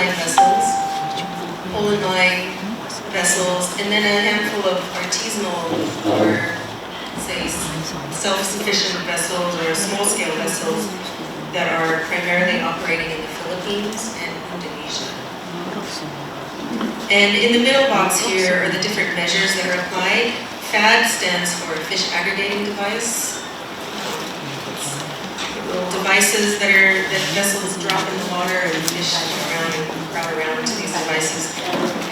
line vessels, pole and line vessels, and then a handful of artisanal or, say, self-sufficient vessels or small-scale vessels that are primarily operating in the Philippines and Indonesia. And in the middle box here are the different measures that are applied. FAD stands for Fish Aggregating Device. Little devices that vessels drop in the water and fish crowd around to these devices.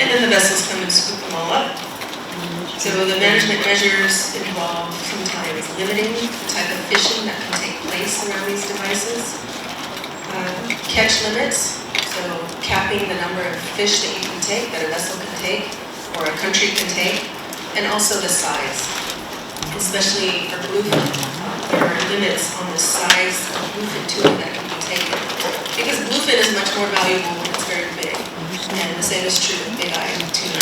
And then the vessels come and scoop them all up. So the management measures involve sometimes limiting the type of fishing that can take place around these devices. Catch limits, so capping the number of fish that you can take, that a vessel can take, or a country can take, and also the size. Especially for bluefin, there are limits on the size of bluefin tuna that can be taken. Because bluefin is much more valuable when it's very big, and the same is true of big-eyed tuna.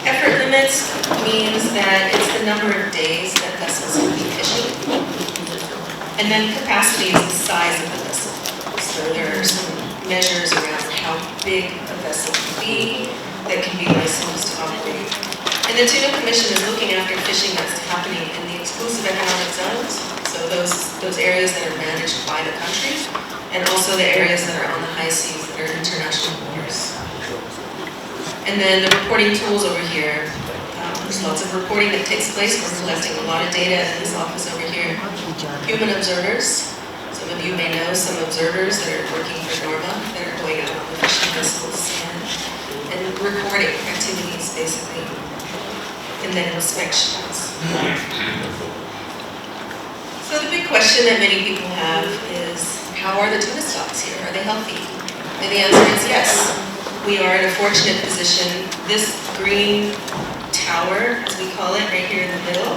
Effort limits means that it's the number of days that vessels can be fishing. And then capacity is the size of the vessel. So there are some measures around how big a vessel can be that can be licensed to operate. And the Tuna Commission is looking after fishing that's happening in the exclusive economic zones, so those areas that are managed by the country, and also the areas that are on the high seas that are international waters. And then the reporting tools over here. There's lots of reporting that takes place. We're collecting a lot of data in this office over here. Human observers. Some of you may know some observers that are working for Norma that are going out on the fishing vessels and recording activities, basically. And then inspections. So the big question that many people have is, how are the tuna stocks here? Are they healthy? And the answer is yes. We are in a fortunate position. This green tower, as we call it, right here in the middle,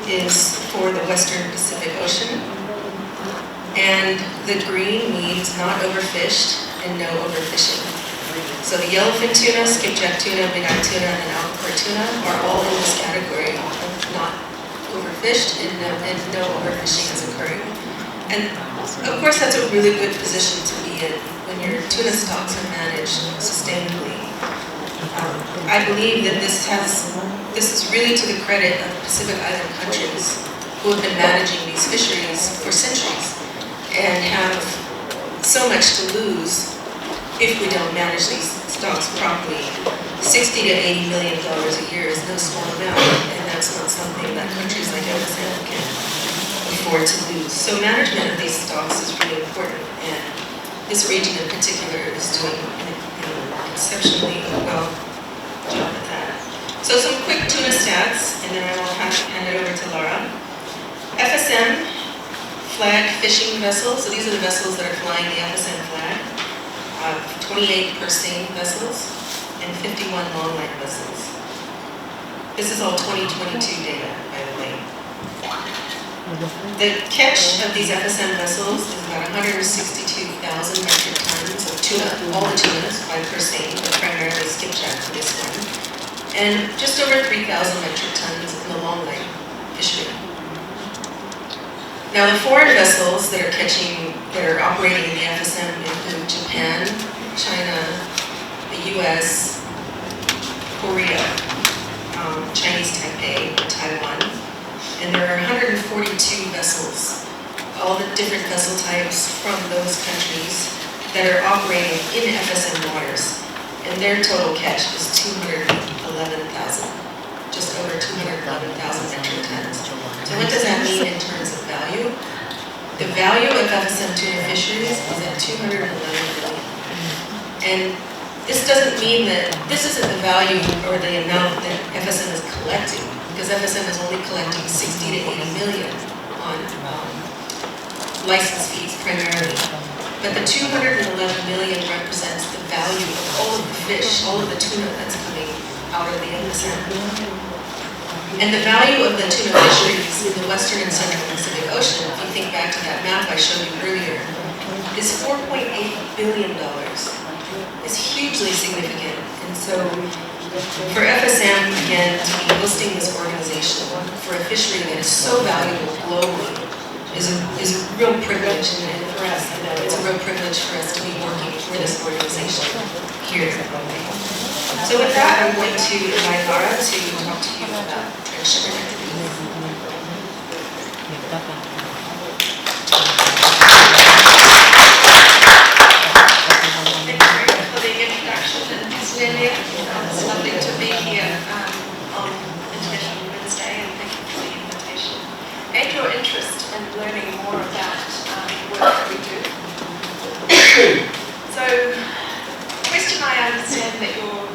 is for the Western Pacific Ocean. And the green means not overfished and no overfishing. So the yellowfin tuna, skipjack tuna, big-eyed tuna, and albacore tuna are all in this category of not overfished and no overfishing is occurring. And of course that's a really good position to be in when your tuna stocks are managed sustainably. I believe that this is really to the credit of Pacific Island countries who have been managing these fisheries for centuries and have so much to lose if we don't manage these stocks properly. $60 to $80 million a year is no small amount, and that's not something that countries like FSM can afford to lose. So management of these stocks is really important, and this region in particular is doing an exceptionally well job at that. So some quick tuna stats, and then I will hand it over to Laura. FSM flag fishing vessels, so these are the vessels that are flying the FSM flag. 28 purse-seine vessels and 51 long-line vessels. This is all 2022 data, by the way. The catch of these FSM vessels is about 162,000 metric tons of tuna, all the tunas by purse-seine, but primarily skipjack for this one, and just over 3,000 metric tons in the long-line fishery. Now the foreign vessels that are operating in the FSM include Japan, China, the US, Korea, Chinese Taipei, Taiwan, and there are 142 vessels, all the different vessel types from those countries that are operating in FSM waters, and their total catch is 211,000, just over 211,000 metric tons. So what does that mean in terms of value? The value of FSM tuna fisheries is at $211 billion. And this doesn't mean that this isn't the value or the amount that FSM is collecting, because FSM is only collecting 60 to 80 million on license fees primarily. But the 211 million represents the value of all of the fish, all of the tuna that's coming out of the FSM. And the value of the tuna fisheries in the Western and Central Pacific Ocean, if you think back to that map I showed you earlier, is $4.8 billion. It's hugely significant. And so for FSM, again, to be hosting this organization for a fishery that is so valuable globally is a real privilege. And for us, it's a real privilege for us to be working for this organization here at Pohnpei. So with that, I'm going to invite Lara to talk to you about transshipment activities. Thank you very much for the introduction, and Lilia, it's lovely to be here on International Women's Day, and thank you for the invitation and your interest in learning more about the work that we do. So, the question I understand that you're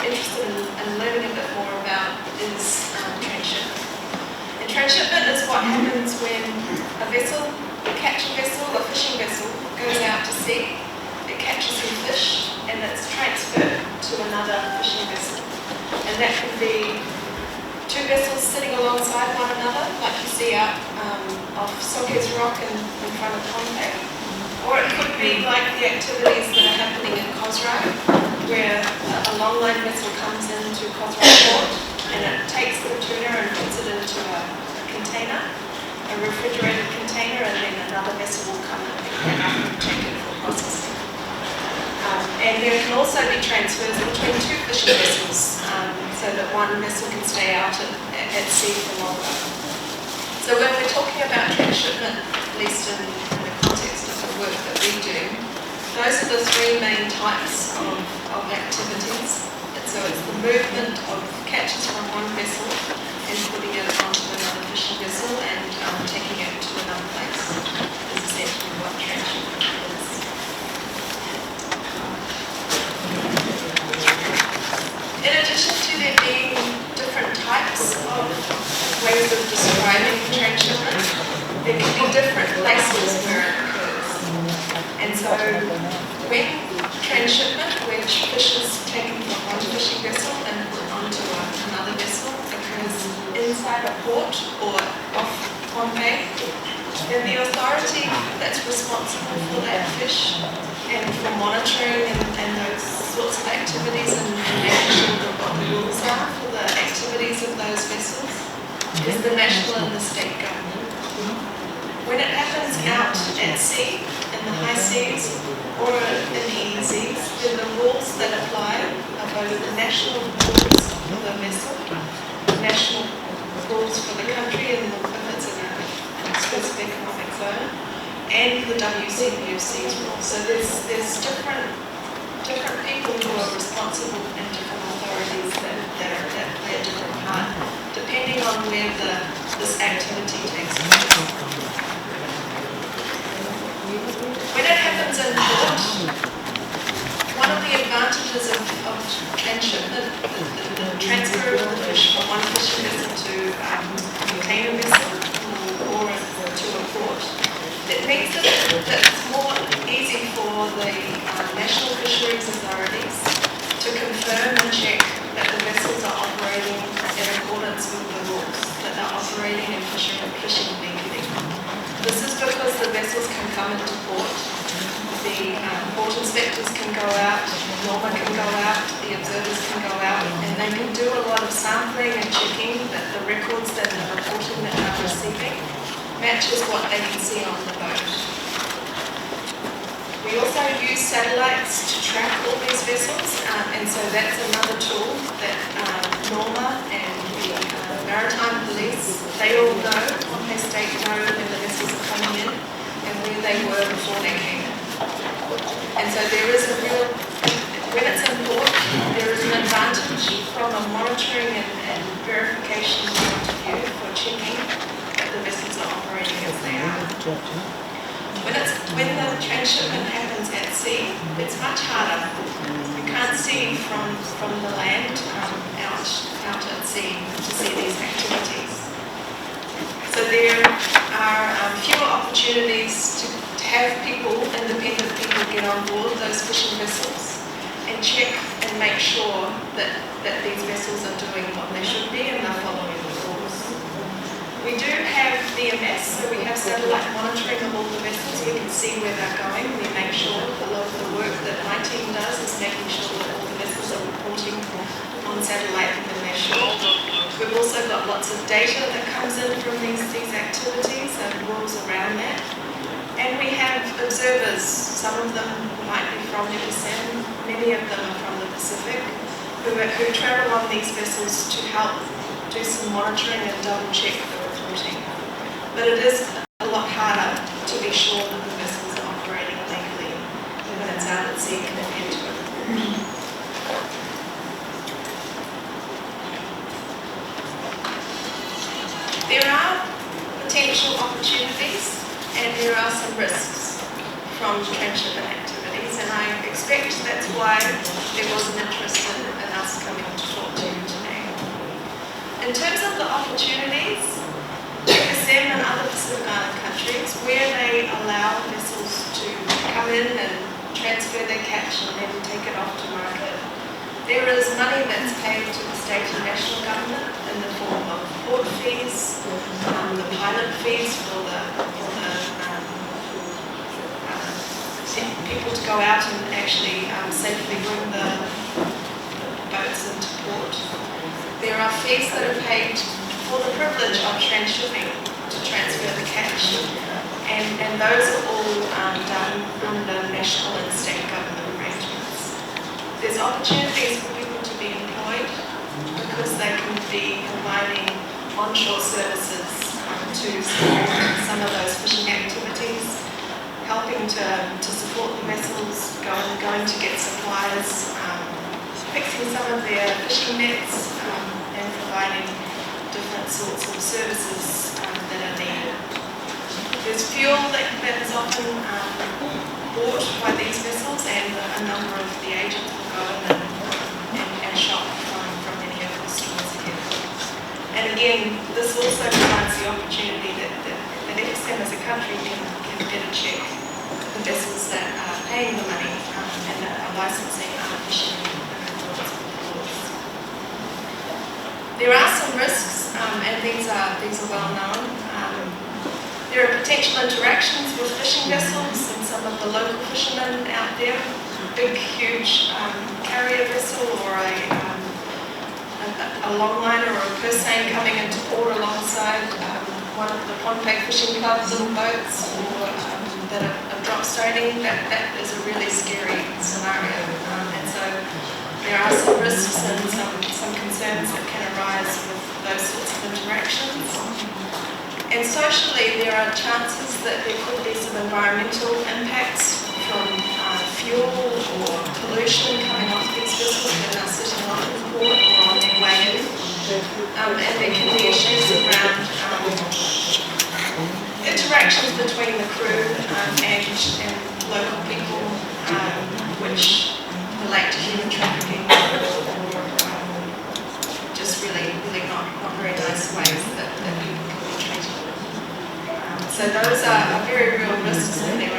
interested in learning a bit more about is transshipment. And transshipment is what happens when a vessel, a catch vessel, a fishing vessel, goes out to sea. It catches some fish and it's transferred to another fishing vessel. And that can be two vessels sitting alongside one another, like you see out off Sockers Rock in front of Pohnpei. Or it could be like the activities that are happening in Cosroe, where a longline vessel comes into Cosroe Port and it takes the tuna and puts it into a container, a refrigerated container, and then another vessel will come and pick it up and take it for processing. And there can also be transfers between two fishing vessels, so that one vessel can stay out at sea for longer. So when we're talking about transshipment, at least in the context of the work that we do, those are the three main types of activities. And so it's the movement of catches from one vessel and putting it onto another fishing vessel and taking it to another place. Is essentially what transshipment is. In addition to there being different types of ways of describing transshipment, there can be different places where it occurs. And so when transshipment, which fish is taken from one fishing vessel and put onto another vessel, occurs inside a port or off Pohnpei, then the authority that's responsible for that fish and for monitoring and those sorts of activities and making sure that what the rules are for the activities of those vessels is the national and the state government. When it happens out at sea, in the high seas, or in the EEZs, then the rules that apply are both the national rules for the vessel, the national rules for the country and if it's in a specific economic zone, and the WCPOC's rules. So there's different people who are responsible and different authorities that play a different part, depending on where this activity takes place. When it happens in port, one of the advantages of transshipment, the transfer of the fish from one fishing vessel to a container vessel or to a port, it makes it that it's more easy for the national fisheries authorities to confirm and check that the vessels are operating in accordance with the rules, that they're operating in fishing and beekeeping. This is because the vessels can come into port, the port inspectors can go out, NORMA can go out, the observers can go out, and they can do a lot of sampling and checking that the records that the reporting that they're receiving matches what they can see on the boat. We also use satellites to track all these vessels, and so that's another tool that NORMA and the Maritime Police, they all know, Pohnpei State know when the vessels are coming in and where they were before they came in. And so there is a real, when it's in port, there is an advantage from a monitoring and verification point of view for checking that the vessels are operating as they are. When the transshipment happens at sea, it's much harder. You can't see from the land out at sea to see these activities. So there are fewer opportunities to have independent people get on board those fishing vessels and check and make sure that these vessels are doing what they should be and they're following the rules. We do have VMS, so we have satellite monitoring of all the vessels. We can see where they're going. We make sure a lot of the work that my team does is making sure that all the vessels are reporting on satellite when they should. We've also got lots of data that comes in from these activities and rules around that. And we have observers, some of them might be from FSM, many of them are from the Pacific, who travel on these vessels to help do some monitoring and double check the reporting. But it is a lot harder to be sure that the vessels are operating legally when it's out at sea compared to a report. There are potential opportunities and there are some risks from transshipment activities, and I expect that's why there was an interest in us coming to talk to you today. In terms of the opportunities, FSM and other Pacific Island countries, where they allow vessels to come in and transfer their catch and then take it off to market, there is money that's paid to the state and national government in the form of port fees, the pilot fees for the people to go out and actually safely bring the boats into port. There are fees that are paid for the privilege of transshipping to transfer the catch, and those are all done under national and state government arrangements. There's opportunities for people to be employed because they can be providing onshore services to support some of those fishing activities, helping to support the vessels, going to get supplies, fixing some of their fishing nets, and providing different sorts of services that are needed. There's fuel that is often bought by these vessels, and a number of the agents will go in and shop from any of the stores here. And again, this also provides the opportunity that FSM as a country can better check the vessels that are paying the money and that are licensing our fishing laws. There are some risks, and these are well known. There are potential interactions with fishing vessels and some of the local fishermen out there. Big, huge carrier vessel or a longliner or a purse seine coming into port alongside one of the Pohnpei fishing clubs little boats, or that are drop stoning. That is a really scary scenario, and so there are some risks and some concerns that can arise with those sorts of interactions. And socially, there are chances that there could be some environmental impacts from fuel or pollution coming off these vessels that are sitting on the port or on their way in. And there can be issues around interactions between the crew and local people, which relate to human trafficking or just really not very nice ways that people can be treated. So those are very real risks, and there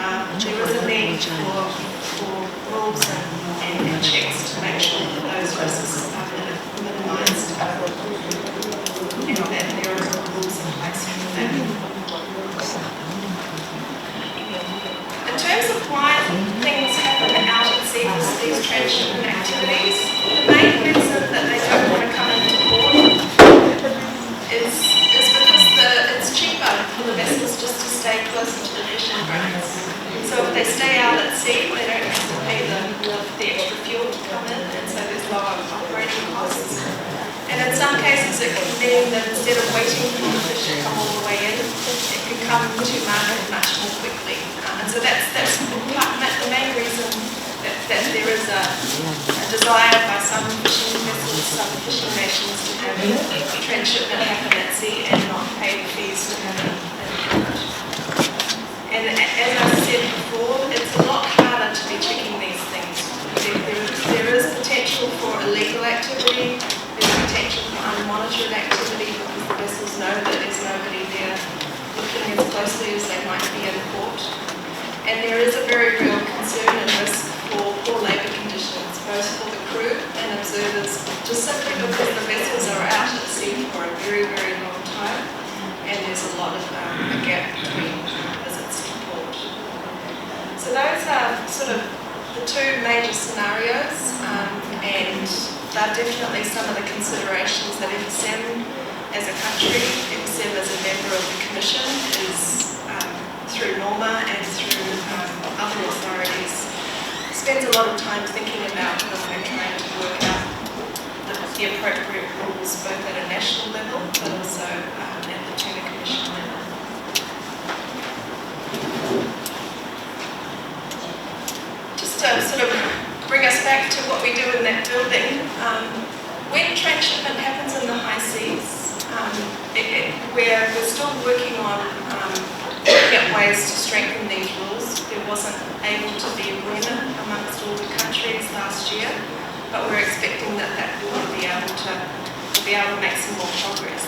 is a need for rules and checks to make sure that those risks are minimised, and that there are rules in place for that. In terms of why things happen out at sea for these transshipment activities, the main reason that they don't want to come into port is because it's cheaper for the vessels just to stay closer to the fishing grounds. So if they stay out at sea, they don't have to pay the extra fuel to come in, and so there's lower operating costs. And in some cases it can mean that instead of waiting for the fish to come all the way in, it can come to market much more quickly. And so that's the main reason that there is a desire by some fishing vessels, some fishing nations to have transshipment happen at sea and not pay the fees to have it in port. And as I said before, it's a lot harder to be checking these things. There is potential for illegal activity, there's potential for unmonitored activity because the vessels know that there's nobody there looking as closely as they might be in port. And there is a very real concern and risk for poor labour conditions, both for the crew and observers, just simply because the vessels are out at sea for a very, very long time, and there's a lot of a gap between visits to port. So those are sort of the two major scenarios, and they're definitely some of the considerations that FSM as a country, FSM as a member of the Commission is through NORMA and through spends a lot of time thinking about when we're trying to work out the appropriate rules, both at a national level but also at the Tuna Commission level. Just to sort of bring us back to what we do in that building, when transshipment happens in the high seas, we're still working on looking at ways to strengthen these rules. There wasn't able to be agreement amongst all the countries last year, but we're expecting that will be able to make some more progress.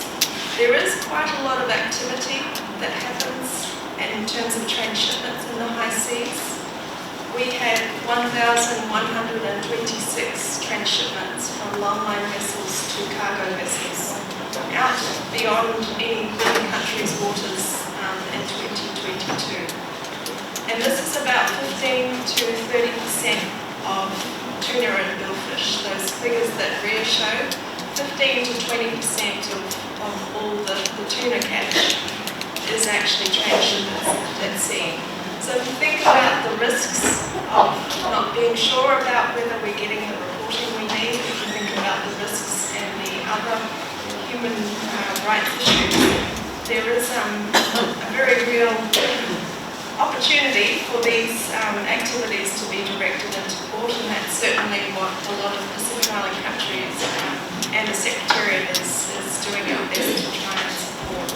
There is quite a lot of activity that happens in terms of transshipments in the high seas. We had 1,126 transshipments from longline vessels to cargo vessels out beyond any one country's waters in 2022. And this is about 15 to 30% of tuna and billfish. Those figures that Rhea showed, 15 to 20% of all the tuna catch is actually transshipments at sea. So if you think about the risks of not being sure about whether we're getting the reporting we need, if you think about the risks and the other human rights issues, there is a very real opportunity for these activities to be directed into port, and that's certainly what a lot of Pacific Island countries and the Secretariat is doing our best to try and support.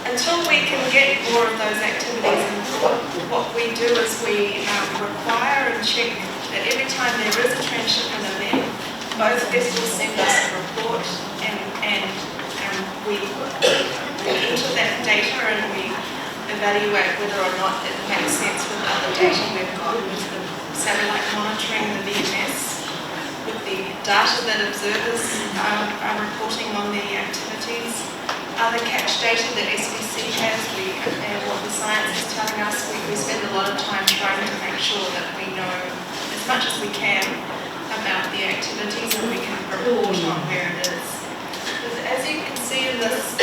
Until we can get more of those activities in port, what we do is we require and check that every time there is a transshipment event, both vessels send us a report and we enter that data and we evaluate whether or not it makes sense with other data we've got, with the satellite monitoring, the VMS, with the data that observers are reporting on the activities. Other catch data that SVC has, and what the science is telling us, we spend a lot of time trying to make sure that we know as much as we can about the activities and we can report on where it is. As you can see in this,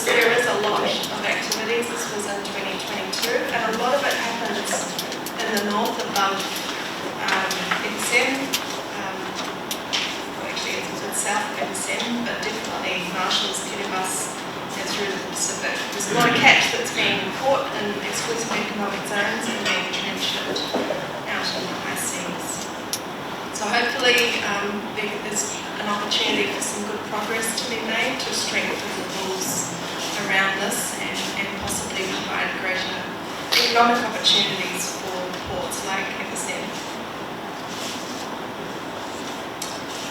there is a lot of activities. This was in 2022, and a lot of it happens in the north above Exem. Actually, it's south of Exem, but definitely Marshalls, Kiribati, and through the Pacific. There's a lot of catch that's being caught in exclusive economic zones and being transshipped out in the high seas. So hopefully there's an opportunity for some good progress to be made to strengthen the rules around this and possibly provide greater economic opportunities for ports like Exem.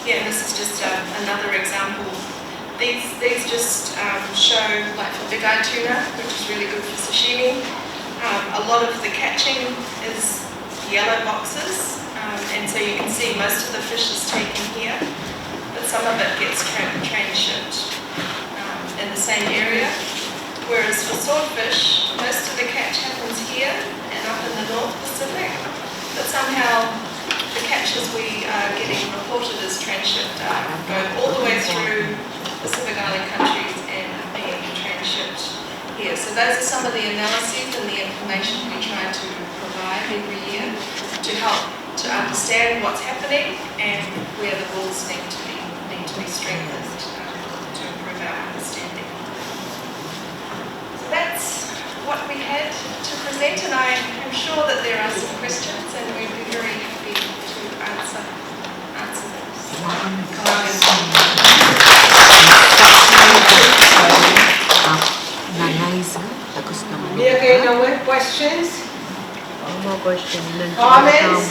Yeah, this is just another example. These just show, like for big eye tuna, which is really good for sashimi. A lot of the catching is yellow boxes, and so you can see most of the fish is taken here, but some of it gets transshipped in the same area. Whereas for swordfish, most of the catch happens here and up in the North Pacific, but somehow the catches we are getting reported as transshipped go all the way through Pacific Island countries and being transshipped here. So those are some of the analyses and the information we try to provide every year to help to understand what's happening and where the rules need to be strengthened to improve our understanding. So that's what we had to present, and I am sure that there are some questions and we'd be very happy to answer those. Okay, no more questions? No more questions. Comments?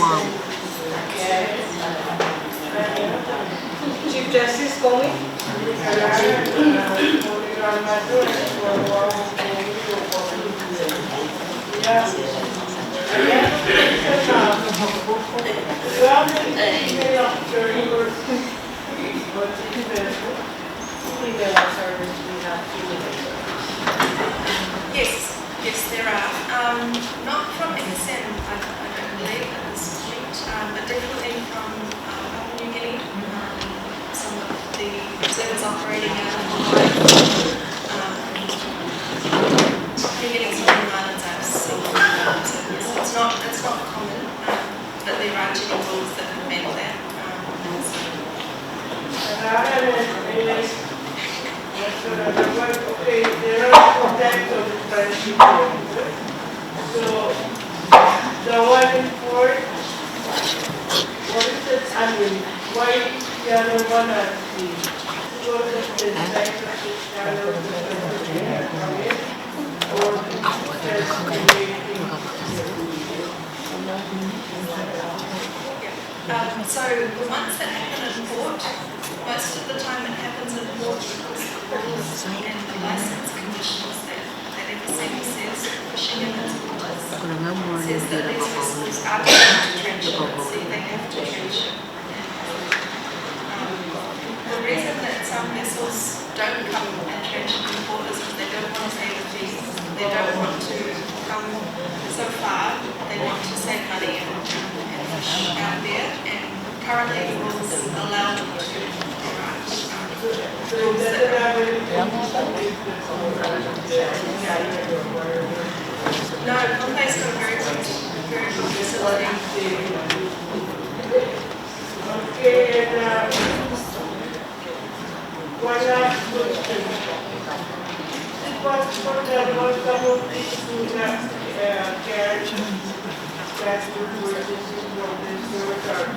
Chief Justice Comey? Yes, there are. Not from XM, I don't believe at this point, but definitely from Papua New Guinea. Some of the observers operating out of Hawaii. New Guinea and Solomon Islands, I've seen observers. It's not common. Okay, there are two types of transshipment. So, the one in port, what is it, annually? Why the other one at sea? Because of the size of the channel that they have come in, or just creating. So the ones that happen at port, most of the time it happens at port because the rules and the license conditions that FSM says fishing in its waters says that these vessels are going to transship at sea, they have to transship. The reason that some vessels don't come and transship in port is because they don't want to pay the fees, they don't want to come so far, they want to save money and fish out there, and currently the rules allow them to write rules that no, Pohnpei's got a very good facility. Okay, and one last question. Is it possible that some of these Tuna carriage transport purchases from the service are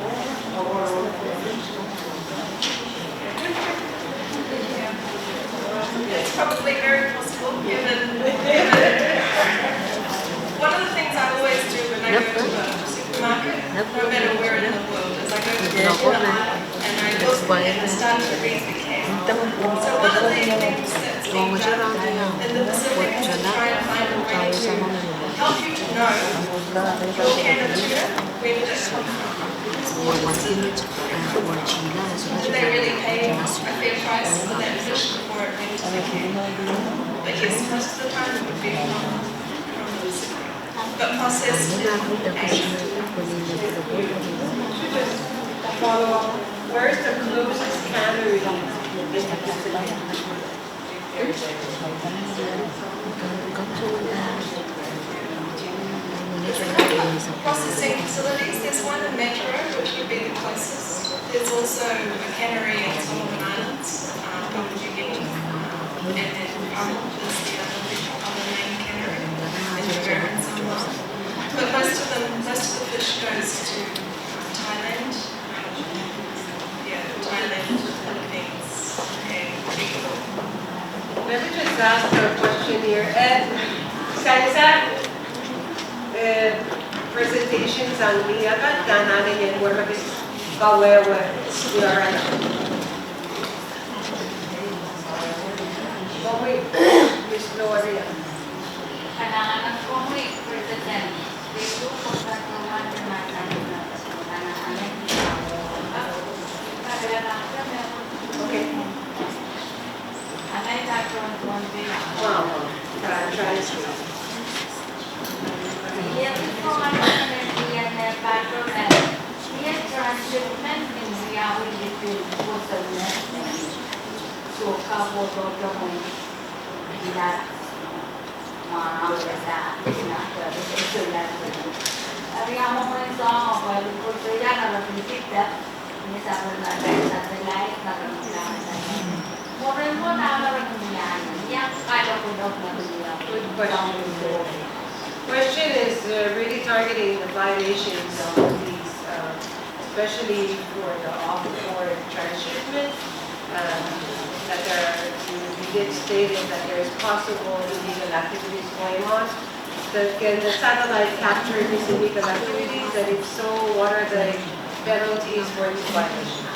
our own profits? It's probably very possible given one of the things I always do when I go to a supermarket, no matter where in the world, is I go to the aisle and I look and I start to read the can. So one of the things that's being done in the Pacific is to try and find a way to help you to know your can of tuna, where did it come from? Did they really pay a fair price for that fish before it went to the can? But yes, most of the time it would be from the Pacific. But processed in Asia. Follow up. Where is the closest cannery in the Pacific? Processing facilities, there's one in Metro, which would be the closest. There's also a cannery in Solomon Islands, Papua New Guinea, and then Arnold is the other main cannery, and Japan and Samoa. But most of the fish goes to Thailand, Thailand, Philippines, and Ecuador. Let me just ask a question here. Sa presentations ang niyagat ka namin yung wala bis kawewe siyaran. Komi, Miss Gloria. Kadang-kadang komi present. Itu pengetahuan dengan Okay. Anay takon Pohnpei. Wow. Translate. Dia itu penelitian pattern dan dia transshipment in reality itu bukannya suka bodoh dong tidak mau besar tidak berkesulitan. Yang mau insaf kalau kerja kalau tidak ini sahaja satu lain kalau tidak. Orang pun ada kemudian yang kalau bodoh dia Good question. Question is really targeting the violations of these, especially for the off-board transshipment. That we did state that there is possible illegal activities going on. Can the satellite capture these illegal activities? And if so, what are the penalties for these violations?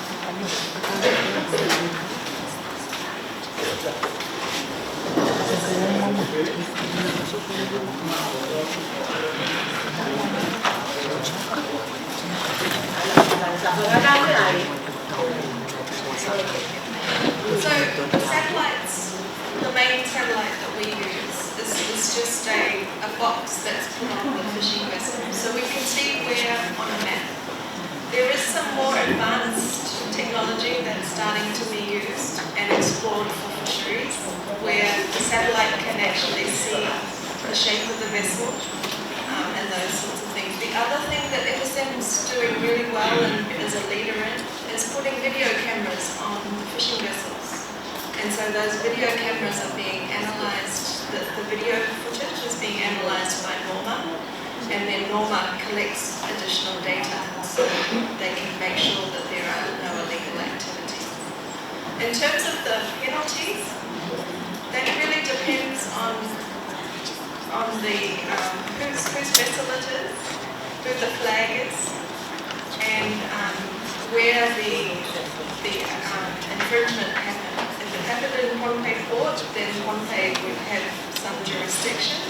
So satellites, the main satellite that we use is just a box that's put on the fishing vessel. So we can see where on a map. There is some more advanced technology that's starting to be used and explored for fisheries, where the satellite can actually see the shape of the vessel and those sorts of things. The other thing that FSM is doing really well and is a leader in is putting video cameras on fishing vessels. And so those video cameras are being analysed, the video footage is being analysed by Norma, and then Norma collects additional data so they can make sure that there are no illegal activities. In terms of the penalties, that really depends on the whose vessel it is, who the flag is, and where the infringement happened. If it happened in Pohnpei port, then Pohnpei would have some jurisdiction.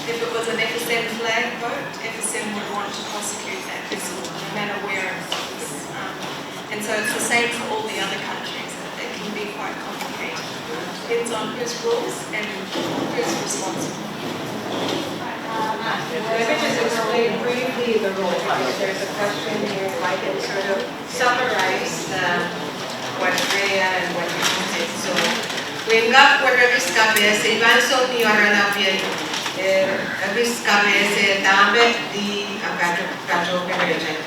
If it was an FSM flag boat, FSM would want to prosecute that vessel, no matter where it was. And so it's the same for all the other countries. It can be quite complicated. Depends on whose rules and who's responsible. Let me just explain briefly the role. There's a question here if I can sort of summarize what Rhea and what you said. So, when God were established, Ivan so ni arana bien established dame di abajo pereja.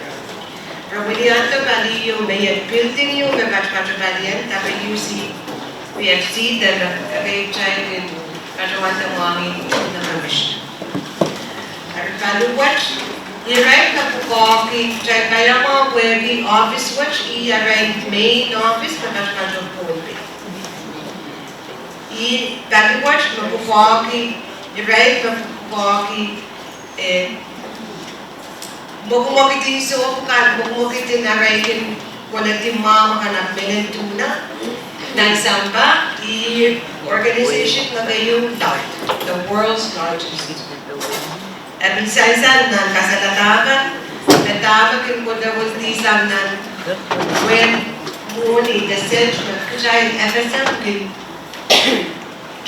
Romilianto valio me building you me bajo valien tabe usi we have seen that the child in Rajawanta Mwami na mamish. Arpaluwat irai na pukoki jay kaya mo wegi office watch irai main office na bajo Pohnpei. I paluwat na pukoki irai na pukoki mokumoki din so kan mokumoki din arai kin kolektif mama kana menen Tuna. Nagsamba, the organization na ngayong the world's largest. Minsan nan kasalatagan, natabakin ko na was disam nan when muni the central kajay FSM kin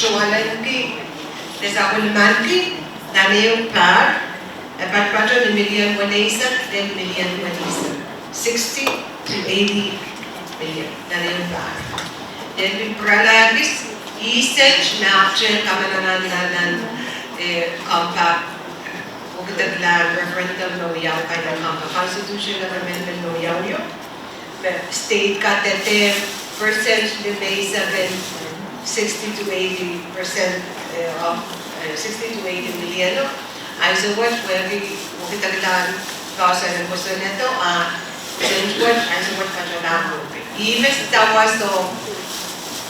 chualan ki desakulman ki nanayong par at patron million wanesa then million wanesa 60 to 80 million nanayong par. Then we pralagis, isech nache kamanananan compact, ukitaglan referendum no yaw kay ng compact constitutional amendment no yaw yo. The state katete percent de may 60 to 80% of 60 to 80 million. Ay so what we ukitaglan kausa ng gusto nito since what ay so what pa siya even tawas to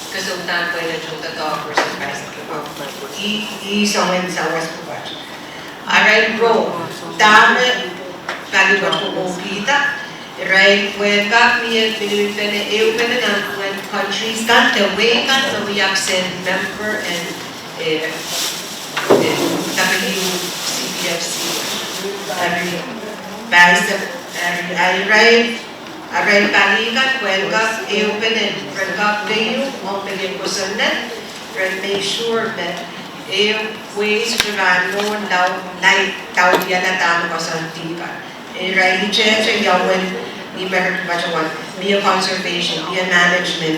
kasultan ko na junta to versus basketball. Isongin sa was po ba? Aray bro, dami kalibat ko kung kita. Aray weka miye pinipene eupene ng when countries kan the way kan so we send member and WCPFC every base Aray palikat, weka, eupene, weka kayo, mong kusunan, and make sure that ways to run on daw, like, daw yan na tamo kasantika. Aray, i-cheche yawan, ni meron ba siya be a conservation, be a management,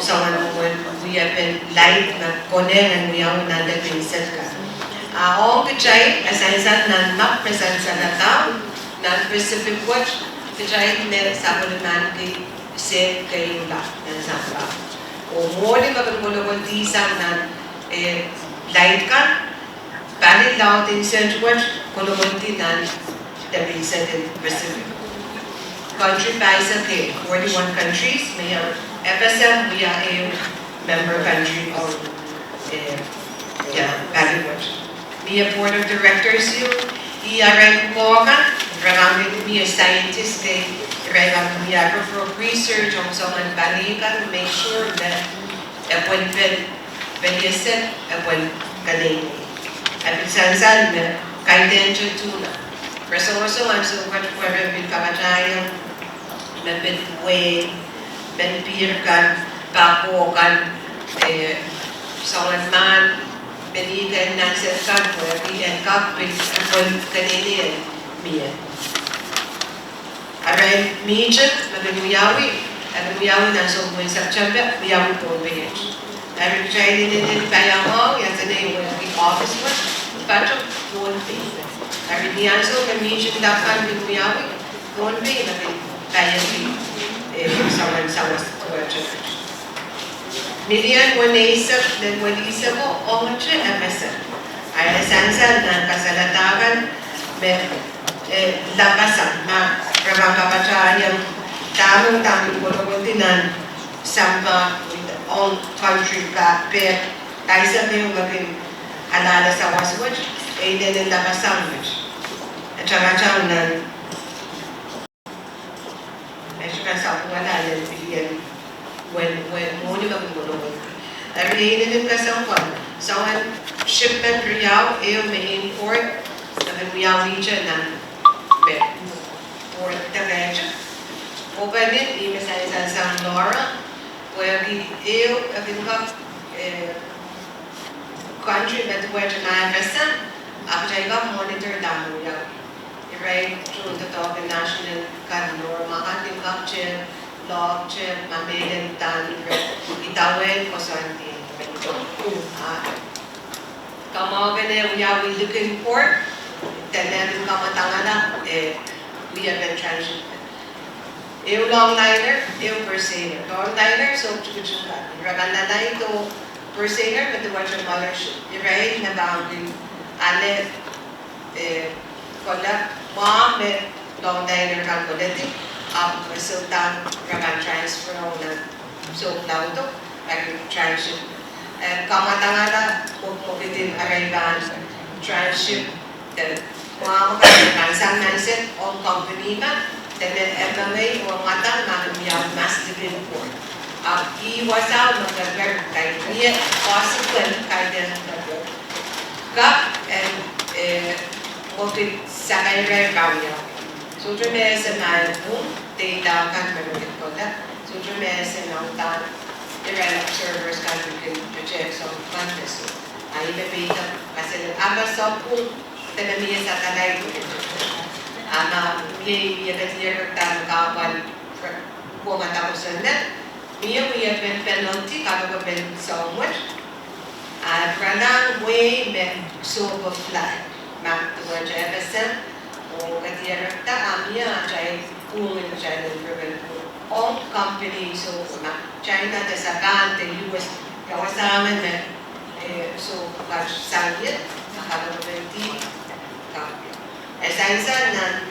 someone who we have been light na konen and we have not been set ka. All the chay, as I said, not present sa nataw, non-specific watch, kajay meron sa pulunan kay set kayo lang na samba. O mo din magulong di sa nan light kan panel law din search watch kulong din nan the set in Pacific. Country base kay 41 countries may FSM we are a member country of panel watch. We have board of directors you I ko ka Ramamit me a scientist, they me a for research on someone balikan, make sure that when you said when kanini. At pinsan kay Denjo Tuna. Pero also I'm so much for bin kabatayan, bin way, bin beer kan, bako kan, someone man, binigan na sa kan, where we end up with kanini miya. Aray Mijit, Maganuyawi na so mo sa September, Miyawi po bigit. Aray training din kaya mo, yan sa name of the office work, patro Pohnpei. Aray niyan so Mijit dapat Maganuyawi, Pohnpei na kaya someone water. Million one isa, then one isa mo, ocho emerson. Ay sansa na kasalatagan, labasan na rabang yung tamang kulungan sama all country back there. Tayo sabi yung maging alala sa waswatch, ay din ang labasan which. At saka na medyo sa wala yan bigyan when muna magmulungan. Every din kasang kwan. So ang shipment riyaw ay may import sa riyaw region ng port diretso. Openin, di masaya sa Laura, where eu abingap country that where na person, after I got monitor down riyaw. Right through the top of national kanor, makating kapchen, logchen, mamelen tan, itawen ko santi. Kamo gane we looking for, then kamatangana we have been transshipment. Eu long liner, eu per sailor. Long liner, so chuchuka. Raganda na ito per sailor, but the watch of mothership. Right na boundary, ale kola mo me long liner kan koleti, so tan ragan transfer na so lauto, like transship. Kamatangana pupukitin arrival transship. Then mga kansang nanset on company ba. Then MMA o matang mga mass depend for. Iwasaw magkagar kay niya possible kay den gap and multi sakay kanya. So drame sa man data kan meron ko da. So drame sa nang tan direct servers kan project so contest. Ay bebita kasi aba sa kung tanamiya sa talay ko. Ama miya kasi tan kawan buwan tapos na miya ben penalty kada ben so much ranang way men so of fly mak to watch FSM o katiya ta amia jay kung jay prevent all companies so China the Japan the US kawasaman na so watch sangit nakada ben ti esensa na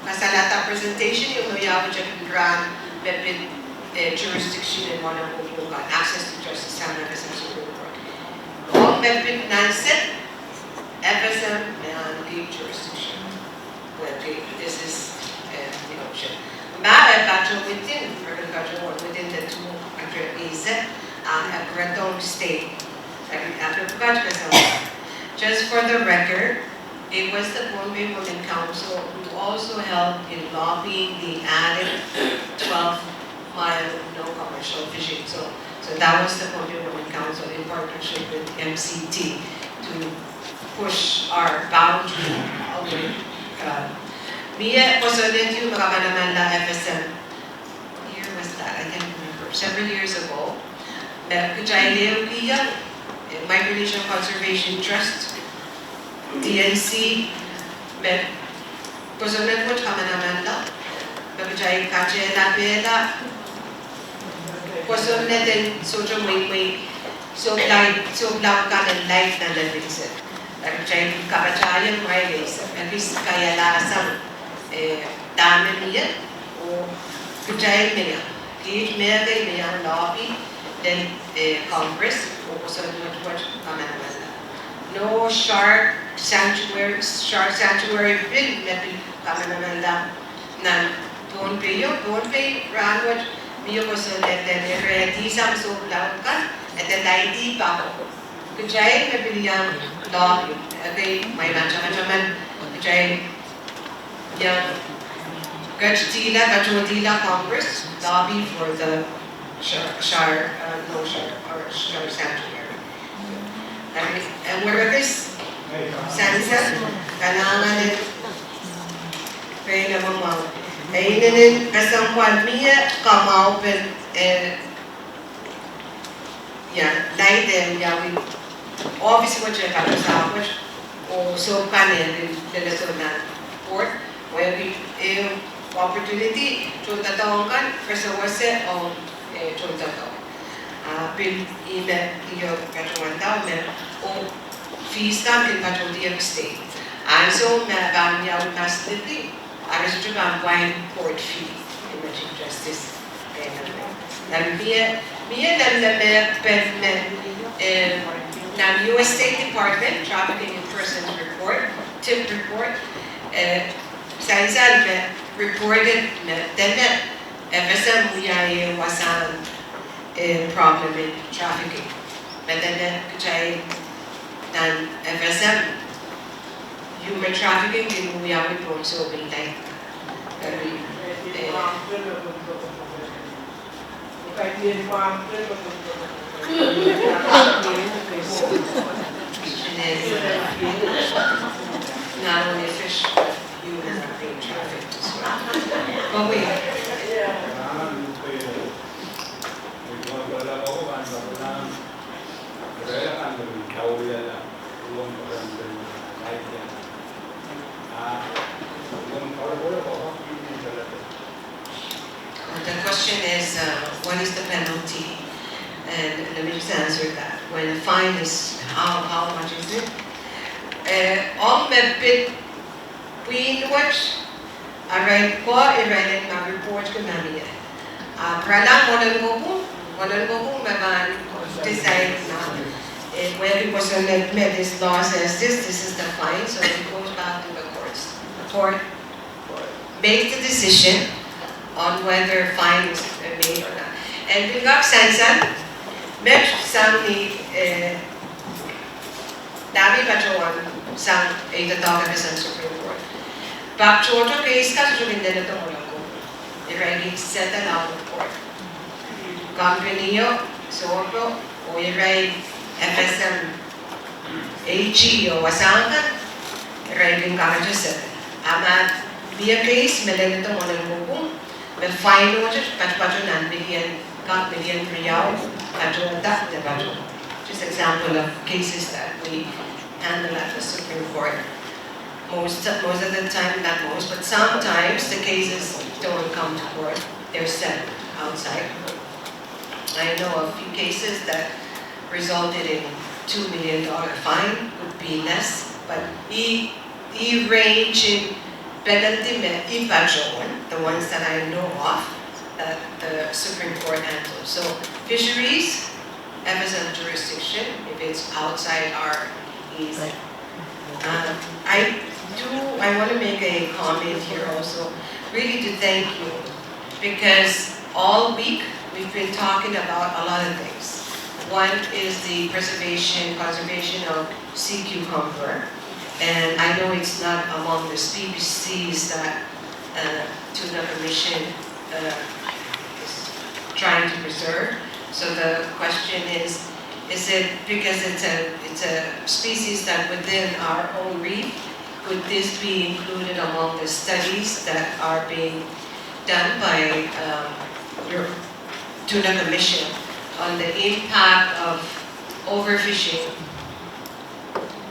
kasalata presentation yung mayawin dyan grant bebit jurisdiction in one of the access to justice sana kasi Supreme Court. All bebit nanset FSM and the jurisdiction. Well, this is the option. Agriculture within the two agriculture agricultural state. Agriculture. Just for the record, it was the Pohnpei Women Council who also helped in lobbying the added 12-mile no commercial fishing. So that was the Pohnpei Women Council in partnership with MCT to push our boundary away. Mia was a little makakanamanda FSM. Year was that? I can't remember. Several years ago, Kuchai Micronesian Conservation Trust, DNC, Kusunan mo kamanamanda, Kuchai Kachela Pela, Kusunan din social way, so black ka ng life na nalisa. Kuchai Kapachayang Wireless, at least kaya lasang dami niya, o Kuchai niya, kahit may lobby, then Congress, no shark sanctuary bill na kamanamanda na Pohnpei ranwat miyo ko sa leten ready sa so laut kan at the ID pa ko kujay na bilyang lobby okay may macam-macam kujay yang Kajutila Congress lobby for the shark sanctuary. And where this sunset, kailangan din kaya naman mga kainin kasangkwan miya kamaupin light and yawi office mo siya kapasapos o so kanin din na port where we opportunity chunta taong kan kasawase o chunta taong. Bil ime iyo katuan tao me o fees tam kin patul diya state. Also me bang yaw mas liti. Aras ito bang wine port fee in the Chief Justice. Dan miya nam na nam U.S. State Department Trafficking in Persons Report, TIP report, sa reported na FSM uyay wasan problem in trafficking. Then kacay nan FSM human trafficking din uyay po so bilay. Not only fish, but humans are being trafficked as well. But we the question is, what is the penalty? And let me just answer that. When the fine is, how much is it? All the bit we watch, I read my report to Mamie. Prala modern go maban decide now. Where it was met this law says this is the fine, so it goes back to the courts. The court makes the decision on whether fine is made or not. And we got sense met some Davi Pachuan sang a dog of the Supreme Court. But Choto case cut to the Nenatologo. The writing set that out of court. Company, Sorbo, or FSM, AG, or Wasanga, writing Garage 7. Amad be a case, Melenito Monaco, but fine order, Patpaton million, got million real, Paton that the Paton. Just example of cases that we handle at the Supreme Court. Most of the time, not most, but sometimes the cases don't come to court. They're set outside. I know a few cases that resulted in $2 million fine, would be less, but he range in penalty the ones that I know of that the Supreme Court handles. So fisheries, FSM jurisdiction, if it's outside our easy. I want to make a comment here also, really to thank you, because all week we've been talking about a lot of things. One is the conservation of sea cucumber, and I know it's not among the species that Tuna Commission is trying to preserve. So the question is it because it's a species that within our own reef, would this be included among the studies that are being done by your Tuna Commission on the impact of overfishing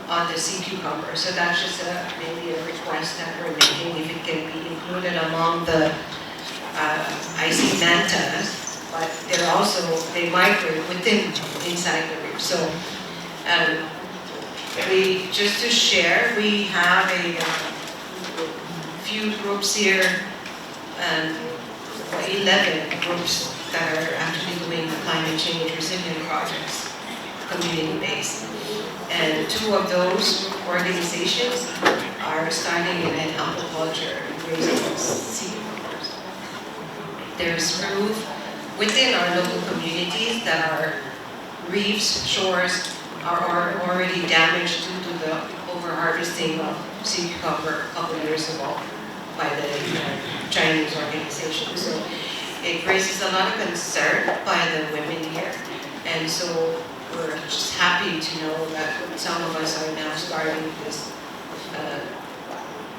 on the sea cucumber? So that's just maybe a request that we're making, if it can be included among the icy mantas, but they migrate inside the reef. So just to share, we have a few groups here, 11 groups that are actually doing climate change resilient projects, community-based. And 2 of those organizations are starting in aquaculture, raising sea cucumbers. There's proof within our local communities that our reefs, shores are already damaged due to the overharvesting of sea cucumber a couple years ago by the Chinese organization. So it raises a lot of concern by the women here. And so we're just happy to know that some of us are now starting this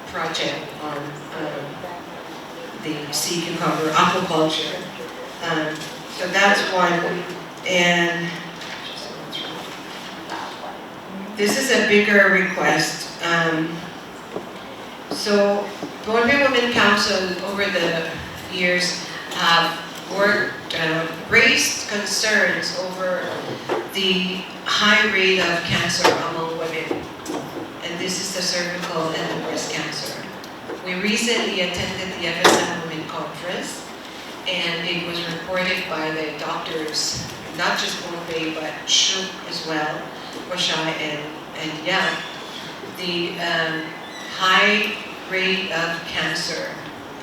project on the sea cucumber aquaculture. So that's one. And this is a bigger request. So, Pohnpei Women Council over the years have raised concerns over the high rate of cancer among women, and this is the cervical and the breast cancer. We recently attended the FSM Women Conference, and it was reported by the doctors, not just Pohnpei, but Shuk as well, Pohnpei and Yang, the high rate of cancer,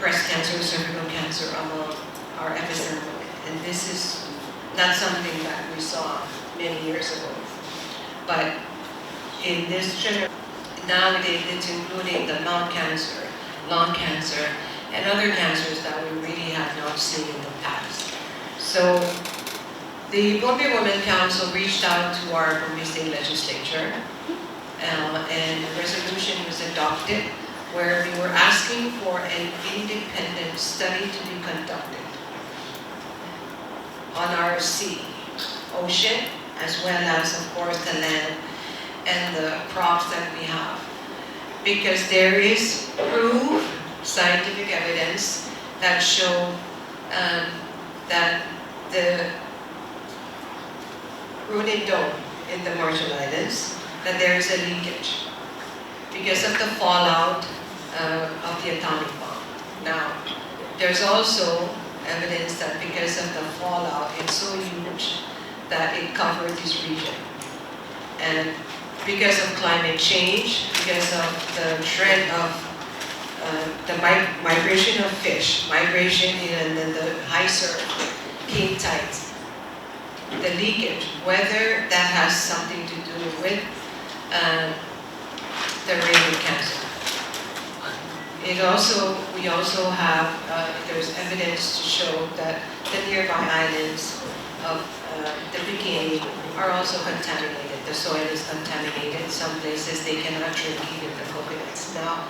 breast cancer, cervical cancer among our FSM women. And this is not something that we saw many years ago. But in this generation, nowadays it's including the mouth cancer, lung cancer, and other cancers that we really have not seen in the past. So the Pohnpei Women Council reached out to our Pohnpei State Legislature, and a resolution was adopted where we were asking for an independent study to be conducted on our sea, ocean, as well as, of course, the land and the crops that we have. Because there is proof, scientific evidence that show that the Ronin Dome in the Marshall Islands, that there is a leakage because of the fallout of the atomic bomb. Now, there's also evidence that because of the fallout, it's so huge that it covered this region. And because of climate change, because of the trend of the migration of fish, migration and then the high surf, king tides, the leakage, whether that has something to do with the rate of cancer. We also have, there's evidence to show that the nearby islands of the bikini are also contaminated. The soil is contaminated. Some places they cannot drink even the coconuts. Now,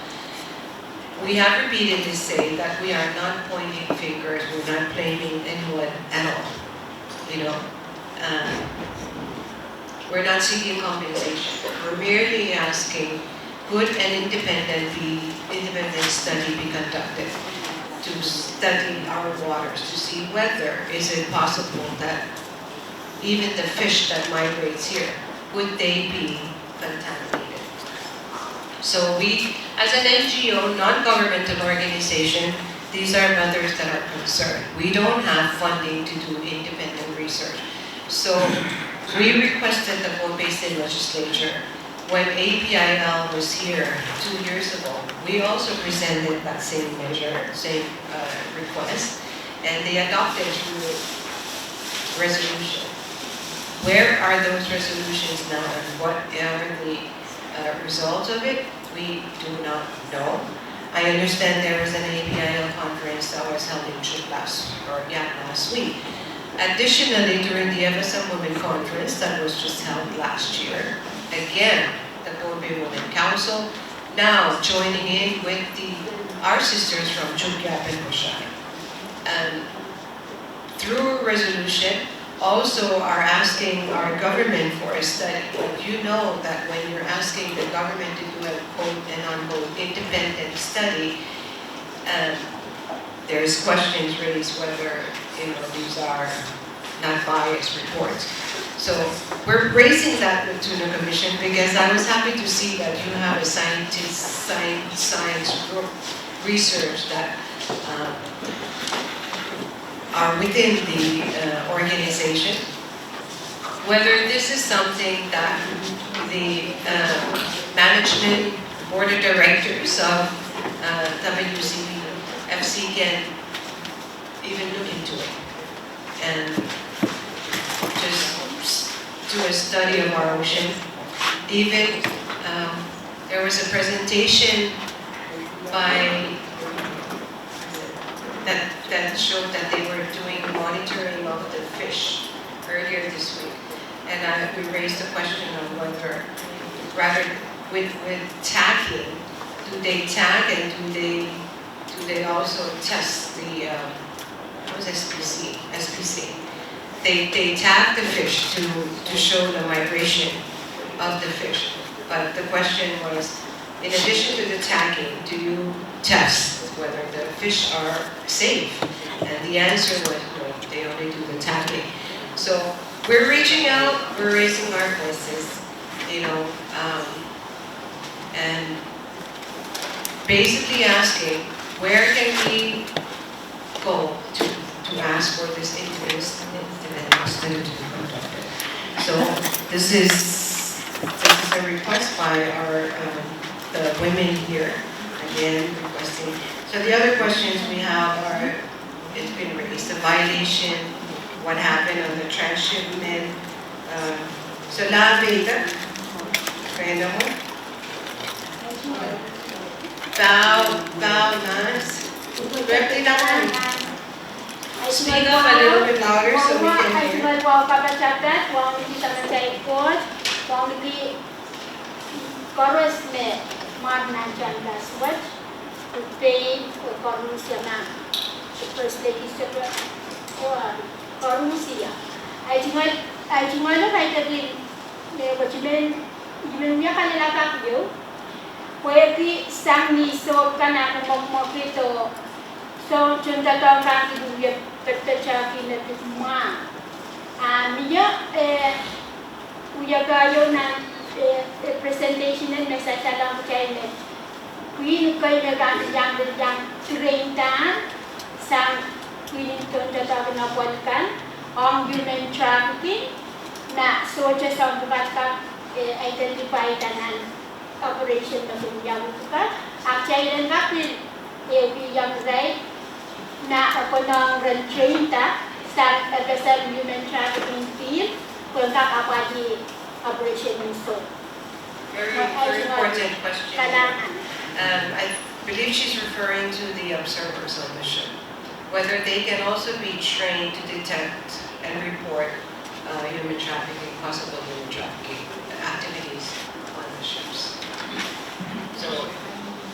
we have repeatedly said that we are not pointing fingers, we're not blaming anyone at all. You know, we're not seeking compensation. We're merely asking, could an independent study be conducted to study our waters to see whether is it possible that even the fish that migrates here, would they be contaminated? So we, as an NGO, non-governmental organization, these are matters that are concerned. We don't have funding to do independent research. So we requested the Pohnpei State Legislature, when APIL was here 2 years ago, we also presented that same measure, same request, and they adopted through resolution. Where are those resolutions now, and what are the results of it? We do not know. I understand there was an APIL conference that was held in Chuk last week. Additionally, during the FSM Women Conference that was just held last year, again, the Pohnpei Women Council now joining in with our sisters from Chugyap and Pohnpei. And through a resolution, also are asking our government for a study. You know that when you're asking the government to do a quote and unquote independent study, there's questions raised whether these are not biased reports. So we're raising that with Tuna Commission because I was happy to see that you have a science group research that are within the organization. Whether this is something that the management, board of directors of WCBFC can even look into it and just do a study of our ocean. Even there was a presentation by that showed that they were doing monitoring of the fish earlier this week, and we raised the question of whether, rather with tagging, do they tag and do they also test the what was SPC? They tag the fish to show the migration of the fish. But the question was, in addition to the tagging, do you test whether the fish are safe? And the answer was no, they only do the tagging. So we're reaching out, we're raising our voices, and basically asking, where can we go to ask for this interest and so this is a request by our the women here, again requesting. So the other questions we have are, it's been raised, the violation, what happened on the transshipment. So La Vega, kaya mo? Bow, nice. Directly down. Speak up a little bit louder so we can hear. Pwede sang ni so kana mo kito so junta to kan ibu ya pertecha kina tuma miya uya kayo na presentation na message lang kay ne queen kay na kan yang train tan sang queen junta to na polkan on human trafficking na so just ang bukat ka identify tanan operation na yang buka actually ngapil yang right na ako nang train ta sa kasal human trafficking field kung apa di operation so Very important question. I believe she's referring to the observers on the ship, whether they can also be trained to detect and report human trafficking, possible human trafficking activities on the ships. So,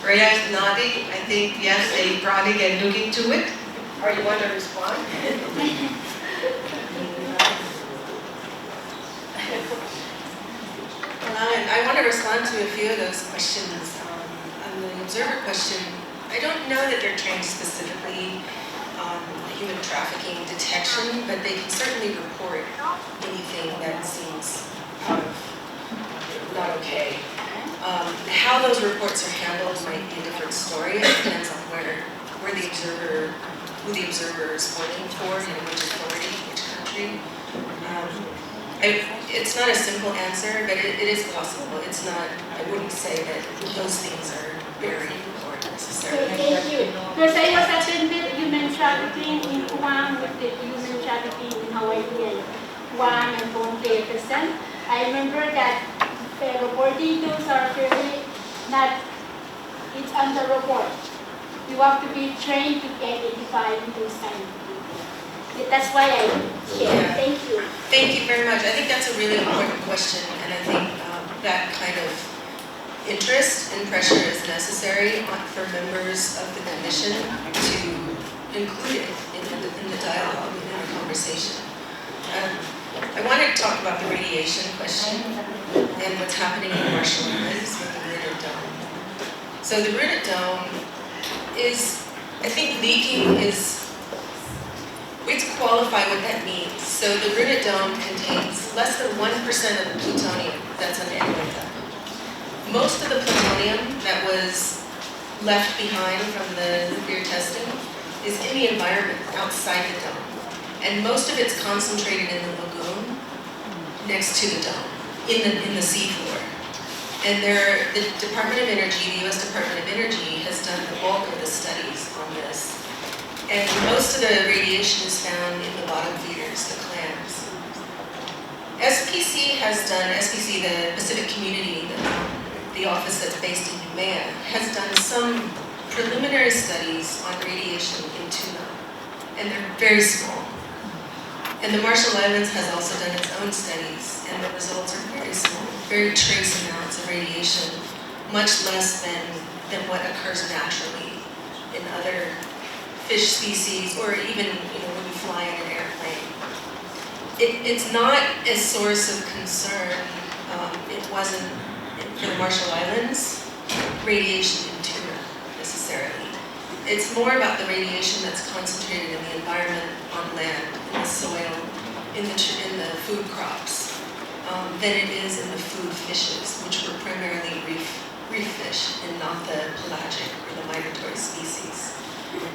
Rhea's nodding. I think, yes, they probably can look into it. Or you want to respond? I want to respond to a few of those questions. On the observer question, I don't know that they're trained specifically on human trafficking detection, but they can certainly report anything that seems not okay. How those reports are handled might be a different story. It depends on who the observer is working for, and which authority, which country. It's not a simple answer, but it is possible. It's not. I wouldn't say that those things are very important necessarily. Thank you. Because I was attended human trafficking in Guam with the human trafficking in Hawaii, Guam and Pohnpei. I remember that reporting tools are very not, it's under report. You have to be trained to identify those kind of people. That's why I share. Yeah. Thank you. Thank you very much. I think that's a really important question, and I think that kind of interest and pressure is necessary for members of the commission to include it in the dialogue, in the conversation. I want to talk about the radiation question and what's happening in the Marshall Islands with the rooted dome. So the rooted dome is, I think leaking is, we have to qualify what that means. So the rooted dome contains less than 1% of the plutonium that's on any of them. Most of the plutonium that was left behind from the nuclear testing is in the environment outside the dome. And most of it's concentrated in the lagoon next to the dome, in the seafloor. And the Department of Energy, the U.S. Department of Energy, has done the bulk of the studies on this. And most of the radiation is found in the bottom feeders, the clams. SPC, the Pacific Community, the office that's based in Umea, has done some preliminary studies on radiation in tuna, and they're very small. And the Marshall Islands has also done its own studies, and the results are very small, very trace amounts of radiation, much less than what occurs naturally in other fish species, or even when you fly in an airplane. It's not a source of concern. It wasn't for the Marshall Islands radiation in tuna necessarily. It's more about the radiation that's concentrated in the environment on land, in the soil, in the food crops, than it is in the food fishes, which were primarily reef fish and not the pelagic or the migratory species.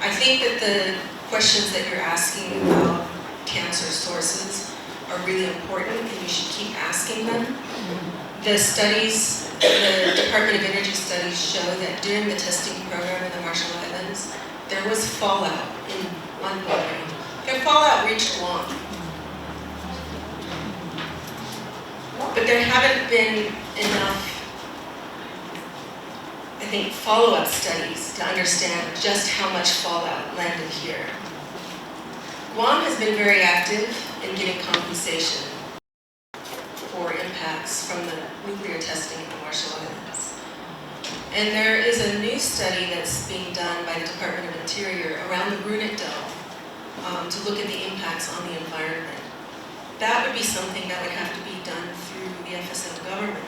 I think that the questions that you're asking about cancer sources are really important, and you should keep asking them. The studies, the Department of Energy studies show that during the testing program in the Marshall Islands, there was fallout on Pohnpei. Their fallout reached Guam. But there haven't been enough, I think, follow-up studies to understand just how much fallout landed here. Guam has been very active in getting compensation for impacts from the nuclear testing in the Marshall Islands. And there is a new study that's being done by the Department of Interior around the Brunette Dome to look at the impacts on the environment. That would be something that would have to be done through the FSM government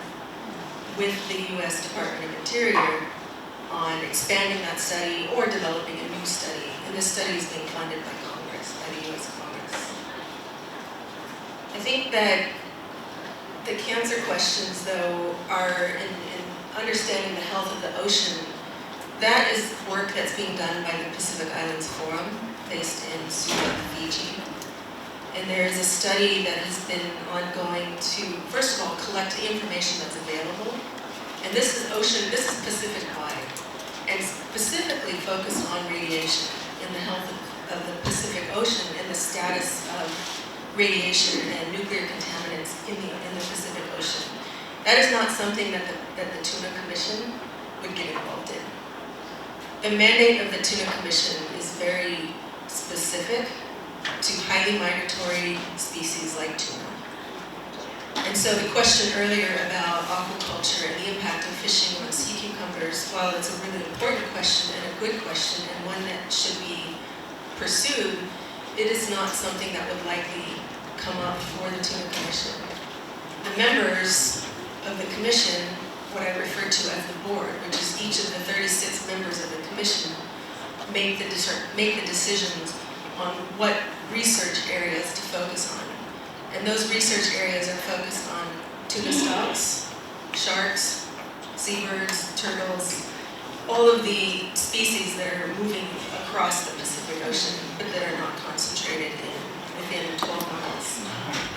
with the U.S. Department of Interior on expanding that study or developing a new study. And this study is being funded by Congress, by the U.S. Congress. I think that the cancer questions, though, are in understanding the health of the ocean. That is work that's being done by the Pacific Islands Forum, based in Suva, Fiji. And there is a study that has been ongoing to, first of all, collect the information that's available. And this is Pacific-wide, and specifically focused on radiation and the health of the Pacific Ocean and the status of radiation and nuclear contaminants in the Pacific Ocean. That is not something that the Tuna Commission would get involved in. The mandate of the Tuna Commission is very specific to highly migratory species like tuna. And so the question earlier about aquaculture and the impact of fishing on sea cucumbers, while it's a really important question and a good question and one that should be pursued, it is not something that would likely come up for the Tuna Commission. The members of the commission, what I refer to as the board, which is each of the 36 members of the commission, make the decisions on what research areas to focus on. And those research areas are focused on tuna stocks, sharks, seabirds, turtles, all of the species that are moving across the Pacific Ocean, but that are not concentrated within 12 miles.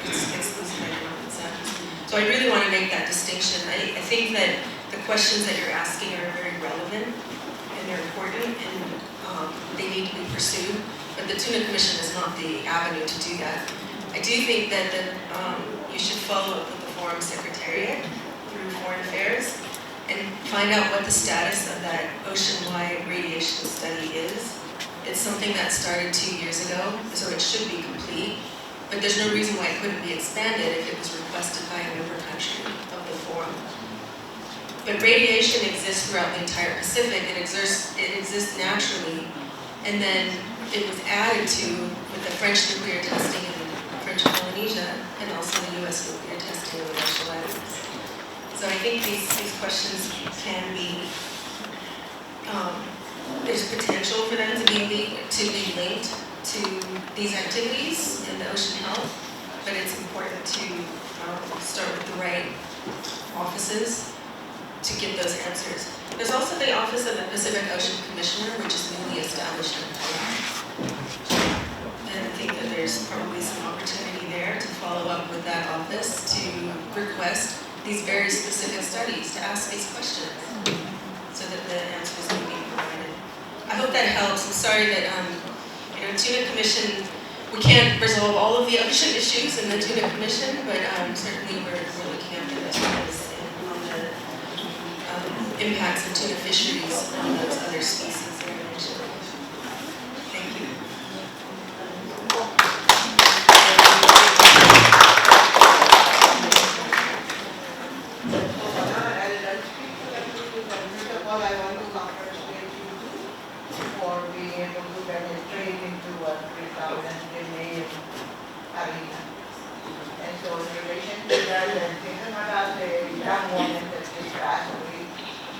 It's exclusive economic zones. So I really want to make that distinction. I think that the questions that you're asking are very relevant, and they're important, and they need to be pursued. But the Tuna Commission is not the avenue to do that. I do think that you should follow up with the Forum Secretariat through Foreign Affairs and find out what the status of that ocean-wide radiation study is. It's something that started 2 years ago, so it should be complete. But there's no reason why it couldn't be expanded if it was requested by a member country of the Forum. But radiation exists throughout the entire Pacific. It exists naturally. And then it was added to with the French nuclear testing in French Polynesia and also the U.S. nuclear testing in the Marshall Islands. So I think these questions can be, there's potential for them to be linked to these activities in the ocean health, but it's important to start with the right offices to get those answers. There's also the Office of the Pacific Ocean Commissioner, which is newly established in Tuna. And I think that there's probably some opportunity there to follow up with that office to request these very specific studies, to ask these questions, so that the answers can be provided. I hope that helps. I'm sorry that Tuna Commission, we can't resolve all of the ocean issues in the Tuna Commission, but certainly we're looking at the tunas and on the impacts of tuna fisheries on those other species that I mentioned. Thank you. I want to congratulate you for being able to penetrate into what 3,000 remain arena. And so in relation to that, thinking about the young woman that just passed away,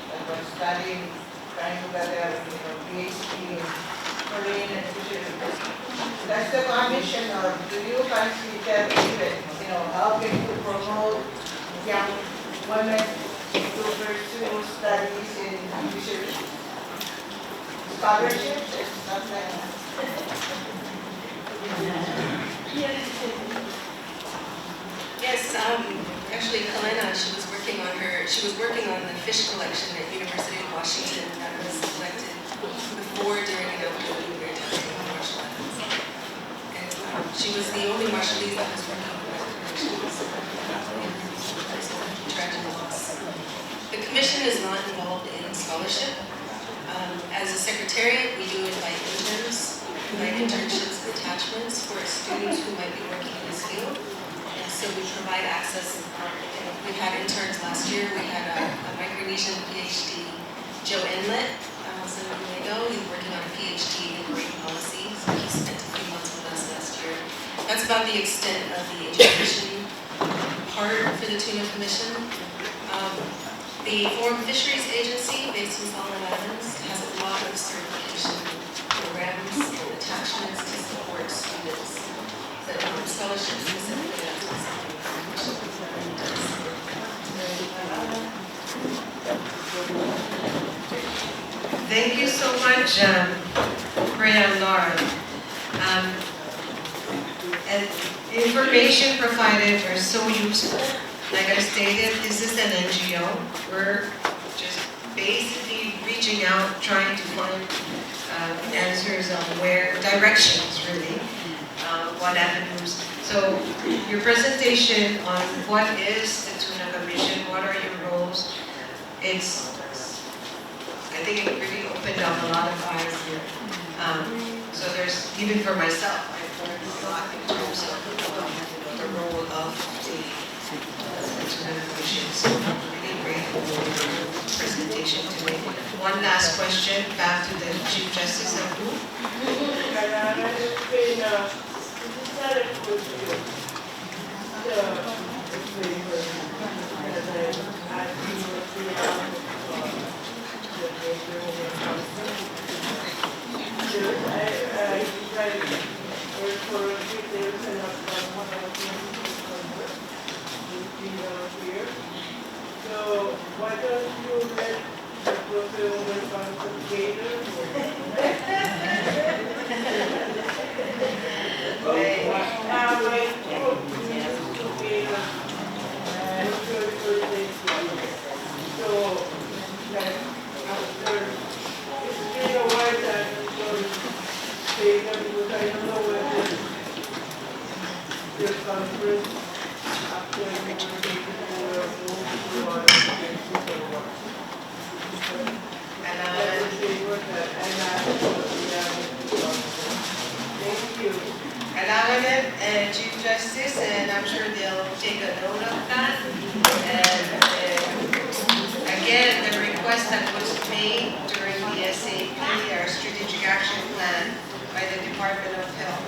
that was studying studying, trying to get their, PhD in marine and fishery. That's the commission, or do you consider even, helping to promote young women to pursue studies in fishery? Scholarships and stuff like that. Yes, actually Kalena, she was working on the fish collection at University of Washington that was collected before, during, and after the nuclear testing of Marshall Islands. And she was the only Marshallese that was working on that collection. Tragic loss. The commission is not involved in scholarship. As a secretariat, we do invite interns, internships and attachments for students who might be working in this field. And so we provide access. We've had interns last year. We had a Micronesian PhD, Joe Inlet. Some of you may know, he's working on a PhD in marine policy. So he spent a few months with us last year. That's about the extent of the education part for the Tuna Commission. The Foreign Fisheries Agency, based in Solomon Islands, has a lot of certification programs and attachments to support students. But scholarship specifically, that's what something the commission does. Thank you so much, Rhea and Laura. And information provided are so useful. Like I stated, this is an NGO. We're just basically reaching out, trying to find answers on directions really, what avenues. So your presentation on what is the Tuna Commission, what are your roles, I think it really opened up a lot of eyes here. So there's, even for myself, I've learned a lot in terms of the role of the Tuna Commission. So I'm really grateful for your presentation today. One last question, back to the Chief Justice of who? So why don't you let the procurement come together? So, like, after, it's been a while that I'm say that because I don't know whether your conference after you were taken over or thank you. Kailangan it, Chief Justice, and I'm sure they'll take a note of that. And again, the request that was made during the SAP, our Strategic Action Plan, by the Department of Health,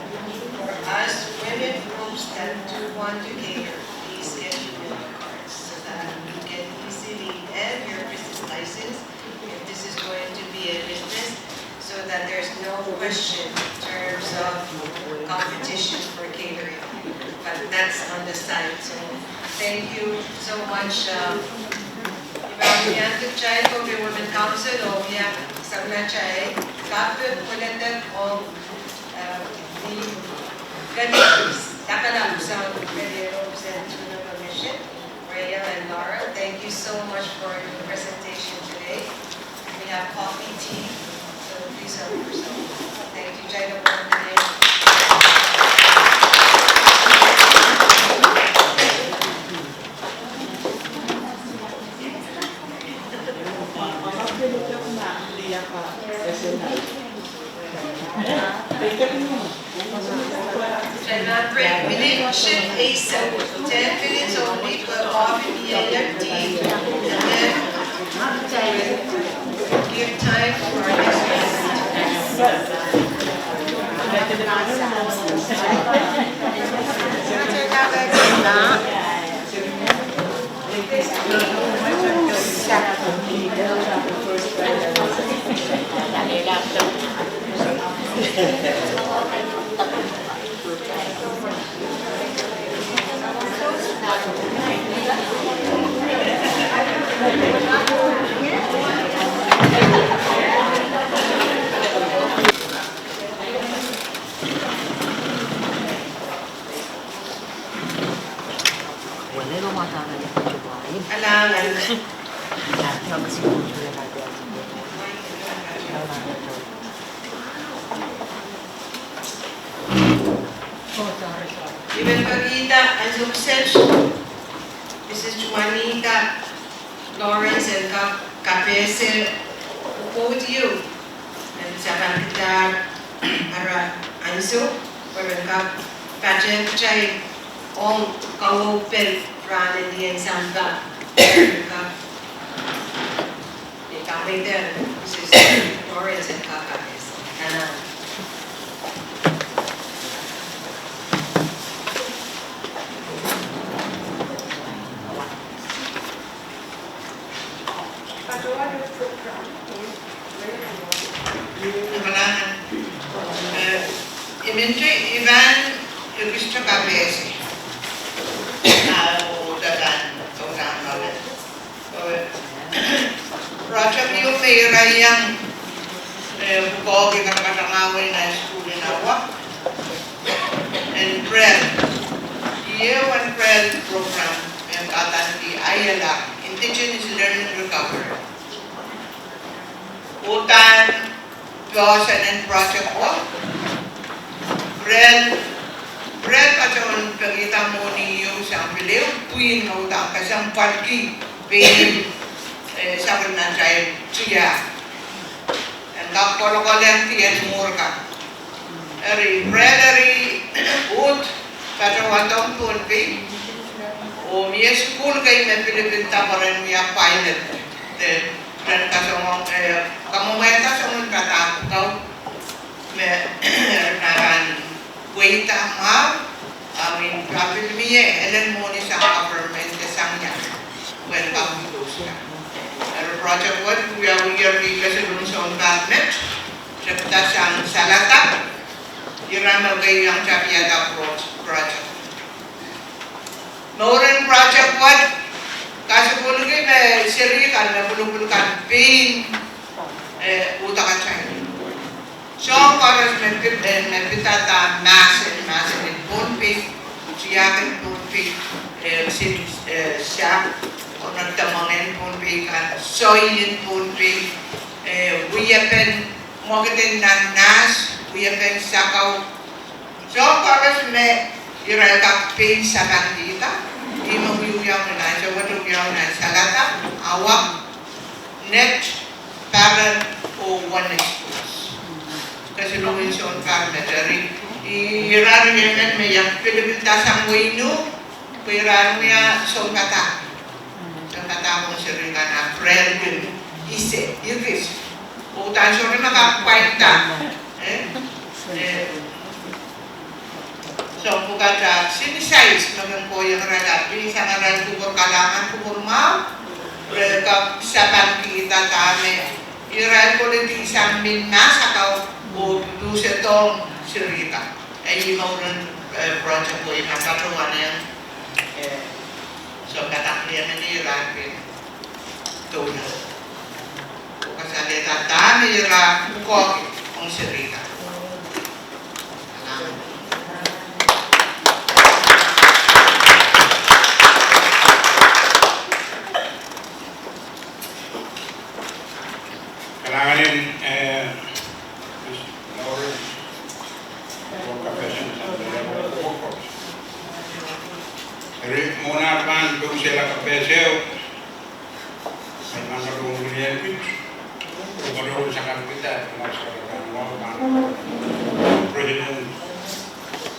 for us women groups that do want to cater, please get your cards so that you can easily end your business license if this is going to be a business, so that there's no question in terms of competition for catering. But that's on the side. So thank you so much. Evaluated Chai for the Women Council, or yeah, Sabna Chai, Captain Puletek of the candidates, Takalab sa Federals and Tuna Commission, Rhea and Laura. Thank you so much for your presentation today. We have coffee, tea, so please help yourself. Thank you, Chai, for today. Break. We need shift ASAP. 10 minutes only for coffee, tea, and then give time for our next presentation. Ibang Pagita, as of such, Mrs. Juanita Lawrence and Capese, who quote you, and Sabantag para Anso, para Pajan Chay, Ong Kawopel, Rana Dian Samba, Ikaw Mrs. Lawrence and Capese. Imentry Ivan gusto ka besi. Project yung may rayang bukogi ka katangawin na school in Awa. And PREL. Year one PREL program yung katan di Ayala, Indigenous Learning Recovery. Utan, Dawson and Project Work. Brel pacawan pagkita mo niyo sa piliw, tuwin mo utang kasang palki, pin sabi na tayo siya. And kapolo-kolo yung tiyan murka. Brellery, ut, pacawan tong Pohnpei. O miya school kayo may Pilipinta pa rin miya pilot. Dan kasong kamumenta sa mga katakaw, may naran Wait amin kapit miye elen mo ni sa government kasang niya when kapit ka. Pero project what we are kasi dun sa government septa siyang salata irama kayo yung Chapiada project. Maurin project what kasi pulo kayo may sirikan na pulo-pulo-kan pain utak at siya. So, para may pitata mass in Pohnpei, siyakan Pohnpei, siya, o nagtamangin Pohnpei ka, soy in Pohnpei, wiyapen, mokitin na nas, wiyapen sakaw. So, para may iral ka pain sa bandita, di magyuyaw na so watugyaw na salata, awak, net, parent, o one schools. Kasi nung yung parliamentary, iraro niya yan may yung Pilipinta sa Muino, iraro niya sa kata. Sa kata kong sirika na friend yun, ise, yugis. Utan siya rin makapainta. So, kukata, sinisize naman po yung ralat. Binisang aral kubur kalangan kubur mau, sa pangkita kami. Iral ko rin isang minmas, akaw, o dusa tong sirita. Ay mauran project ko yung nakatuwa na yan. So katakliyan na niya rapin. Tuna. O kasalita dami yung koki ang sirita. Kailanganin muna pan kung sila kapeseo ay manarong nilipit kung marunong sa kapita masyarakat mo President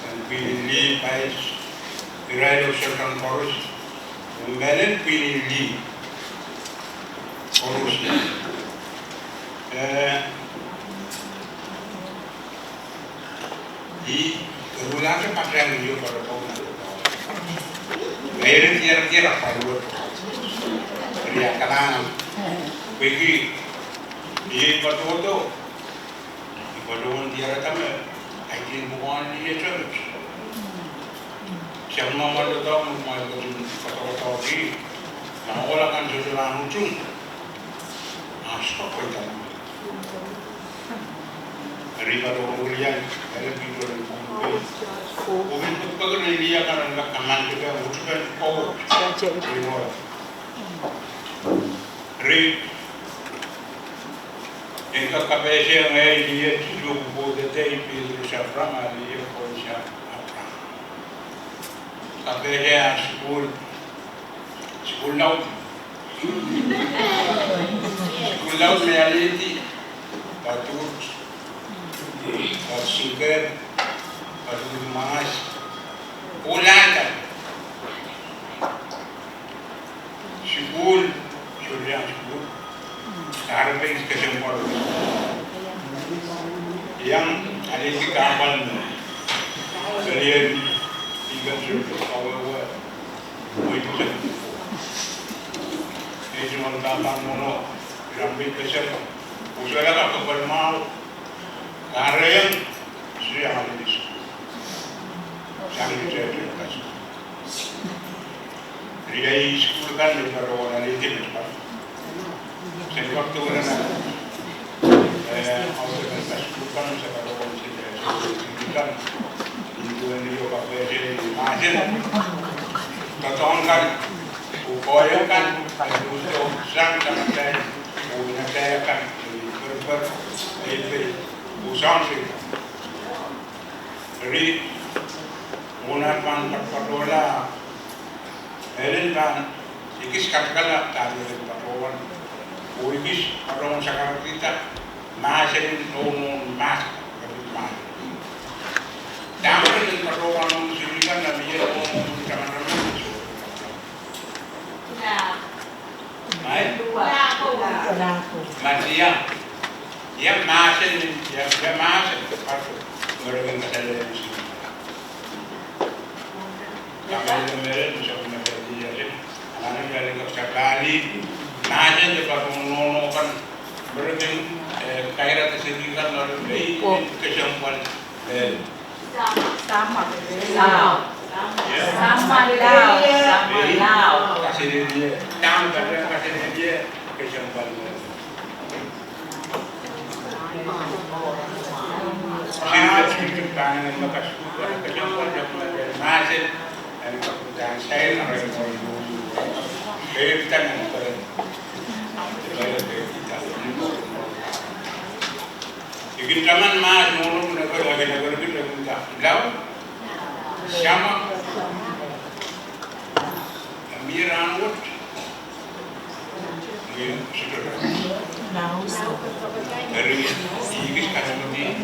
and pinili Vice Director Certain Forest Menin pinili Forest di kerulang pakai video pada tahun Mayroon tira-tira paluot. Kaya kailangan pagi di patuto. Ibalungan tira kami. Ay din bukan niya church. Siya mamalo daw magmahal patuto di. Wala kan susulan ujung. Stop ko ito. Riba daw ulian. Kaya video rin Kung pag-riliya ka ng kaman kita, utukan ko. Ri Inka kapesya ngay liya tujubo dete Pedro sa prama liya ko siya apa. Kapesya school now. School now reality. Patut, sugar, patut mas, ulan kan. School, Julian school. Harapin kesempur yang ada di kapal kalian tinggal suruh awal itu cuma kapal mono sampai kesempur usaha kapal mau karena yang sudah ada di situ sangat jauh kasih dia sekolah kan di bawah ada di tempat saya waktu mana awal kan bukan sekarang orang sini kan itu yang dia pakai jadi macam katong kan upaya kan untuk sang sama saya punya saya kan itu usang sih jadi munat pan patrola Eren kan ikis katakanlah tadi patrola Uigis orang sekarang kita masih ngomong mas, mas. Jangan dengan orang musliman dan dia ngomong jangan itu. Nah, Baik. nah, Masih yang masih yang masih patut mereka ada muslim. Kami mereka bisa menjadi jadi anak dari sekali. Nanya je kalau ngono kan berarti kairat sendiri kan lalu dari kesembuhan sama kasih dia tam kadang kasih dia kesembuhan sih tangan bekas kesembuhan yang masih dan kemudian saya orang kita Ikin zaman mas nulung negara kita lau sama mirangut sudah dari ikis kata begini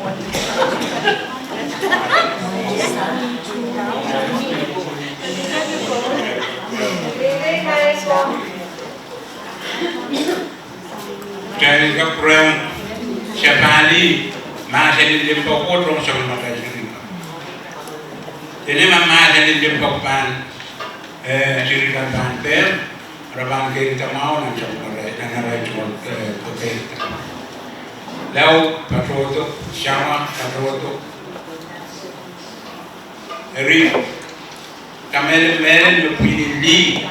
dari keperang Syafali masih di pokok dong sama mata sini. Ini masih di pokok cerita Pohnpei, orang kita mau nanti sama itu kita. Lalu patroto sama patroto, ri, kamera lebih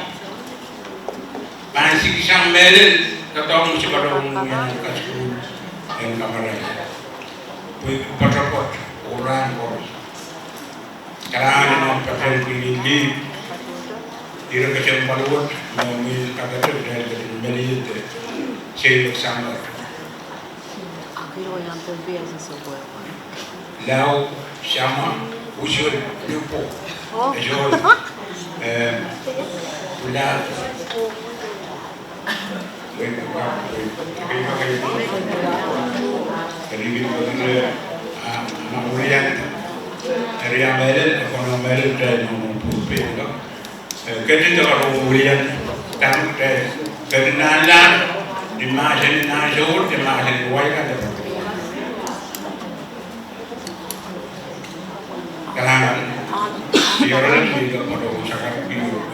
masih kisah ketemu sekarang yang kasih yang kamera pot orang sekarang pakai pilih di kesempatan buat mengambil kata dari beli itu saya sama lalu sama usul lupa jual ular kemudian dari Amerika, ekonomi Amerika dan Pohnpei itu, ketika kemudian tamu kenalan di masa ini nasur, di masa ini wajah ada. Kalangan siaran juga pada usaha biru,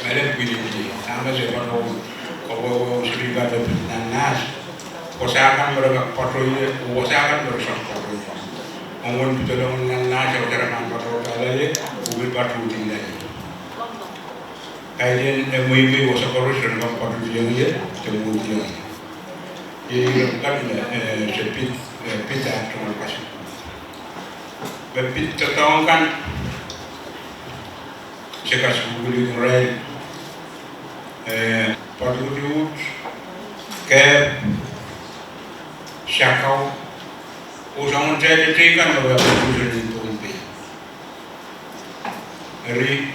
mereka pilih sama seperti kalau sudah ada nanas, usahakan mereka patroli, usahakan mereka patroli. Mungkin kita dengan nanas atau cara patroli lagi, mobil patroli lagi. Kajian MUI usaha korupsi dengan patroli yang dia kemudian. Jadi kan pita terima kasih. Kita tahu kan sekarang beli murai Patutut, Keb, Shakau, usang saya ditekan oleh produsen di Pohnpei. Eri,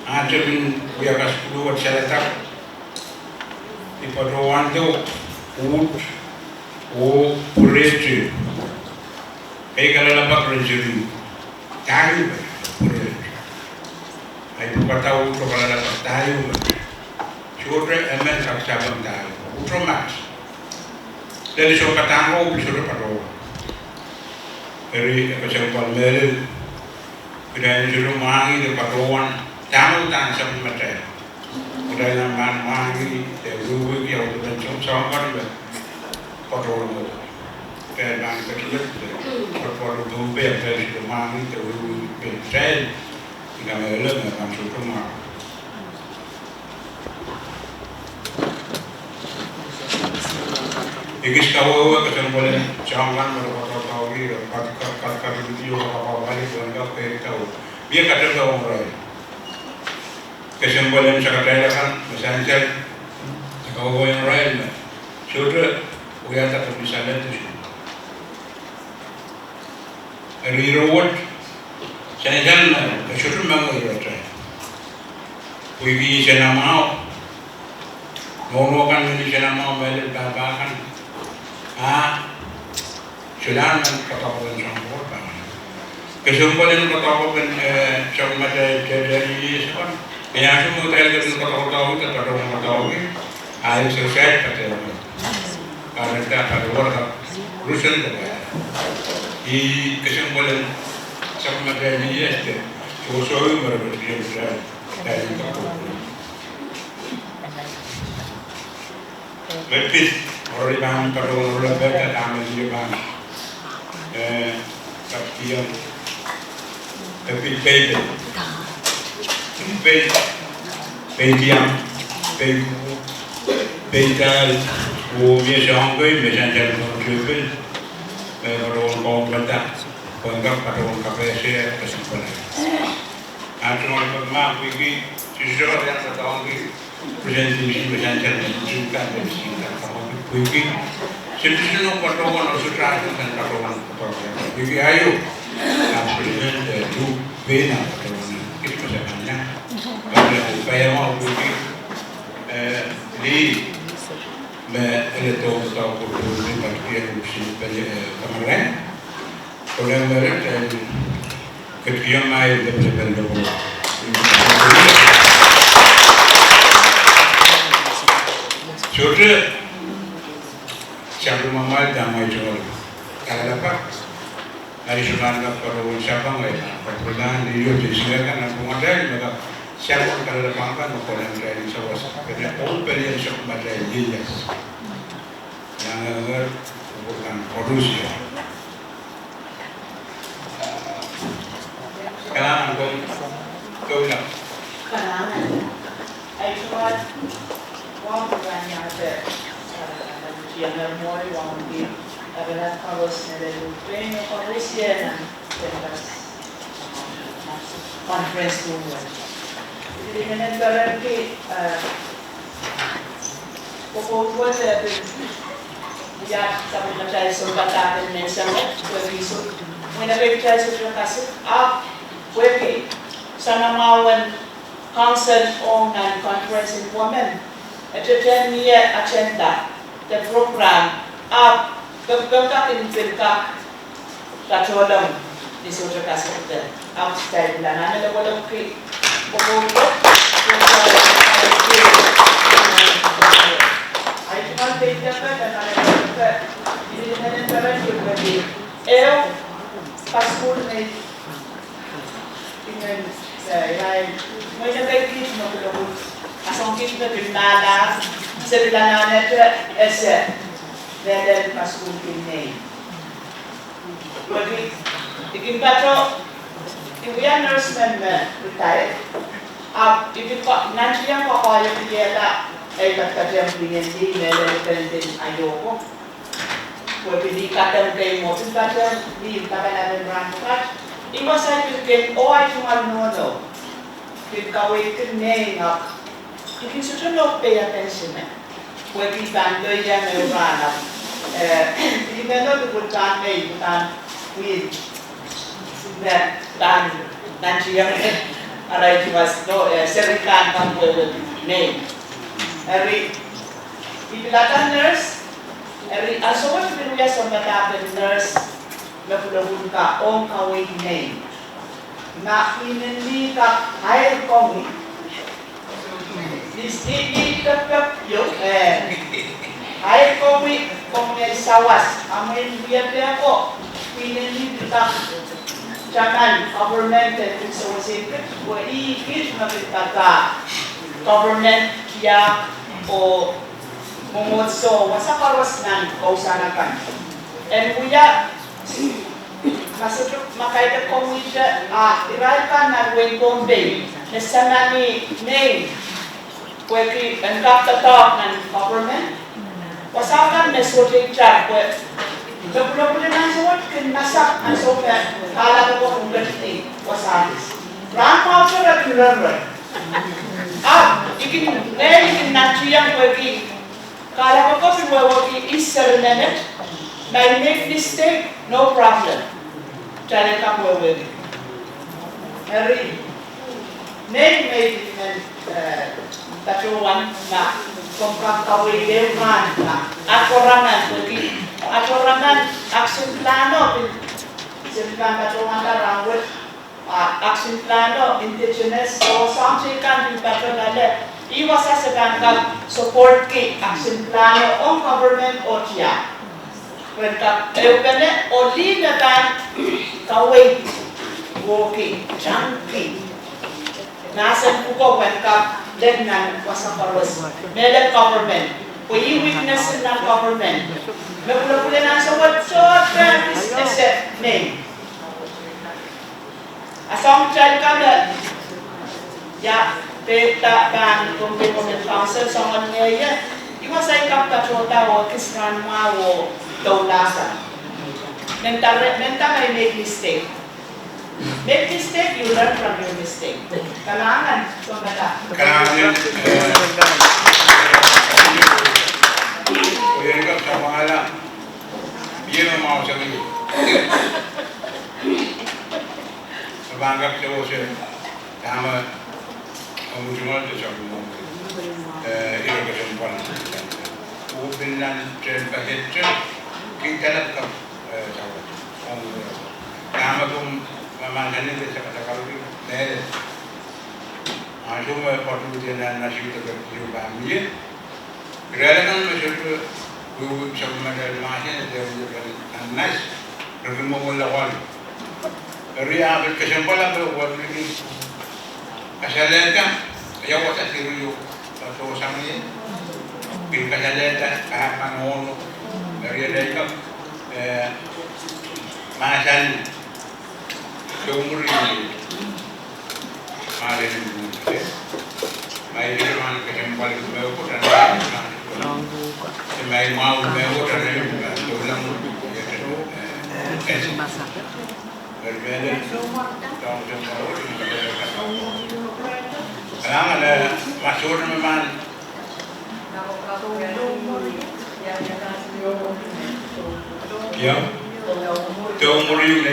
ada pun biakas keluar seletak di Padawan tu, Purece, kalau lepas Purece, tahu Purece. Itu kata utro kalau lepas tahu, sudah emen tak sabun tahu, utro mas. Dari so kata aku sudah Padawan. Dari kesempatan mel, kita sudah mangi di Padawan, tamu tak sabun macam. Kita nampak mangi, terus dia udah mencari Padawan. Kayak bang kecil, Padawan Pohnpei yang saya sudah mangi terus mencari. Jika meleleh akan suka mah. Ikis kau kesempatan jangan berkata-kata lagi, kata-kata video apa balik dengan kau tahu. Dia kata kau orang. Kesempatan sekadar kan, misalnya kau yang lain, sudah, dia tak bisa lihat tu. Reroad. Saya jangan, sudah memang itu. Pergi sana mau, kan di sana mau balik kan, sudah katakan campur kan. Kesempatan katakan campur dari sekarang, yang semua terkait dengan katakan, air selesai katakan. Karena kita ada orang Russian juga. Di kesempatan sama dari este, sosok berbeda dari kampung. Lepis orang yang pada orang berbeda kami di mana, tapi yang lepis beda, beda, biasa jadi orang orang kaum berbeda. Bangga pada orang KPS kesimpulan. Cuma bermak begini, sesuatu yang tertawa begini, presentasi juga dari sini sama begini. Sesuatu pada orang sutra dan pada orang begini ayo, presiden itu benar pada orang itu sebenarnya. Pada upaya mau begini, di elektron atau kursus bagian usia kemarin. Orang mereka dan ketika mai berjalan jauh, sudah siapa mamal damai jual. Kalau apa, hari sudah nak perlu siapa ngai, perluan dia jadi kan aku modal, maka siapa kalau ada pangkat mau orang lain sawas. Kerana Pohnpei yang siapa modal dia, yang agar bukan produksi. Kailangan kau lang. Kailangan. Ay cuma wang berani ada yang memori wang di adalah harusnya dari Ukraina harusnya dan conference dulu. Jadi menemukan ke pokok saya dia sampai macam sobat dan mensalah begitu. Menarik saya sudah kasih Webby, sana mawan council on and conference in women. Ito 10-year agenda, the program, gagawin pilka katolang di sutra kasih upstairs lang. Ano na walang pupulot? Ay, cuma beda ka dan ada ini dengan cara juga di paskul nih. Dengan saya, macam kit nak belum, asal kit nak bernada, sebelah nana tu ese, dari paskul ini. Jadi, ikin kata, ibuan nurse member retired. Ibu nanti yang kaya dia tak, kata yang punya di, dari kerja ayoko. Jadi kata mereka mobil kata di kata ada berangkat. Iba saya bikin, oh I cuma nono. kaway name up. You can sort of not pay attention. Where we can do yan and run up. You may not put that name, but we that Alright, was no Serikan come with name. Every Ipilatan nurse, every also what we are some that nurse Lapulahun ka on kaway name. Na inindi ka higher komi. This yo higher komi sawas. Amin biar dia ko. Inindi ka Jangan government and so where each government ya o mumutso wasa karos nan kausanakan and kuya masuk makaita komite iralkan na Pohnpei nesana ni name kweki engkap tetap nan government wasakan mesote chat Kemudian langsung kan masak langsung kan kalau kau mengerti wasabi. Ramah tu lagi ramai. Ikin nanti yang pergi kalau kau pergi isar nenek, may make mistake no problem. Jangan kamu pergi. Hari nenek may tatuan nak komprak kawin dewan nak akorangan pergi. Aturan action plano sinikan katuan rangwit action plano indigenous so sampai kan di patronale iwasa sekan ka support ki action plano on government otia mereka eupene oli netan kawai woki jangki nasan kuko mereka dengan kuasa parwas mele government we witness in that government Mula-mula na sa what practice except name. Asam child kada ya peta kan Pohnpei council someone ngayon iwasay kap katrota o kisran mawo dawlasa. Mental may make mistake. Make mistake, you learn from your mistake. Kailangan so bata. Kailangan Oye, ka kamala. Bien mau sabi. Sabangap sa ose. Tama. Ang mutumal to sabi mo. Iro ka sumpan. Ubinlan tren pahetche. Kinkalat ka sabi. Tama kung mamanghanin sa katakalo. Dahil asuma patutin na nasita ka yung pamilya. Relakan masyarakat guru sama dari macam dia bukan nice, bertemu mulawan. Dari apa kesimpulan berbuat ini, kesalahan kan, ya wajah siru atau sama ini, kesalahan kahar ngono dari ada itu macam seumur ini, ada ini, baik itu mana kesimpulan berbuat dan may mau mewo tane dolang ya itu berbeda tahun baru sekarang ada masyhur memang ya umur itu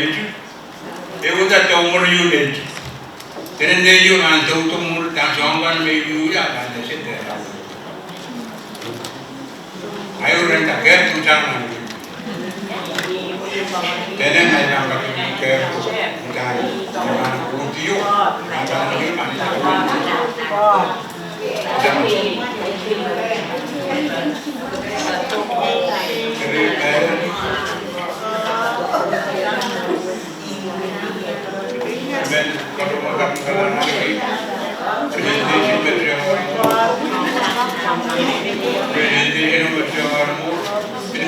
udah umur itu dan dia nanti umur tak jangan meyu ya kan sedih ayo renta ker tujuan tenen ay nang ker tujuan jangan kuntiyo jangan lagi mani ben kalau mau kalau lagi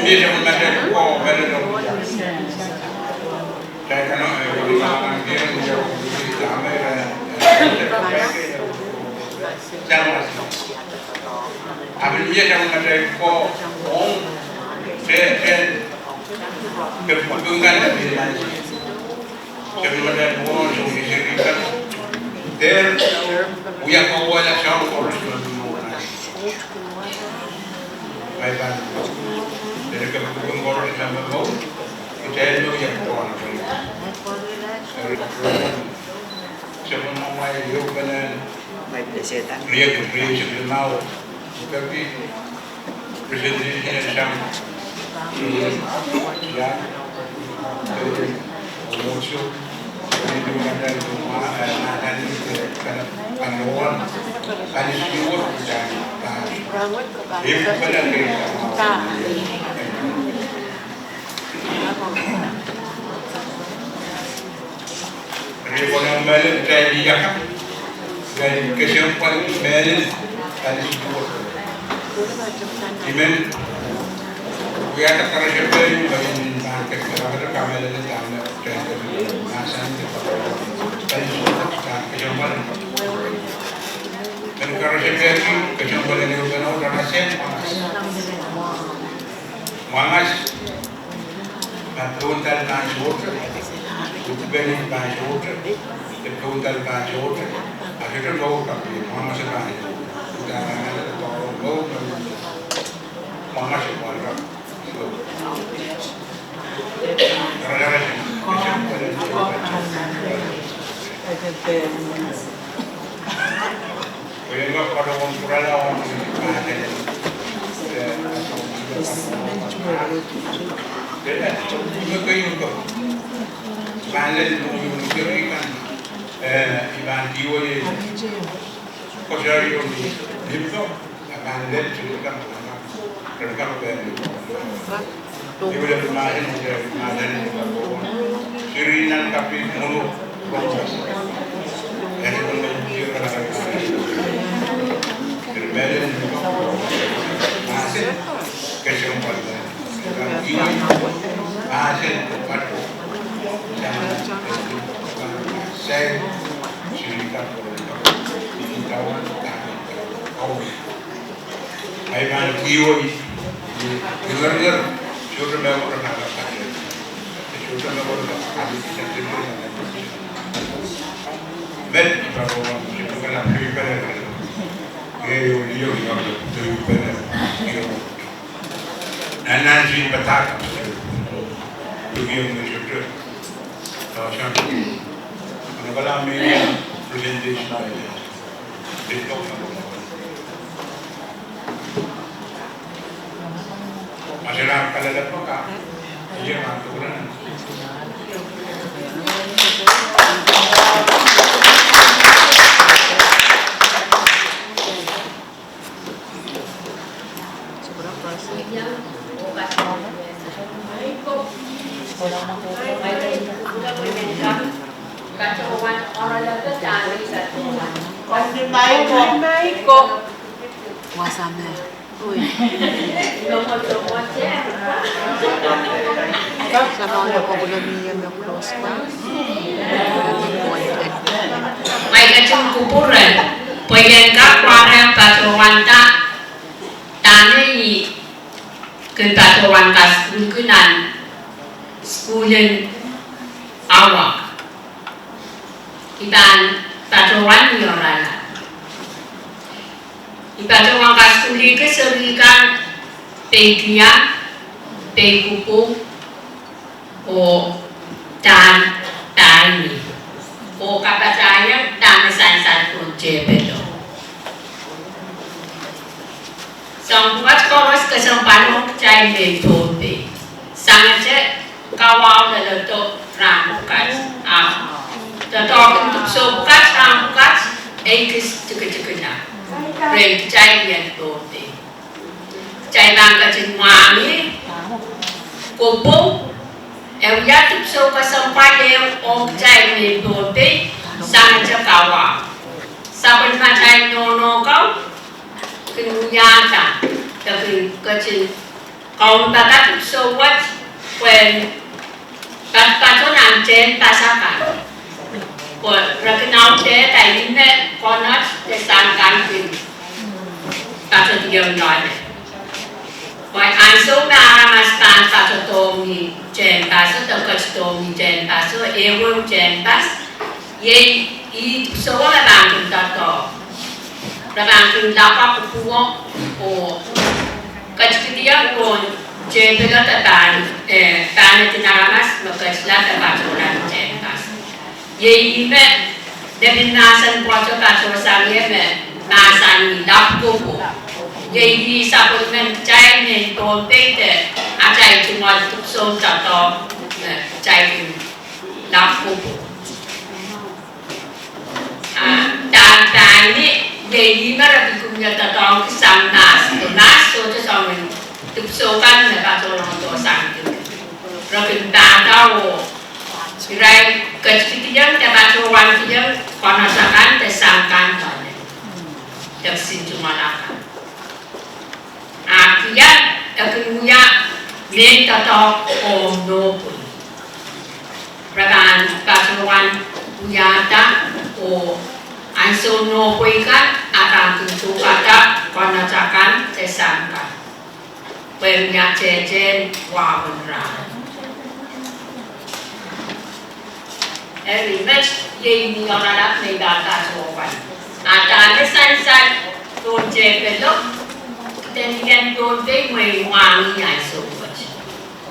Indonesia mengajar kau beredar. Saya kan orang dia menjauh dari kamera. Jangan. Abis dia jangan mengajar kau om. Keputusan dari Jangan mengajar kau fishery kan. There, we are going to show for us. My band. There is a good morning and a boat. It's a new year for one. Seven of my open and real creation now. Presentation and some. Yeah. Also. We are the Transshipment in market, I so la banking tato. La banking lapa kupuo o kachkidia kon jebela tatan tane tinaramas makachla tabachoran jekas. Ye ime debin nasan pocho tacho sangye me nasan lap kupu. Ye di sapot men chai men Pohnpei te achai chumot tukso tato chai lap kupu. Dan ini jadi mana bikumnya tatong sang nas so tu sang tupsokan mereka tolong tu sang tu. Rakyat tahu, sirai kecil dapat orang kecil konasakan tersangkan mana, tersin cuma lakan. Akhirnya akhirnya minta tahu no pun. Rakan kasuan nyata anso no kuikan akan tentu kata konasakan tersangka pemnya jejen wawenra match ye ni orang ni data sopan ada san tunje pelok dan tunje mewang ya sopan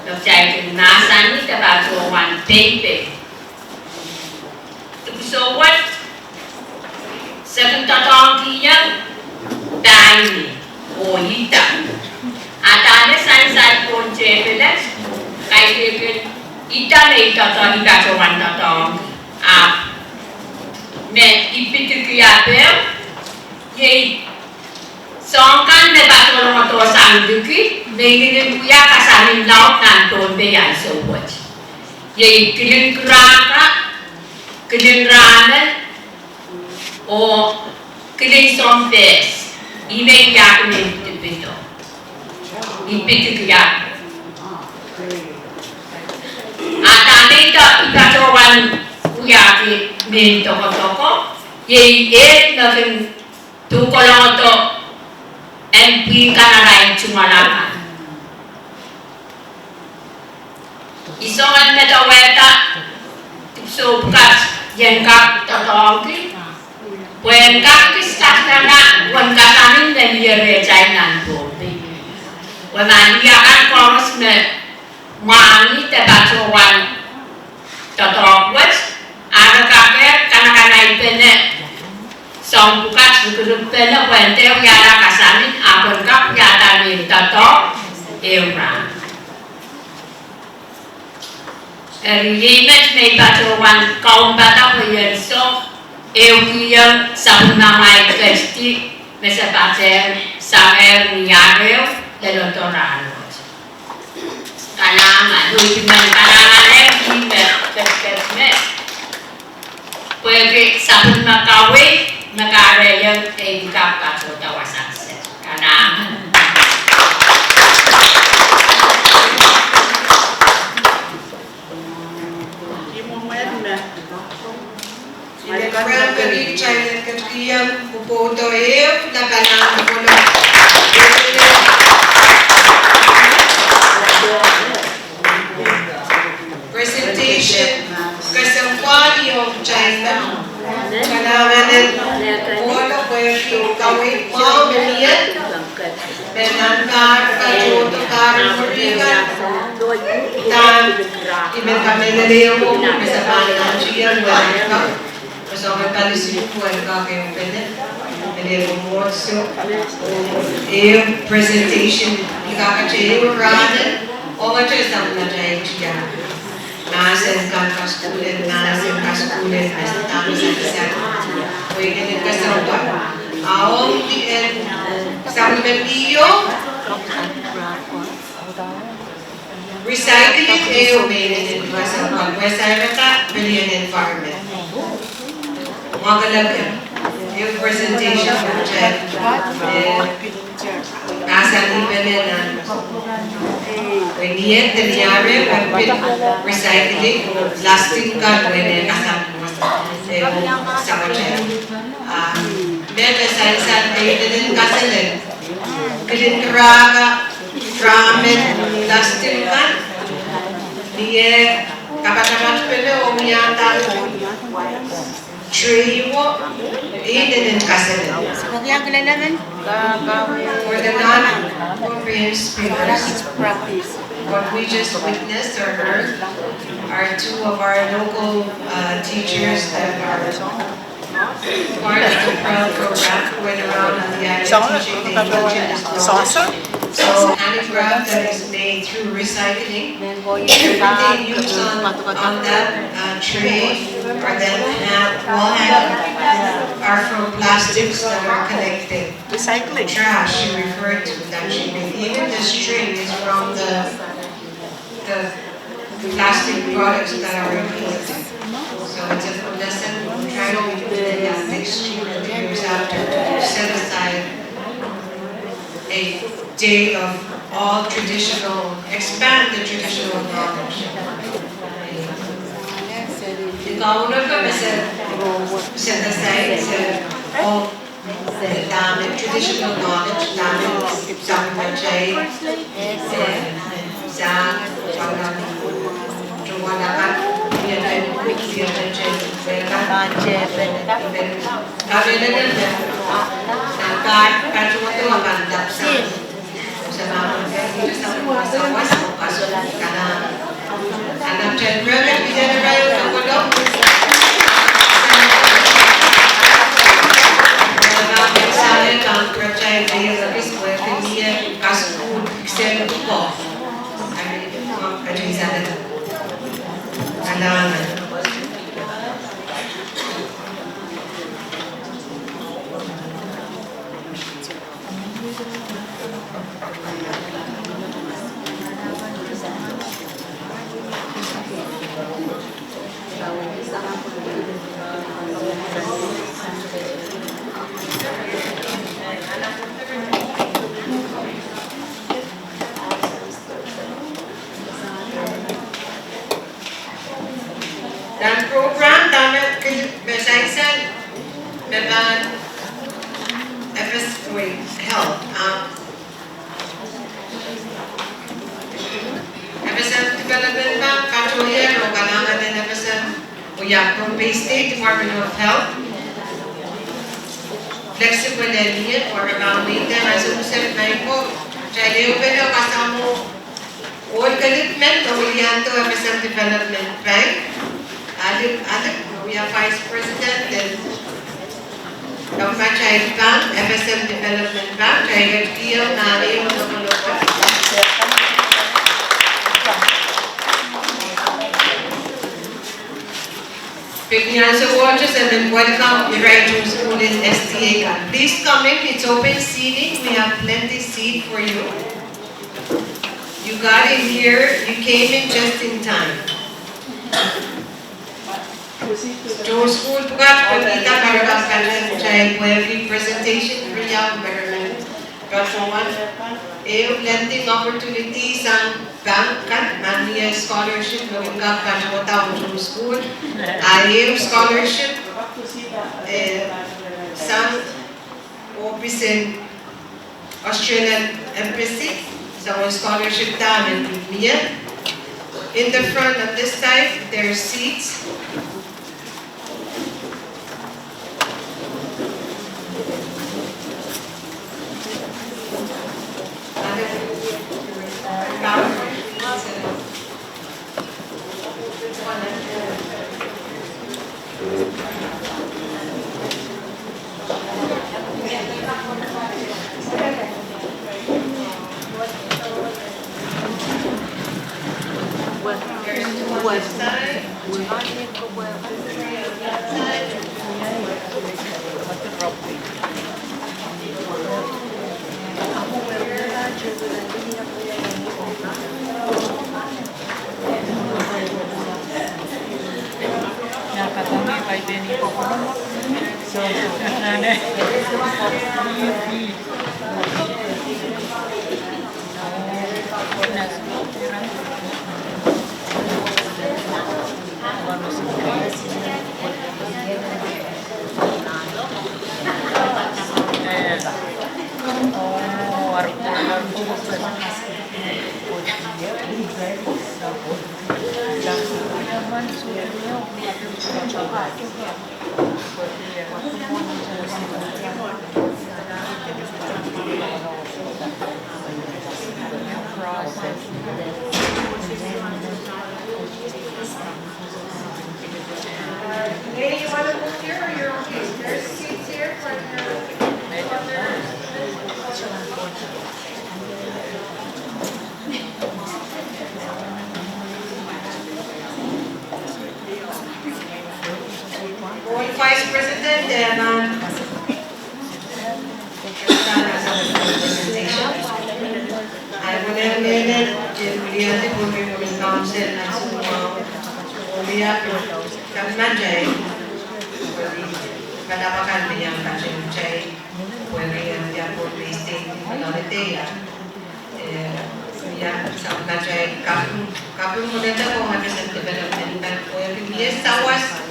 nak cai nasan ni dapat sopan Pohnpei so what second tatong kiyang dai o hita atane san ponche pelas kai ke ita le tatong hita so wan tatong me ipitu kiya pe ye songkan me batolong to sang duki me ngin kuya kasamin laut nan Pohnpei ya so what ye kilin kraka kedengaran o kedeng bes ime yak men tepito ipitu yak atane ta ikatawan uyak men toko ye nakin tu kolong to MP kanarain cumalakan isongan metaweta so bukas jengkak tatongki buengkak kiskat nana buengkak kami dan dia recainan Pohnpei bukan dia kan koros me mangi tebacowan tatongwet ada kakek kana ipene song bukas bukurup pene buente yara kasamin buengkak yata min tatong euran Rimet may patrowan kaum bata puyen so eukiyan sa unamay kesti mesa pater samer niyareo lelotorano. Kalangan duiman kalangan rimet keskesme. Pwede sa unmakawe nakareyan ay kapatro tawasanse. Kalangan. Balik China katiyan pupoto nakanang puno presentation kasangwani of China kananganan puno pwede kawin mo belian benangkar kajoto karin murigan tan iben kami naliyo mo sa panang siyan so kami sinupo ay kakayong pwede mo so presentation ikakachay ramen o kachay sa mga chay chiya nasan kaskulen nasa tama sa isa pwede din kasawa awang sa mga recycling ayo may kasawa recycle ka billion environment Magalagan. Yung presentation ko dyan. Nasa libanan na niyat na niyari recycling plastic card when kasama mo sa dyan. Then san ay din kasalan. Kilintraka ramen plastic card. Niye kapatamat pala o miyata tray wo in kasalan. For the non-Pohnpei speakers, what we just witnessed or heard are two of our local teachers that are part of the PREL program who went around on the island teaching the indigenous knowledge. So handicraft that is made through recycling, everything used on that tray or that wall hanger are from plastics that are collected. Recycling. Trash you referred to that she made. Even the string is from the plastic products that are repeated. So it's a lesson trying to do the next year years after to set aside a day of all traditional, expand the traditional knowledge. Ikaw na ka set aside all the traditional knowledge, sa machay, sa dan program dami besaisan beban health FSM development bank katuloy o kailangan din FSM Pohnpei State Department of Health flexible linya or about data as usap na iko chale pero kasamo all commitment o to FSM Development Bank. We have Vice President and Dr. Child Bank, FSM Development Bank, Child Field, Nari, Pignianso watches and then welcome the right to school in STA. Please come in, it's open seating, we have plenty seat for you. You got in here, you came in just in time. जो school पुकार पढ़ता करता करता चाहे कोई presentation for young betterment performance lending opportunities ang bank kan mania scholarship no ka pagkota mo school scholarship some office in Australian Embassy so scholarship namin niya. In the front of this side there are seats. Lady, you want to move here or you're okay? There's seats here for Board Vice President and presentation. I will amend it in reality for me from council and so we have Kathmanjay for the Kadapakan Biyang Kathmanjay for the Pohnpei State Minoritea. Ya, Kathmanjay kapun modenda ko habisan development plan ko yung bilis tawas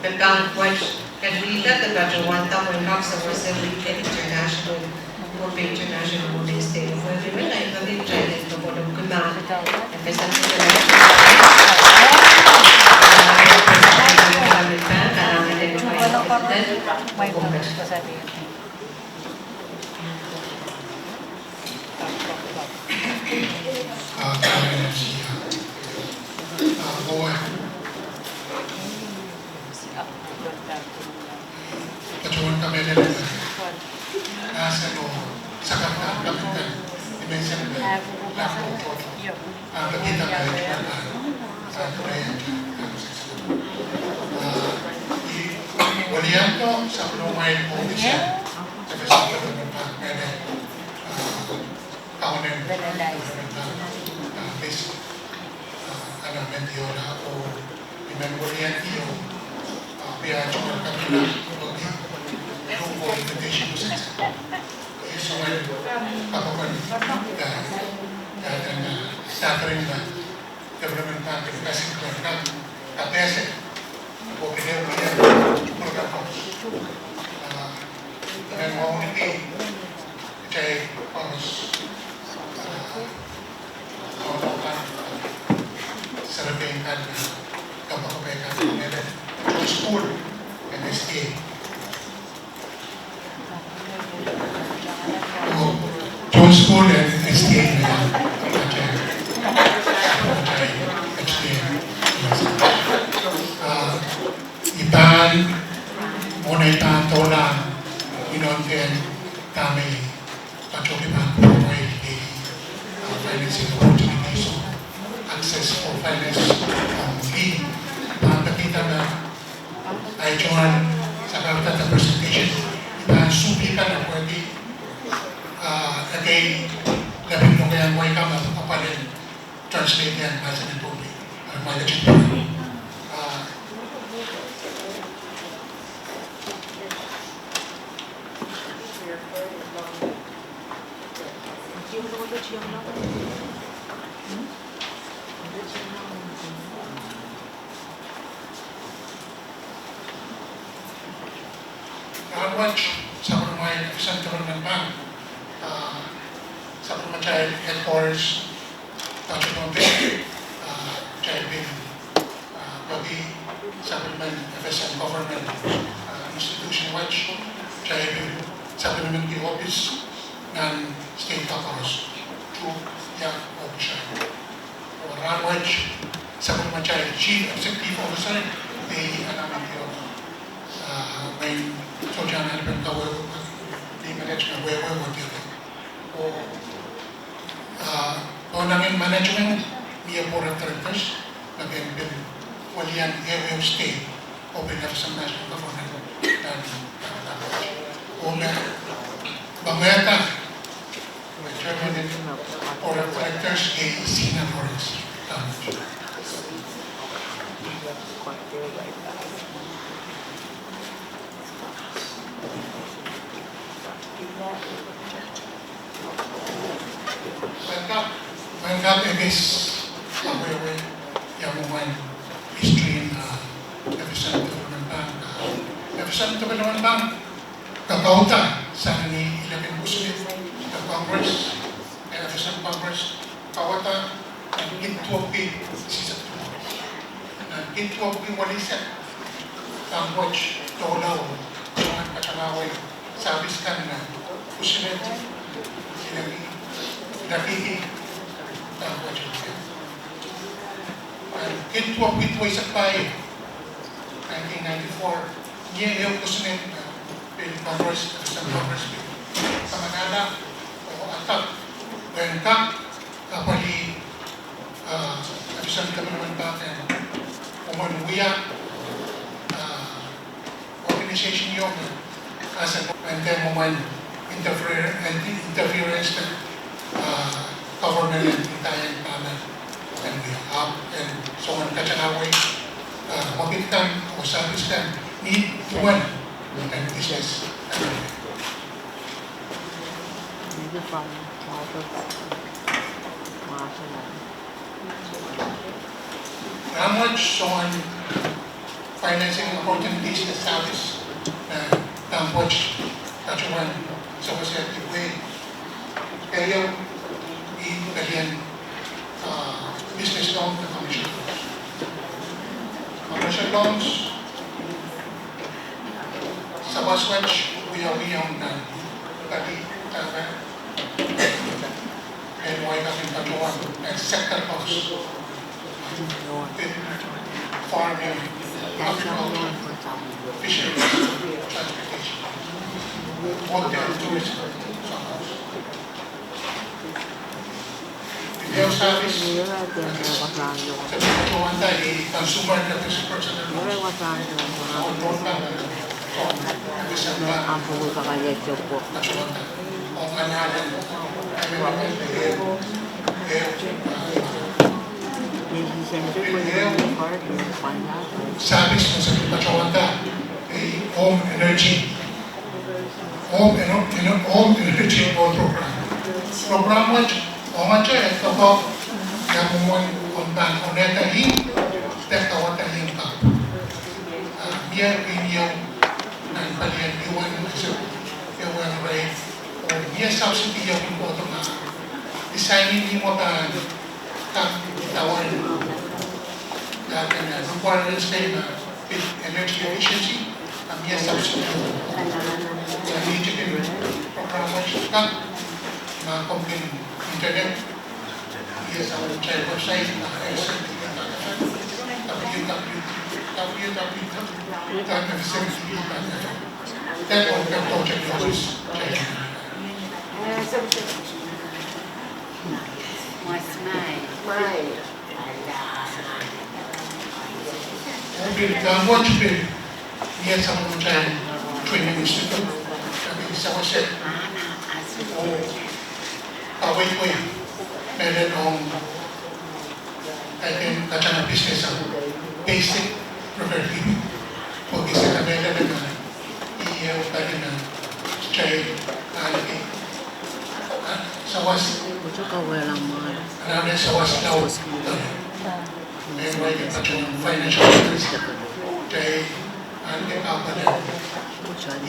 Pagkang watch kanila taga Jawanta when Cox of International Pohnpei International Model State of Women ay pag-i-try ito po ng kumang Episan sa Pacuan kami nila nasa sa kami dimension na lako po ang nakita na sa Korea walian to sa lumay po siya sa kasi ng pagkakaya kaunin base medyo na o walian iyo biya cuma kami grupo invitation ko sa so ako dan dapat na development plan kasi ko na kapese po pinero niya program ko dan mau ini cai harus melakukan survey kan kapag-kapag school and STA. Joint school and STA iban muna iban tolang inonten kami pacokipan provide the financing opportunities access for finance fee nakita na ay join sa karta na presentation iban subikan na pwede again labing mo kaya mo ikaw kapalin translate yan nasa ng tubig ang malagin po watch sa Pohnpei isang government bank sa Pohnpei headquarters Transshipment child bin bagi sa Pohnpei FSM government institution watch child bin sa Pohnpei office ng state capitals through yang officer or watch sa Pohnpei chief executive officer di anamin ko may so dyan na rin kawal di manage na wewe dito o nangin management niya board of directors naging walian area of state o pinag sa national government o na bangayata chairman and board of directors ay Sina Flores Bangkap is aware yang one history na Efficient Development Bank. Efficient Development Bank kakauta sa ni ilapin busulit sa Congress, Efficient Congress, kawata ang G12P sisa tumo. Ang G12P walisan ang watch tolaw Kachanaway, sabis ka na kusinet, pinakiki, tapos yun. Kitwa sa tayo, 1994, niya yung kusinet na Congress, sa Congress, sa Manila, o atak, bengkak, kapali, abisan kami naman bakit, umunuya, organization yung as and then moment interference na government and entire namin and we have and so on Kachanaway mapitan o sabis ka need to win and business how much on financing opportunities established Tampoch, Kachuan, sa Pacific Way. Kaya i-kalian business loan na commercial loans. Commercial loans, sa Baswatch, uyaw-uyaw na tadi, NY kami Kachuan, and sector costs. Farming, agriculture, fishery, transportation, hotel, tourism, video service, sa pagkatuan tayo, consumer na personal loans, ang analan, sabis na sa pagkatuan ay home energy program. Program mo ito po namumun untan uneta hing tekawata hing pa. Miya yung palihan iwan iwan rate o miya subsidy yung po ito na designing mo tawon dati na requirements kayo na energy efficiency miya subsidy yung programmers na mga internet iya sa website na www.fctv.fm that all the project office Watch bill, iya sa mga training institute, sa wasit, away ko yan. Meron ang ating kacana business ang basic preferred living. Pag isa na meron na iiyaw pa rin na child alaki. Sa was, ano sa was daw. Meron ay yung financial interest. Child alaki pa pa rin.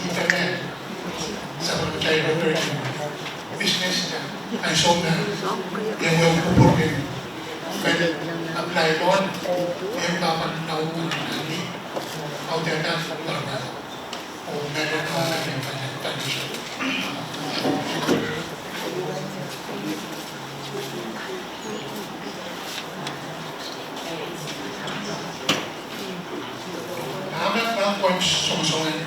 Internet. Sa mga child preferred business na ay so na yung yung pupurkin pwede apply doon yung dapat nauunan natin out there na o meron na natin yung condition namin mga points sumusungan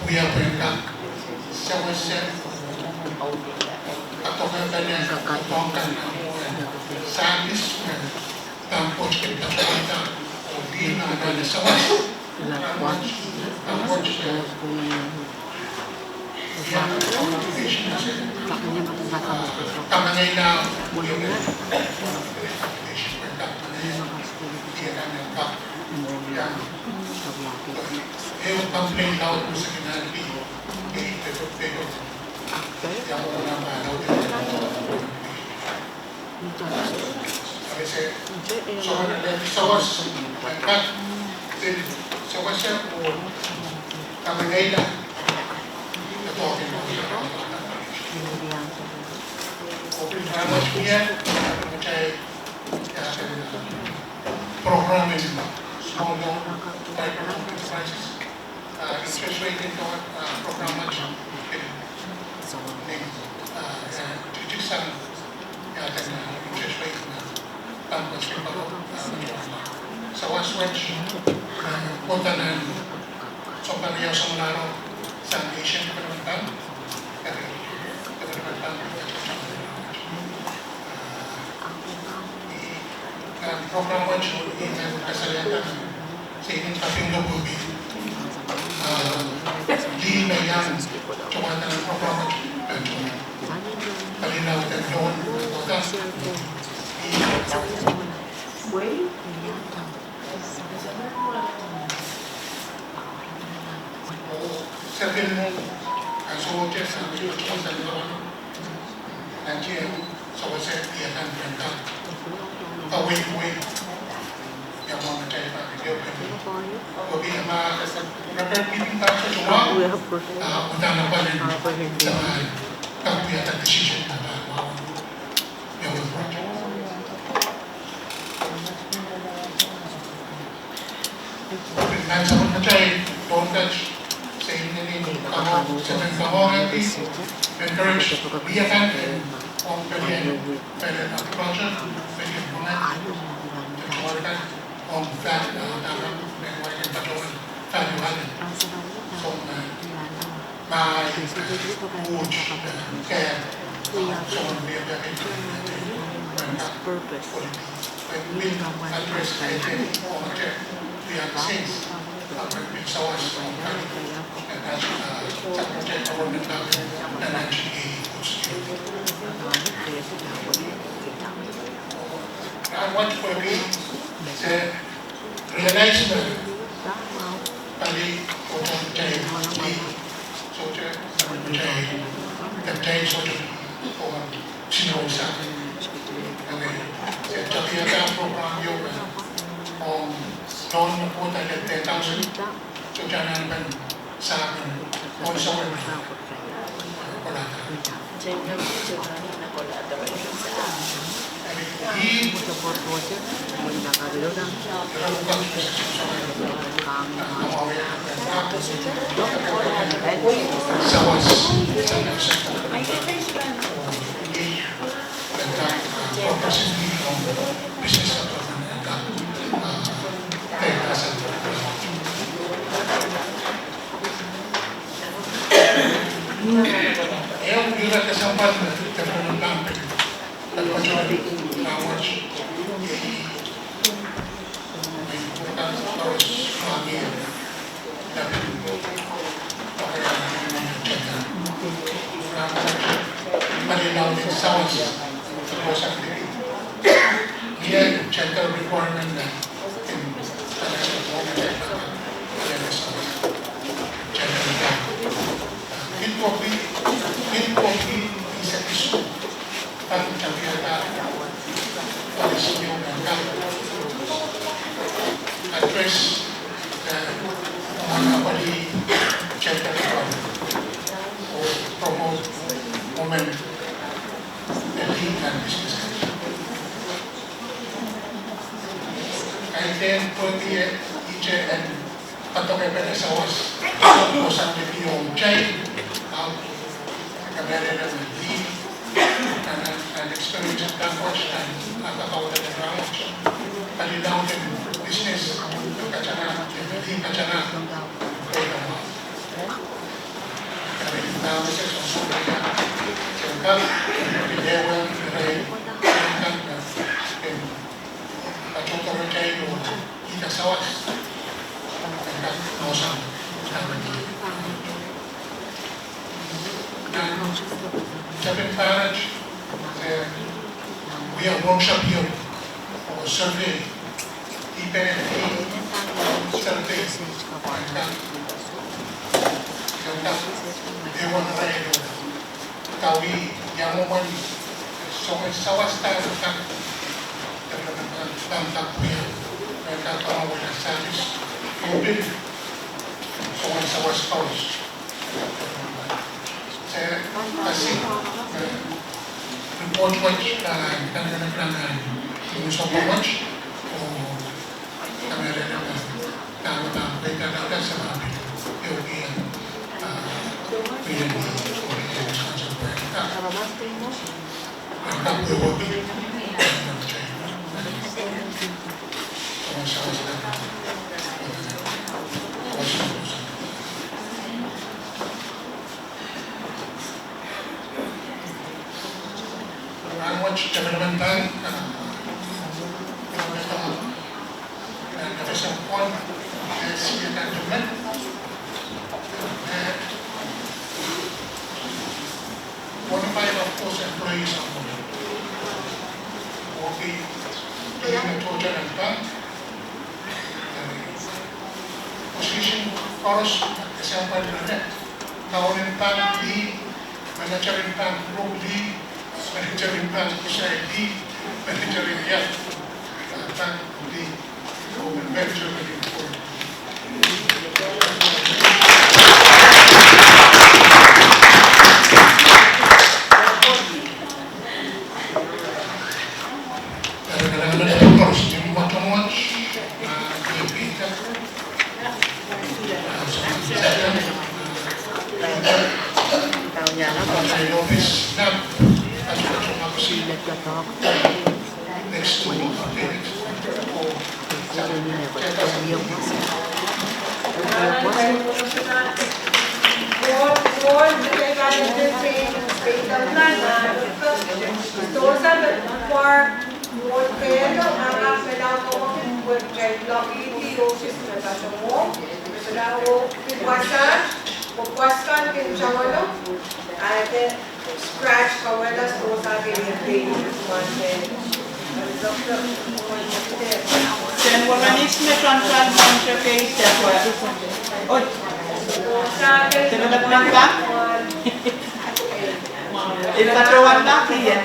kuya po yung kak sa wasyan atau katanya potongkan sabis tampos kita kita bina ada sawas tampos yang communication kamangay na yung yung complaint out mo sa kinali yang orang mana sawas angkat sawasnya po kami ngayon ito aking open dramas niya macam program small loan enterprises interest rate ito programma titisan natin interest rate na pangkas ito sa Waswatch punta na so pariyaw sa mularo sa Asian Development Bank Development Bank program watch in kasalitan sa inyong kaping lububi di na yan tsaka ng program watch kalinaw at noon sabihin mo ang suwotya sa mga tsaka sa noon nandiyan sa wasa iyakan benda away yang mau mencari pak video lebih sama berapa meeting tak cuma untuk apa dan sama kamu ya tak decision apa mau yang berproject dan sama mencari don't touch sehingga ini kamu sedang kamu nanti encourage dia kan on pilihan pada approach pilihan kecuali on that dalam mengenai paduan paduan so my wood care so dia dari purpose when we address anything on the yang sense pesawat and that's subject government dan actually I want to realize that Pali Oton Jay Soja Jay the Jay Soja or Chinosa and then Javier program yoga on non-reported at 10,000 so Janan Ben Sagan also Yang juga kesempatan terpenang dan kecuali lawan bukan harus lagi tapi pada lawan sawas terus aktif dia center requirement dan Kopi bisa isu tapi campiata polisi yang menganggap address apa di chapter or promote women leading and business. And then kopi ICN atau PPD sawas kosan di yung chay kamera ng lead and experience at Danwatch and nakakawala ng Danwatch. Palinaw ng business, kachana, hindi kachana, kaya naman. Kami namin sa susunod na siyangkap, pidewan, siyangkap na patutuloy kayo kita sawas. Siyangkap, nosang, Captain Farage, we have workshop here for survey, EPNP, survey, they want to write Kawi, Yamuman, so it's sawas tayo ng takbuya, mereka tahu ada service, mobil, so it's sawas house. Saya kasih report watch dan kadang-kadang musuh watch kamera tahu kita ada sebab POP and PNP for the Wisconsin Park. And that will be much development plan, and the second point is engagement. Qualified of those employees will be doing the total and bank. Position forest at the same point of the net. Now in bank D, manager in bank group D, manager in bank side D, manager in bank D, manager in next to scratch kawalas dosa ke liye Then what I need to make on case that what? Development bank? It's not the one back here.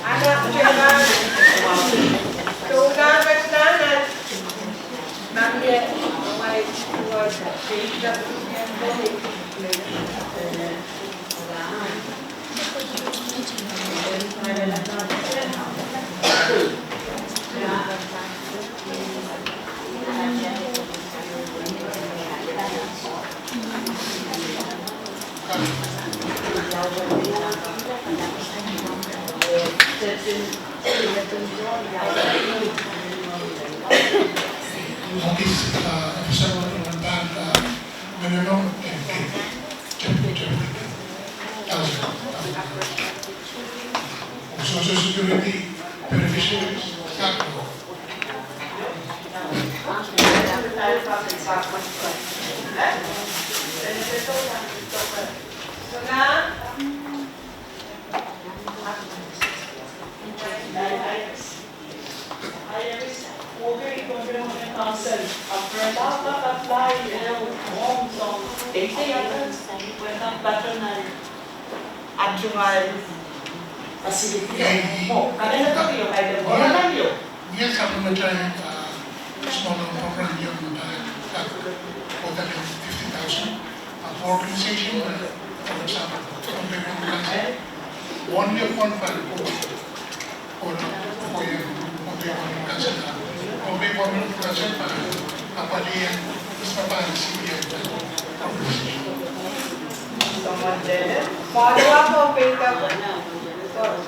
Anak jalan, dosa berjalan, mampu awal buat kita yang boleh. minimum Social Security beneficiaries, yes, supplementary smaller program here more than 50,000. Organization, for example, Pohnpei year Pohnpei Follow up on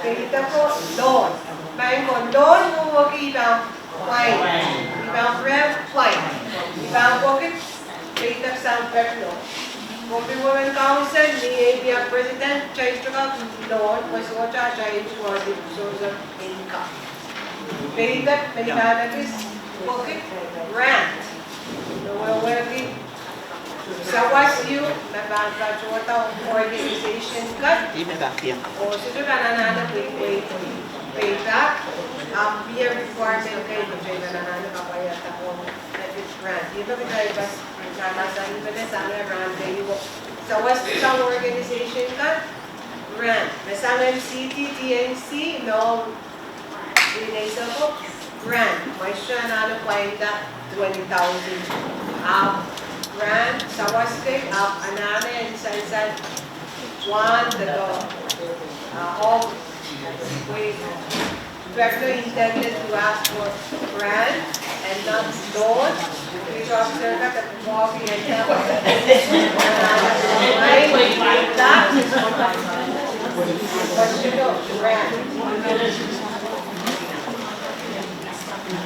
payta ko loan. Bayan ko loan mo kita fine. Ibang rep fine. Ibang pocket payta sa perno. Pohnpei Women Council ni ABA President charge to loan was what charge for the source of income. Payta is pocket grant. No working. Sa WASU, nabangka chota organization cut. O sito ka nanana payback. Year requirement kayo kung nanana kapayat ako na this grant. Dito kita ibas nanasan ko na sana grant kayo. Sa WASU sa organization cut, grant. Sa MCT, TNC, no, binaysa ko, grant. May siya nanana payda 20,000. Grant, Sawaske, Anana, and Sansan, Juan, the all intended to ask for grant and not Lord. Police officer ka, coffee and help. That is what you know, Grant.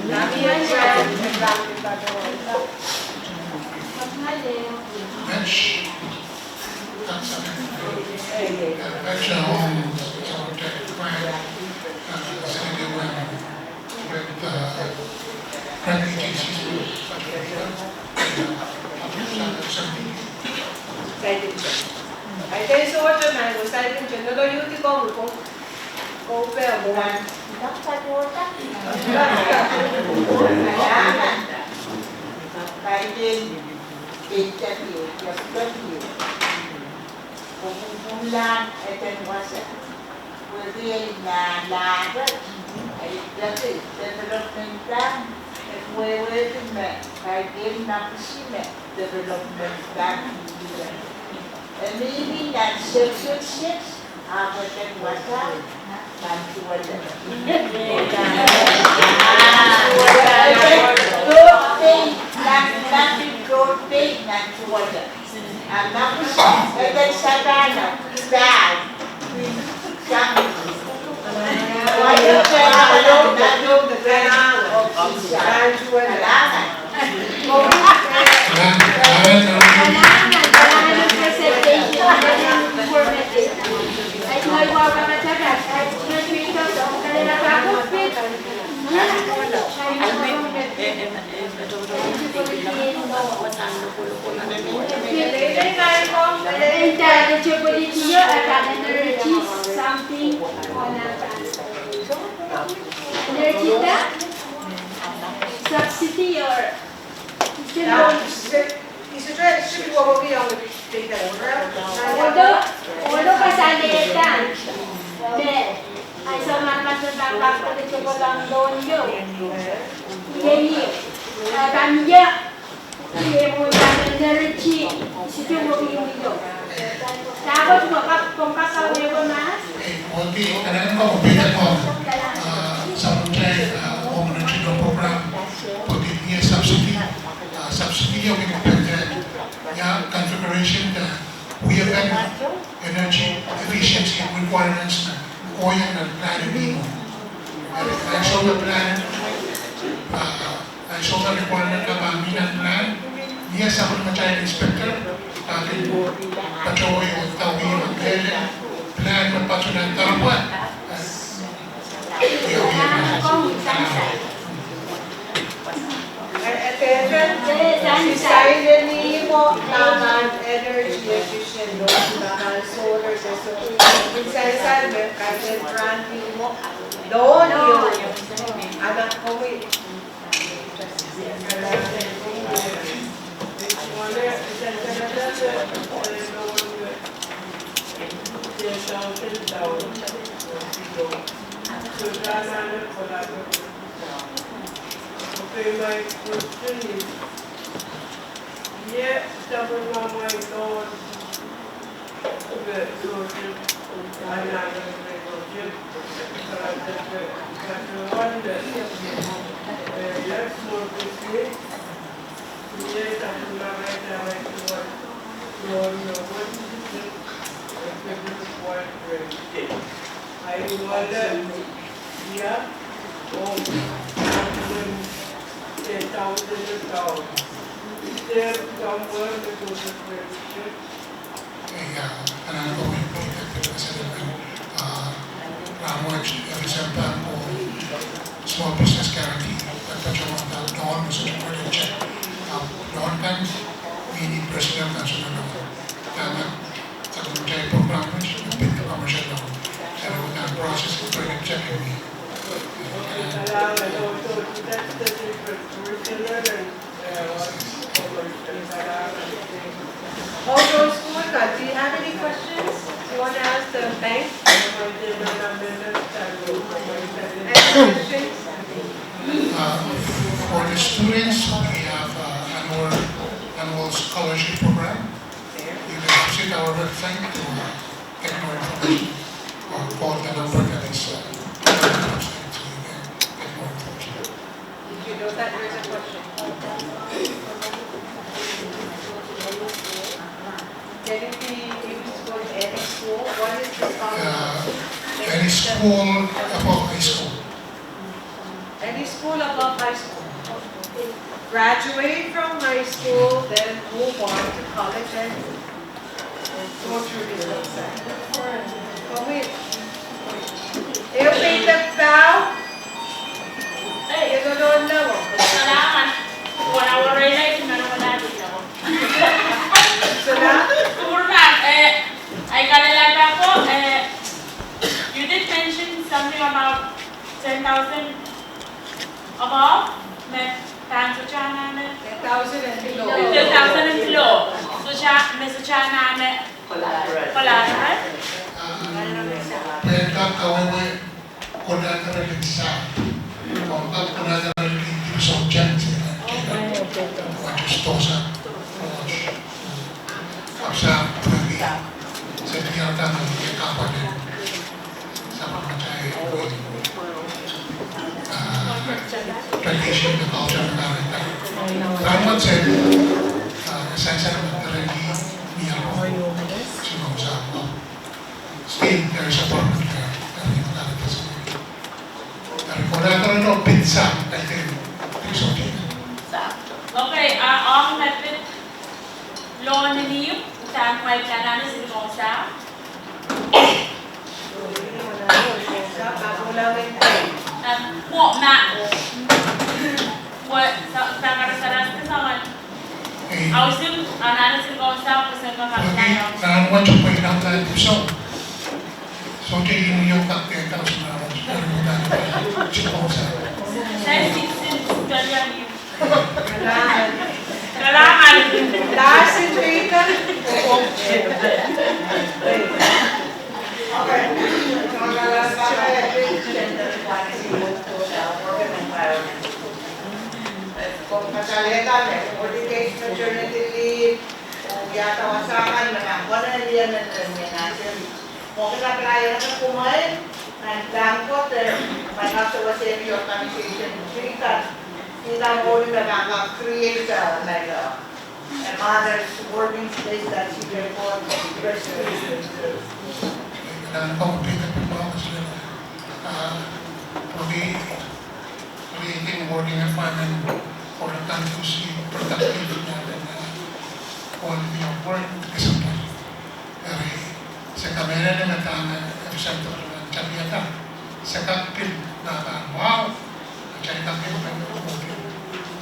Nami ang Grant, nagkamit ba doon? Bench. That's a bench home, so take grant, city with grant agencies, such as Ay, tayo sa water man, kung saan yung dyan, nagayuti ko, kung pera mo, Pagkukulan, ito wasa. Pwede na lahat ay dati, development plan, at pwede na, kahit na kusime, development plan. And maybe that 666, after that wasa, nantiwala. Don't pay, nantiwala. Tapos, sa gana, bad. Wala ka yung something on energy subsidy or although kasalitan, ay sa mga masasabak ko dito ko lang doon yun. Hindi. Kanya, hindi mo yung energy, sito mo yung yun. Tapos kung kakawin ko na, kailangan ko mabigat ko sa project energy program pagiging subsidy yung independent configuration na we have energy efficiency requirements na kuya ng plan dito. I saw the plan, I saw the requirement na pangin ng plan, niya sa mga inspector, atin pachoy o tawi ang plan magpatunan tarapan. Silently mo naman energy efficient doon, solar system. Minsan kahit branding mo, doon yun. Anak ko eh. Okay, my question is, yeah, double my Lord, the Lordship, I know the Lordship, but I just wonder, yes, more quickly, yes, double my Lord, Lord, what is it? Quite great. I wonder, yeah, oh, 10,000 pounds. Is there somewhere that was a question? Kailangan ko may pagkakit kasi naman language, example ko small business guarantee nagpatsyawang noon sa credit check. Noon kan, we need personal national loan. Kaya sa commercial program, nagpit ka commercial loan. Kaya na process ng credit check yun. So that's the difference. Personal and Also, school card, do you have any questions you want to ask the bank? Any questions? For the students, we have annual scholarship program. You can visit our website to get more information or call the number that is on the website so you can get more information. Did you know that there's a school above high school. Any school above high school. Graduate from high school, then move on to college and go through this exam. Oh, wait. Eu fiz the bow. Hey, you don't know. Salamat. Wala ko relate na wala dito. So now, Kurman, ay kalalaga ko, you did mention something about 10,000 above, may tanso siya namin. 10,000 and below. 10,000 and below. So siya, may siya namin. Collateral. Pwede kawawa collateral sa kung collateral yung subject gustosa sa pwede sa tiyata ng kapatid sa pagkatay tradition na culture na narita. Ramon said, essential naman talaga niya po sinusap mo. Still, there is a problem there. Pero kung natin no pizza, I think it's okay. Okay, ang method law na niyo, saan may kananan sa Gonza? Mo na. What sa karasaras ka sa Ausim, ananan sa Gonza, kasi kakakanayan. Nahan mo siya po yung naman puso. So, kaya yung kakte, tapos na ako. Pero mo na siya po sa. Saya siksin, ganyan yun. Kailangan. Kailangan. Last in Twitter. Okay. Gender equality to the work environment. Kung kasalitan, holidays, maternity leave, kung yatawasakan, manangkot na liyan na termination. Kung kinapilaya na kumain, nangkot, may kasawasari organization, kita mo rin nakaka-create like a mother's working space that she can call breastfeeding. Kailangan pa mag-pick up yung mga sila. Creating working environment for the country's productive natin quality of work isang po. Pero sa kamera naman tayo, efficient ng champion sa kapil na wow, ang champion na working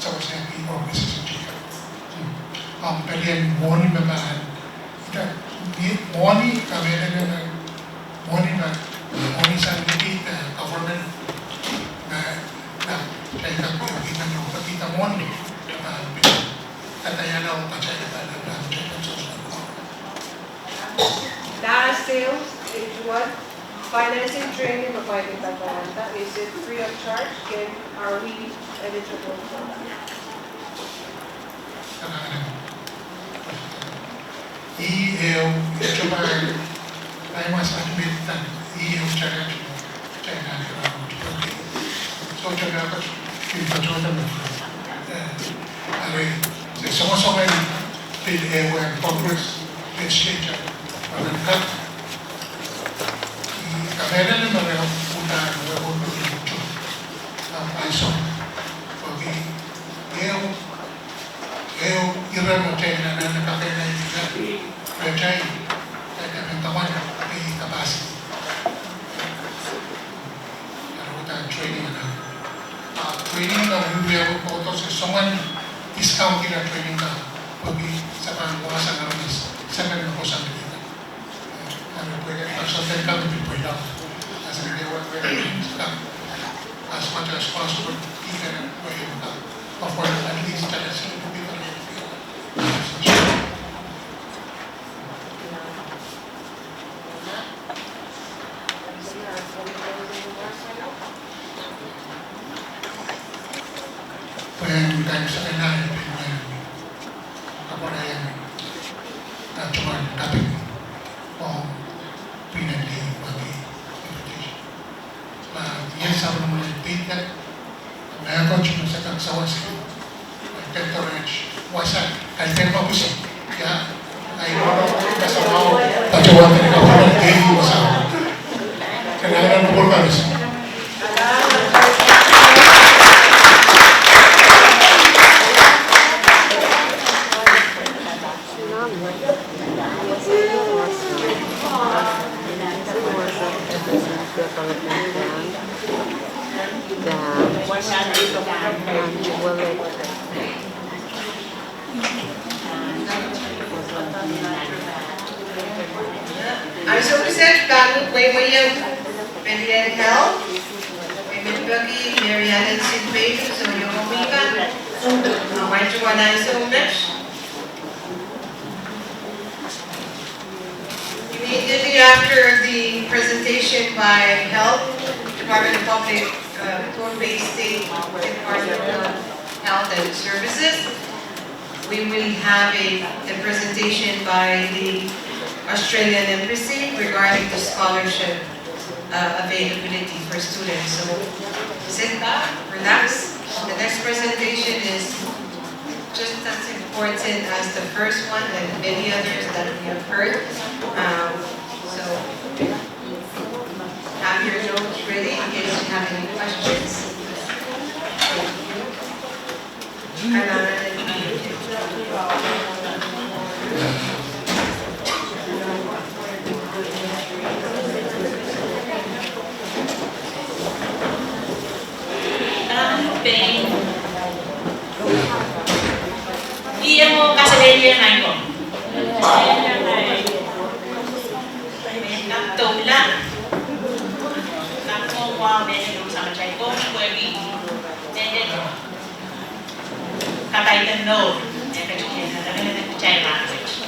sa wasabi organization chica. Pero yan, morning na ba? Morning, kamera na morning sa government na kaya kita nyo, kita morning katayan ako kachaya talaga Last sales is what? Financing training provided by Balanta. Is it free of charge? Are we eligible for that? ito ba ay mas admit na challenge mo kaya so kaya ka yung patrona mo sama-sama yung PLA Congress legislature magandang kamera naman ang una ng wabon ng ito ang paso iran mo tayo na nakakailan nila pero tayo kaya kaman ay capacity training na training na huwag po ito sa someone discounting na training na pag sa pangwasan na rin sa ganun po sa Amerika pwede pagsaltan kami pwede lang as a as much as possible even pwede afford at least talaga sa people when tayo sa kailangan ako na yan cuma dapat o pinali pag-invitation yan sa mga tigat may ako cuma sa kagsawa sa encourage wasan kahit yan pa po siya kaya ay nasa mga pacawa ka na kapag daily wasan kailangan mo ba I'm so upset about way Marianne Hell, Raymond Buggy, Marianne and Sid Baker, so you're Omega. Why do I so much? Immediately after the presentation by Health, Department of Public, Pohnpei State Department of Health and Services, we will have a presentation by the Australian Embassy regarding the scholarship availability for students. So sit back, relax. The next presentation is just as important as the first one and many others that we have heard. So have your notes ready in case you have any questions. Iya mo kasalanan na ko. Nakatula. Nakatawa medyo sama chay ko. Pwede. Then kataitan no. Kasi na chay language.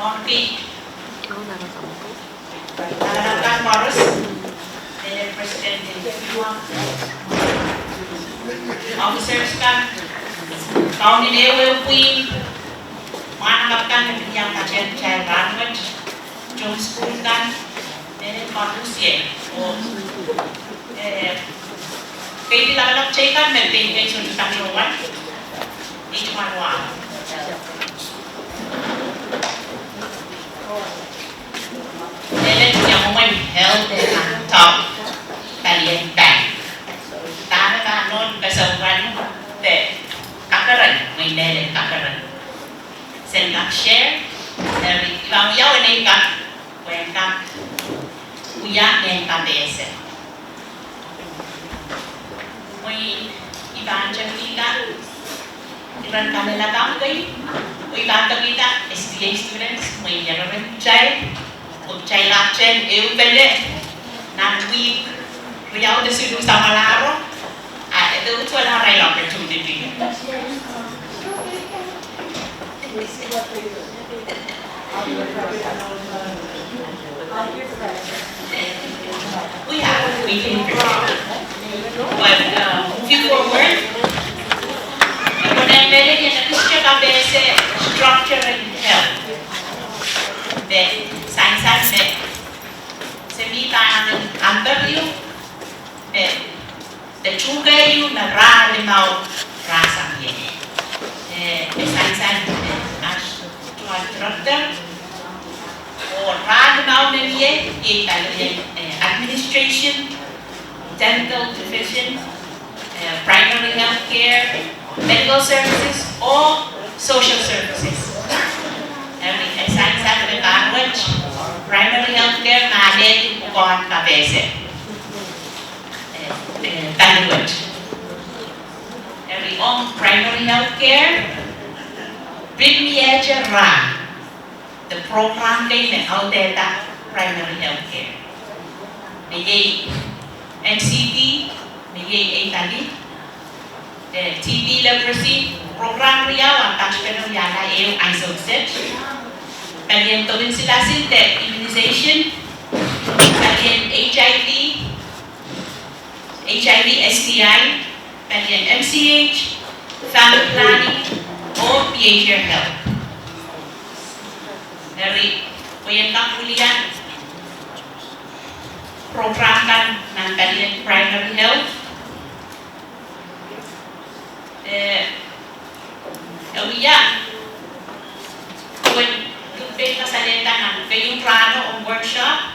Pohnpei. Nalalakan Morris. Then President officers kan. Kau ni dewa queen, mana kan yang macam child language, jom school kan, ni manusia. Oh, kaya dilalap cai kan, maintain kaya sudah kami orang, ni cuma doang. Jadi yang umum health dan top kalian bank, tanah kan non keseluruhan deh. Kakaran, may nere kakaran. Sen nak share, dari ibang yaw ni kak, kwen kak, uya ni kak desa. May ibang jangkita, ibang kanila kang kay, ibang kita SDA students, may yaran chay, chay lakchen, pwede, nan week, uyaw na sulu sa malaro. Itu wala right opportunity. We can prepare. But moving forward, then check out the structure and health. The science and semita under you. The sugar you na ra le mau rasa ye. Science as to a doctor or ra le mau ne ye administration, dental division, primary health care, medical services, or social services. Science at the language, primary health care na de kon kabese. Language. Every on primary health care, bring me the program kay out there primary health care. May NCT, may tali, the TB leprosy program riyaw ang touchpeno yala yung isogset. Kalian tawin sila sinte immunization, kalian HIV, STI, kalian MCH, family planning, or behavior health. Dari kuyan kang kulian, program kan ng kalian primary health. When tubig kasalita ng kayong plano o workshop,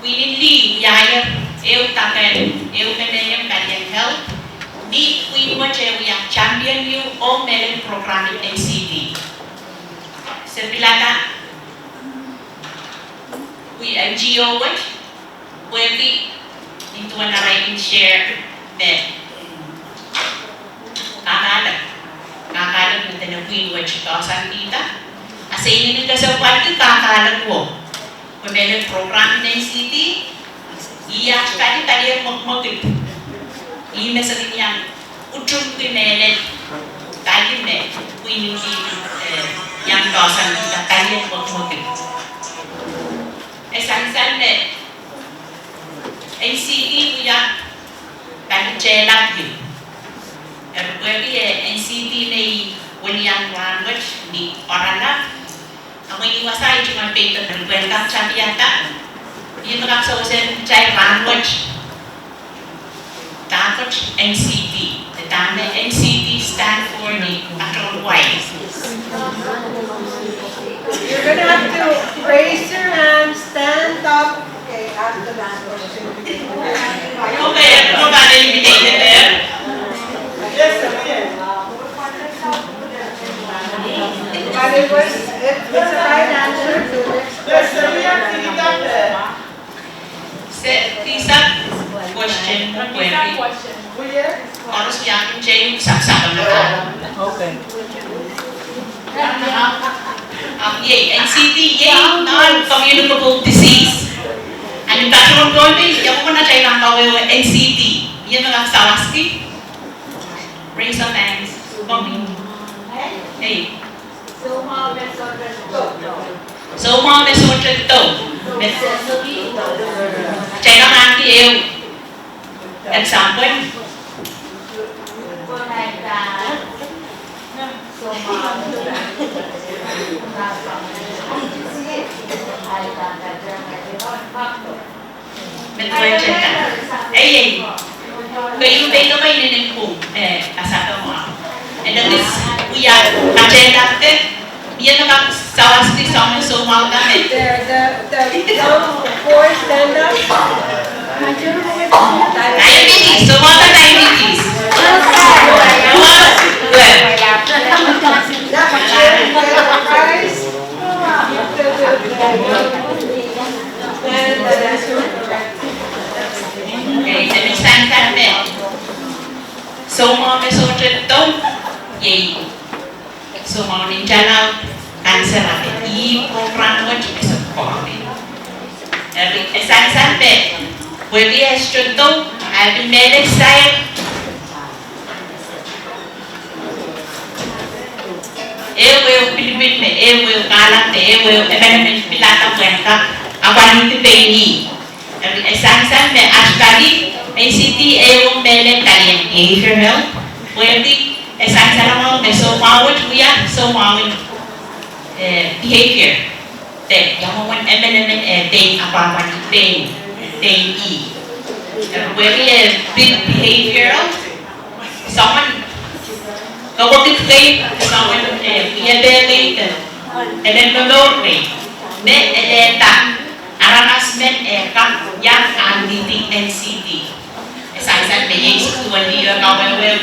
winili yaya kanayang kanyang health ni mo yang champion you o meron programming NCD sa pilata we NGO pwede dito na rin can share that kakalag na tinapin which tosan kita. Asa ini ka sa kwalti kakalag mo. Kung may program na city, iya tadi magmagit. Iya sa kanyang utrum kinelet tadi ne kuini yang tosan kita tadi magmagit. Esan ne NCT kuya tadi celak di. Erbuabi NCT nei waliang language di orana. Ang iniwasay cuma paper welcome champiata. Yung makakasawsin chay language. Language NCT. The dame NCT stand for the actual white. You're gonna have to raise your hand, stand up. Okay, after that. Okay, ano ba eliminated there? Yes, sir, yes. But it's a right answer to next Yes, sir, we have to eat up there. Isa question mo query. Where? Harus yakin siya yung saksakan na ka. Okay. NCT, non-communicable disease. And yung tatlo ko yung ko na siya lang kawin NCT. Yan ang sawaski. Raise of hands. Hey. So mga mesodres So mga mesodres ito. Siya lang ang kiyaw. Example. So mga Medwedyan ka. Ay. Kayo ba kayo ninipong kasama mo ako. And then this, we are agenda. Yan ang sawas ni Song and so mga kami. the four stand up. Diabetes. So mga diabetes. Good. Okay, the next time kami. So mga mesodret to, yay. So mga ninjalaw, cancer natin. I-program mo dyan sa kami. Esan be, pwede esyon to, having medic style. Ewe Pilipin me, ewe kalat te, ewe emenement pilata kwenta, awan ti peni. Esan be, ashkali, ACT, ewe medic kalian behavior health. Pwede, esan mo, so mawit kuya, so mawit behavior. Te, yung mga emenement te, awan te, e. Pwede big behavioral, someone Kapag kayo, someone i-evaluate, evaluate, edeta, harassment, yang anti NCT. Isa-isa may iskuwan niyo kawal-wel.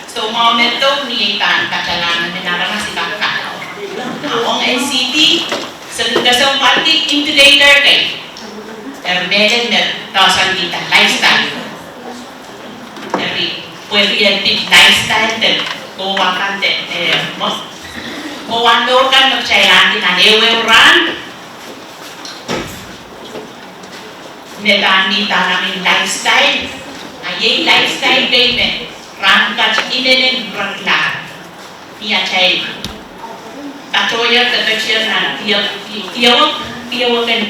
So, moment to, niyan kachalanan na naranas si kakao. Ang NCT, sa lugasang party, integrator kay. Meron na, tawasan kita, lifestyle. Pwede yan din lifestyle din. Kuha ka din. Kuha doon ka magsayahan din. Ewe-ran. Nita namin lifestyle. Ayay lifestyle payment. Ran ka sa ininin rangla. Niya chay. Tachoya ka siya na. Tiyawakan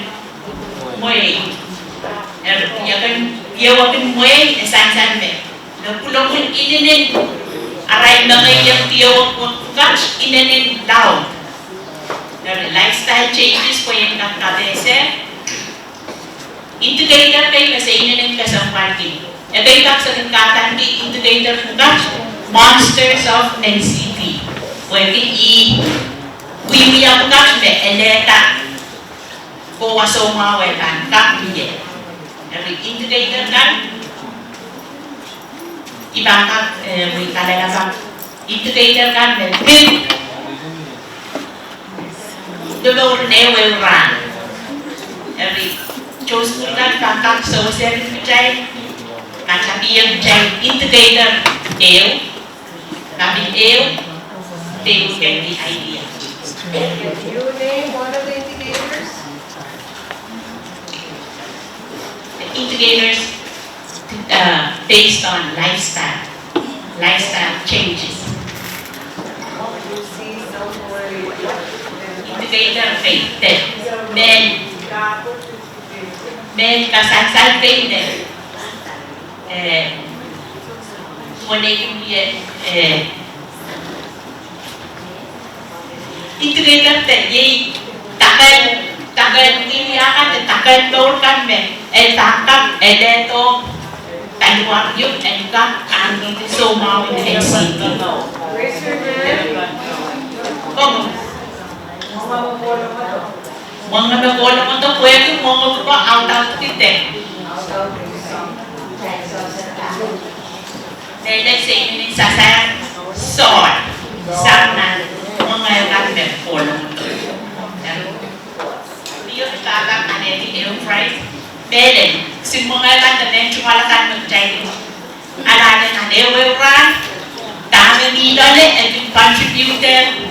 moy. Tiyawakan moy. Esan-san me. Napulong yung ininin, aray na ngayang tiyawag mo catch, ininin down. Lifestyle changes po yung nakabese. Integrator kayo kasi ininin ka sa party. Ito yung sa tingkatan di integrator mo catch, monsters of NCT. Pwede i-wimiya mo catch me, eleta. Kuwa so mga wetan, kakmiye. Integrator ka, ibangkat may kalalagang integrator kan build the lower never run every cho school kan kakak social percaya macam dia percaya integrator eu kami eu they will get the idea. You name one of the indicators? The indicators based on lifestyle changes. You see somewhere. Indicator that men kasal trainer when they integrator that ye takkan ini akan takkan dorkan men takkan to keluar yuk kan itu semua ini NCT. Raise your hand. Mga nabola mo to pwede mo ko out kita. Let's say ini sasar sor sana mga kami polo mo to. Dia kata kan ini air fry belen si mga kan dan cuma lakan menjadi ala kan air fry dami nilai and contributor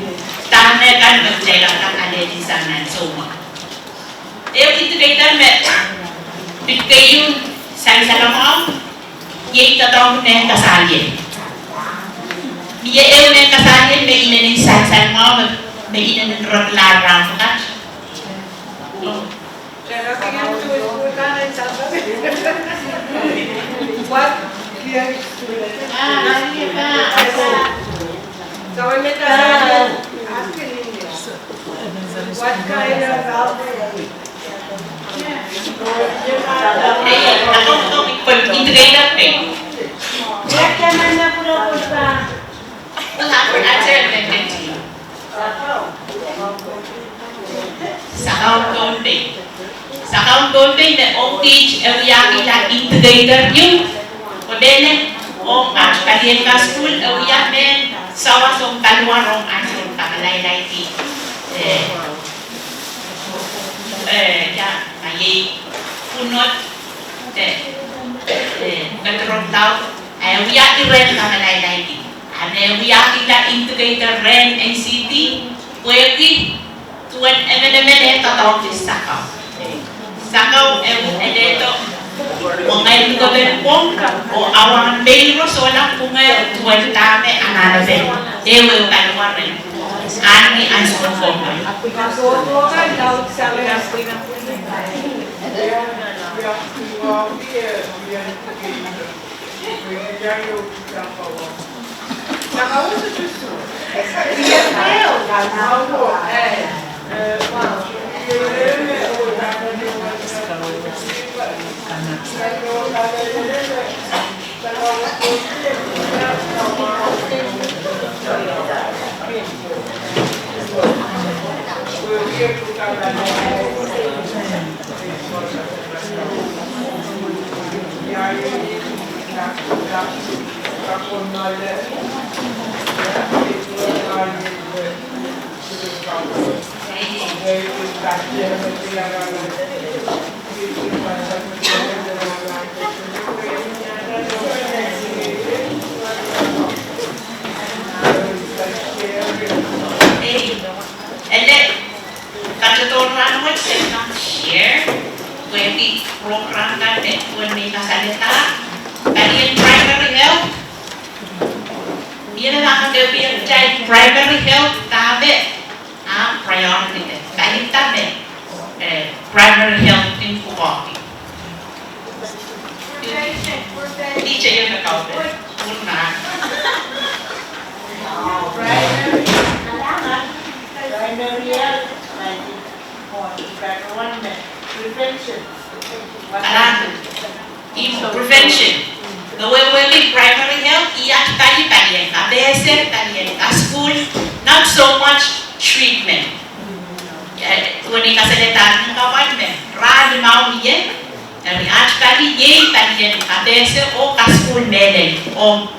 dami kan menjadi kan ada di sana semua. Eu integrator met bigayun sa salamam ye tatong ne kasalye ye eu ne kasalye me inen sa salamam me inen rotlaram kat What? So when it ask in English, what kind of algorithm? ako integrator pe Hapon answer tendency sa Pohnpei na o teach awiyaki la integrator yung o dene o match kalian ka school awiyak men sawa som kalwarong answer kakalaylay ti ya ngayi punot katrong tao awiyaki ren kakalaylay ti awiyaki la integrator ren NCT pwede tuwan emenemene tatawag ti Sakaw edeto mga lugaben po o awangan belo so lang po nga tuwan tame ananabe ewe kalwa rin ani answer po And then, katutunan mo say not share, pwede program natin kung may kasalita, kalian primary health, yan na nakagabi ang child primary health, tabi, priority din, kahit tabi, primary health din po coffee. Hindi siya yung nakaulit, una. Primary health, prevention. Prevention. Gawin primary health, iyak tali KBSR tali school, not so much treatment. Kung ikasalita ng kawan, rad mau yan, iyak tali ye tali KBSR o school medal o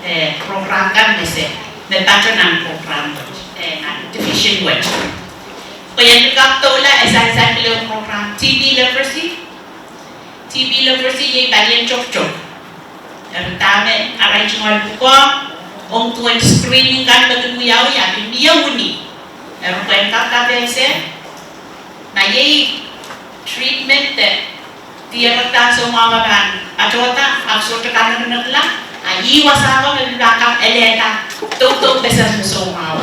program kan mese, nagtato ng program division web. Kaya nagkaktaula, esan-esan kilo program TB literacy, TB leprosy ye balian chok. Tame aray chungal buko ong tuan screening kan bagi muyaw ya dia uni. Kuen kata bese na ye treatment dia kata semua kan atota absorta kan nagla ayi wasawa ng belakang eleta tuk besar semua.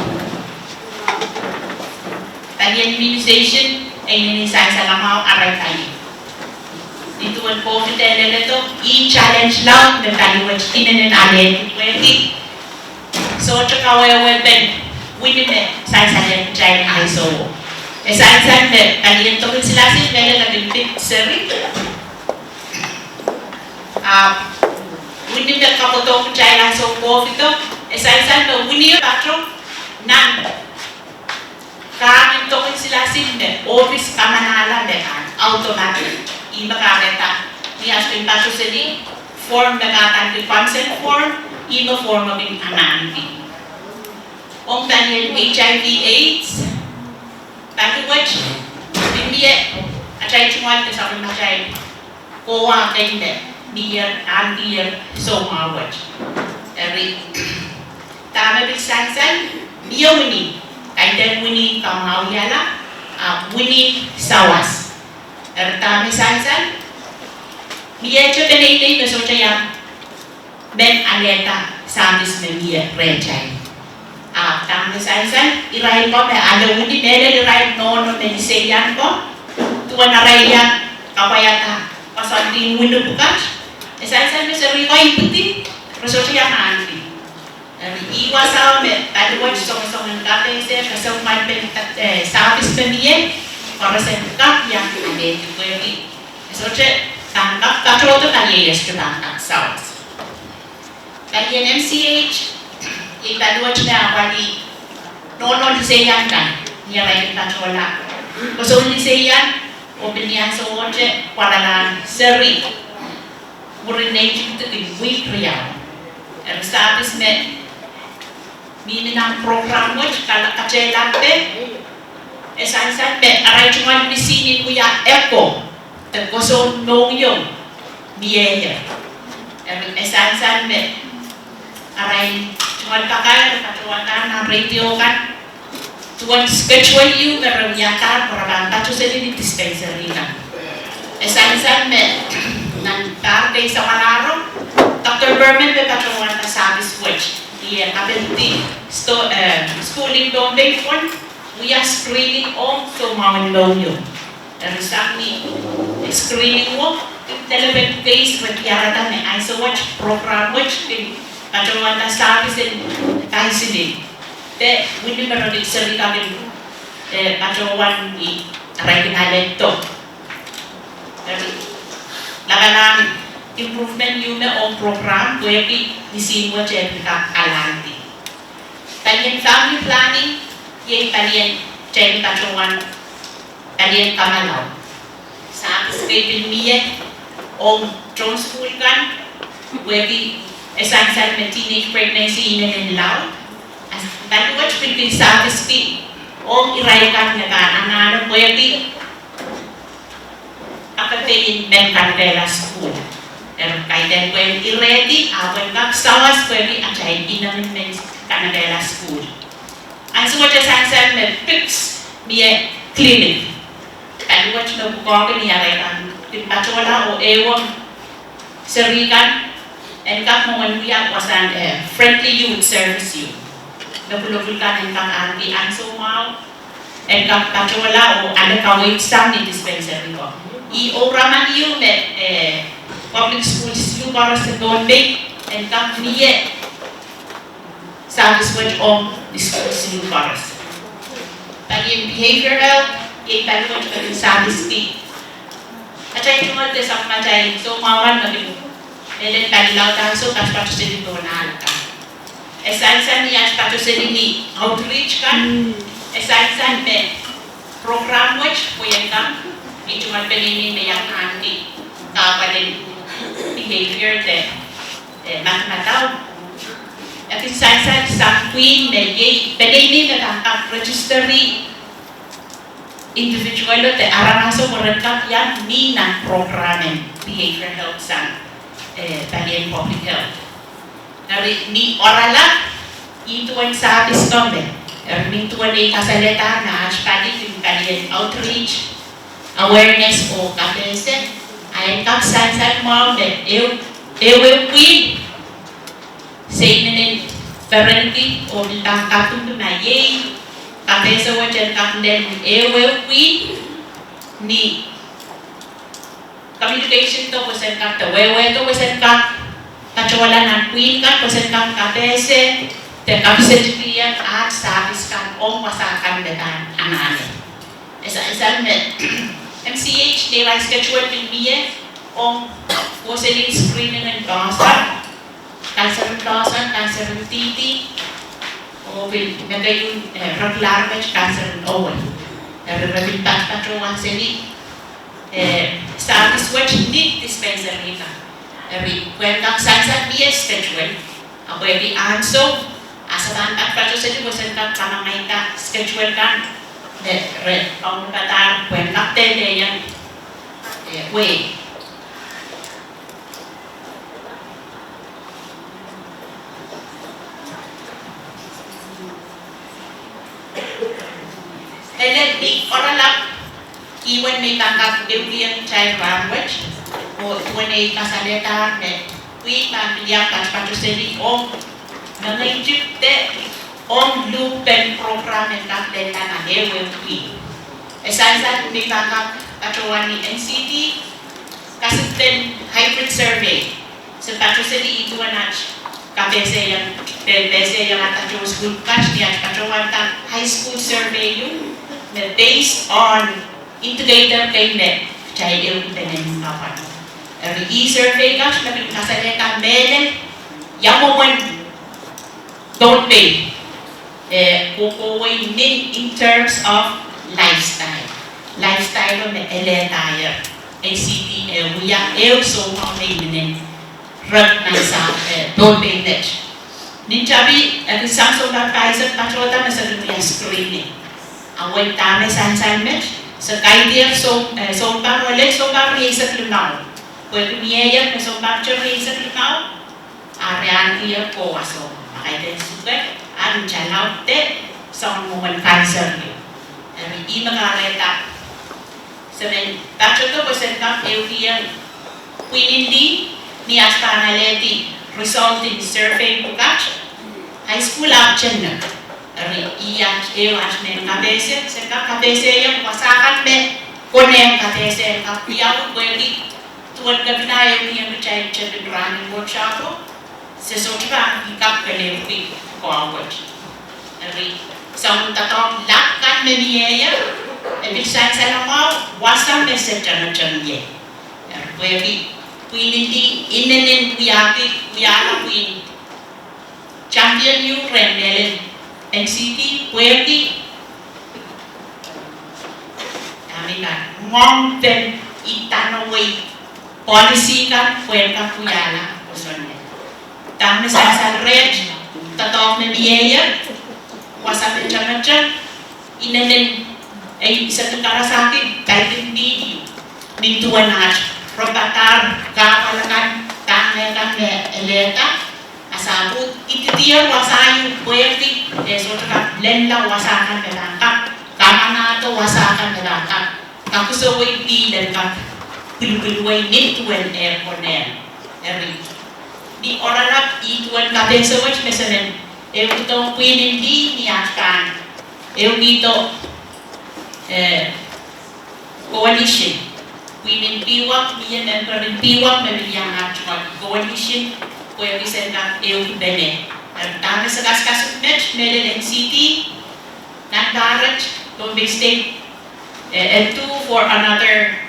Tadi immunization ini saya mau aray tayo. Itu ang COVID nito i-challenge lang ng tali which tinanin alin wedi. So tsaka wewen winine saya jay ISO. Saya tali ito sila nila naging seri. Winine kapoto jay ISO COVID to. Saya winine patro nan kami ito sila office kamanala dekan automatic. Iba kareta ni aspin paso sini form nakatan di consent form iba form of ananti. Ong tanil HIV/AIDS tapi which bimbiye acay chumuat sa akin macay kowa kende niyer antiyer so mawat every tama bisansan niya wini kailan wini kamaw yala wini sawas. Tami sansan, miye cho benay na so chaya ben aleta sabis me miye rejay. Tami sansan, iray ko me ada udi mele iray no medisayan ko, tuwa na rayan kapayata pasandi windu bukat. Sansan me seri ko iputi, so chaya anti. Iwa sa me tadi watch song ngate se kasong man ben sabis me miye. Para sa kap yang ada di kuwi. Soche tangkap katro to kali yes to tangkap saus. Kali MCH ibaluat na wali nono diseyan kan. Niya rin katrola. Kasi diseyan opinion so oche para lang seri. Murinate to the week real. And sabis me minang program which kala kachelate esan pe aray cuman di sini kuya eko terkosong nongyong biaya esan pe aray cuman pakal katuan na radio kan tuan schedule you merawyakan para bantu sa di dispensary na esan pe nan tarde sa malaro Dr. Berman pe katuan na service which iya kapenti schooling Pohnpei phone. We are screening on so mawalonyo. Dari sami screening mo, telephone case berkiaratan ni ISO watch program watch di kacawan na service kahit sini. Te hindi meron seri kami kacawan i aray kinalento. Dari labanan improvement yun na on program pwede isinwa check ka alanti. Tanyang family planning yung talian chay kacuan talian kamalaw sa skapin miye o drone school kan wegi esan teenage pregnancy in law as that watch between service fee o iray kan anano wegi akatein men kandela school kaitan wegi ready awen kak sawas wegi achay inamin men kandela school. And so what I me fix me clinic. And what no bukoke ni arekan patola o ewang serikan and kap mo wiya wasan friendly youth service you. Nabulogul kan ang anti and so mau and kap patola o ada kawit sang ni dispensary ko. I oraman you me public schools you para sa Pohnpei and kap niye service which on discuss new forest. Tadi behavior health, yung tadi mo yung service fee. At yung mga desang macay, so mawan maging, then tadi lang tayo, so tas pato sa dito na alata. Esan niya pato sa dini outreach kan, esan me program which kuya kan, ito man paninin na yung anti, kapalit behavior de mathemataw. At sa queen na yay, bagay nila ang registry individual te aranaso mereka yang ni na programming behavior health san bagian public health. Dari ni orala itu yang service kami. Ni tuan ni kasaleta na tadi di bagian outreach awareness o kapese ay kapsan mau de eu win seinen parenting o bilang kapun tu na ye kapese wajan kapden eu win ni communication to wasan kap to wewe to wasan kap kacualan ang queen kan wasan kap kapese te kapse diyan at service kan o masakan dengan anak-anak isa met MCH they like schedule with me on was in screening and cancer TT o will nagayun regular batch cancer and owen rabin patron seli service which need dispensary ka when kang sansa be schedule abo every answer asaban patron seli was in kang kamay ka schedule kan ông ta quyền lắp tên để quê thế nên đi orang lap iwan may tangkap European child language o iwan ay kasalita ne quy mà bilang patron om nangayjip te on lupen program yang tak dengar na dewe kui. Esansa ni kakak katuan ni NCT kasiten hybrid survey. Sepatutnya itu anak KPC yang atau school catch ni katuan tak high school survey you based on integrated payment cahaya itu dengan apa. E-survey catch nabi kasanya tak menen yang mau don't pay. In terms of lifestyle में eletayer ACT we so how many rag na sa don't pay net ninjabi at Samsung na Kaiser patrota na sa dunia screening away tame san met sa kaidir so bar wala so bar sa lunaw pwede niya na so bar sa lunaw arian kia ko aso makaitin sugat ang channel te sa mga cancer ni. Ini mengareta. Sebenarnya tak cukup persentam eudian pinindi ni astana leti result in survey bukat high school action na. Iya asmen kabese seka kabese yang pasakan me konem kabese kapiau beli tuan kabinaya yang bercai cederaan workshop sesuatu hikap kelewi forward. Jadi, sang tatong lakan meniaya, ebisan sa mau wasam message na changye. Jadi, pinindi inenin kuyala queen champion you remelen NCT puerti kami kan ngompen itanaway policy kan puerta kuyala usonnya. Kami sa red tatong media WhatsApp macam-macam inanin ay isa tukara sa akin kahit video nintuan na robatar kapalakan tangan eleta asabut ititiyan wasayu puerti so taka lenda wasakan belangkap kamana to wasakan belangkap kakusaway di dan kap pilu-piluay nintuan airponen di orang ituan katen sewaj mesenen itu pinin di niatkan itu coalition pinin piwak dia memberin piwak memilih actual coalition kue bisa nak itu bene dan kami sekas match melen NCT dan Barat Pohnpei State and two for another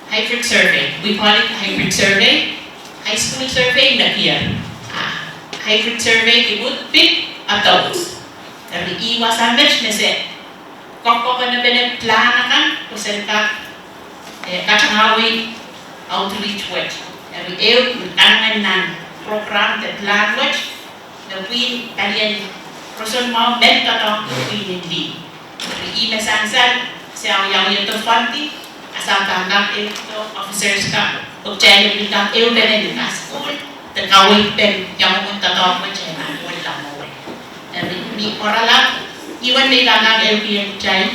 hybrid survey we call it hybrid survey high school survey na here. Hybrid survey would pick adults. Dari iwasan match nese. Koko ka na plana kan kusen ka katangawi outreach wet. Dari tangan nan program the plan wet. The win kalian person mau benta tong win di. ime sansan siya yang itu fanti asal tangkap itu officers ka objek kita eu benen di school terkawin pen yang untuk tahu macam wala mo tapi mi orala iwan ni tangkap eu kian cai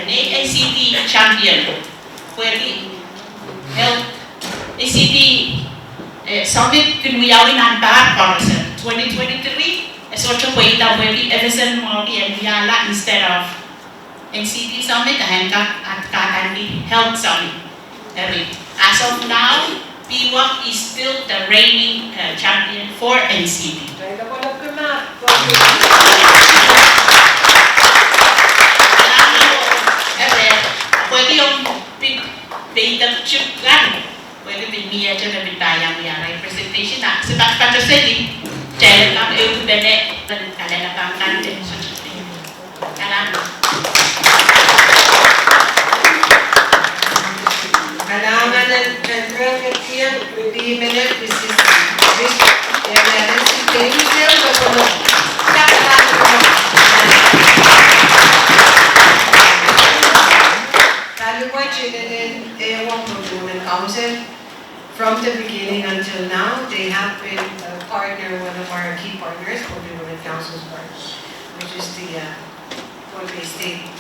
ini ACT champion pwede help ACT summit kunwiyawin ang tahat para sa 2023 8 puwita pwede Everson Multi and Yala instead of NCT summit and Kakandi Health Summit. As of now, PWAC is still the reigning champion for NCT. Pwede yung data chip lang. Pwede bigyan siya na bitayang yung representation na. Sebab kata sini, jangan kami itu benek dan kalian akan kantin seperti itu. Kalam. Kailangan ng transcription, di minute, this is from the beginning until now, they have been a partner, one of our key partners, Pohnpei Women Council's partners, which is the Pohnpei State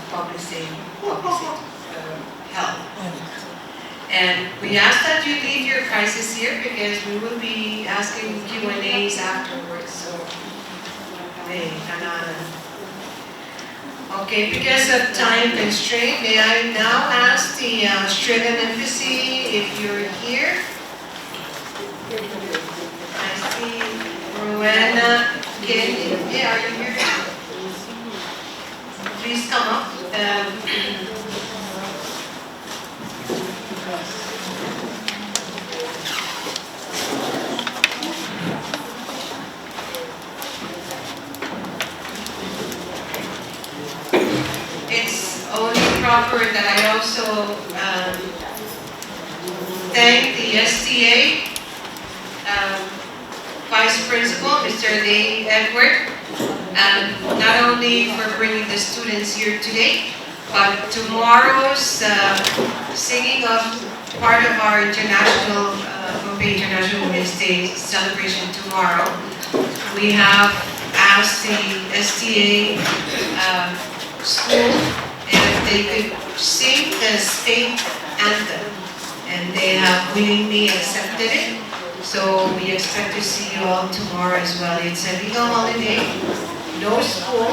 Public Health. And we ask that you leave your prizes here because we will be asking Q&As afterwards. So, hey, okay, because of time constraint, may I now ask the Australian Embassy if you're here. I see Rowena Kenny. Yeah, are you here? Please come up. It's only proper that I also thank the STA Vice Principal, Mr. Lee Edward, not only for bringing the students here today, but tomorrow's singing of part of our international Pohnpei International Women's Day celebration tomorrow. We have asked the STA school if they could sing the state anthem, and they have willingly accepted it. So we expect to see you all tomorrow as well. It's a legal holiday, no school,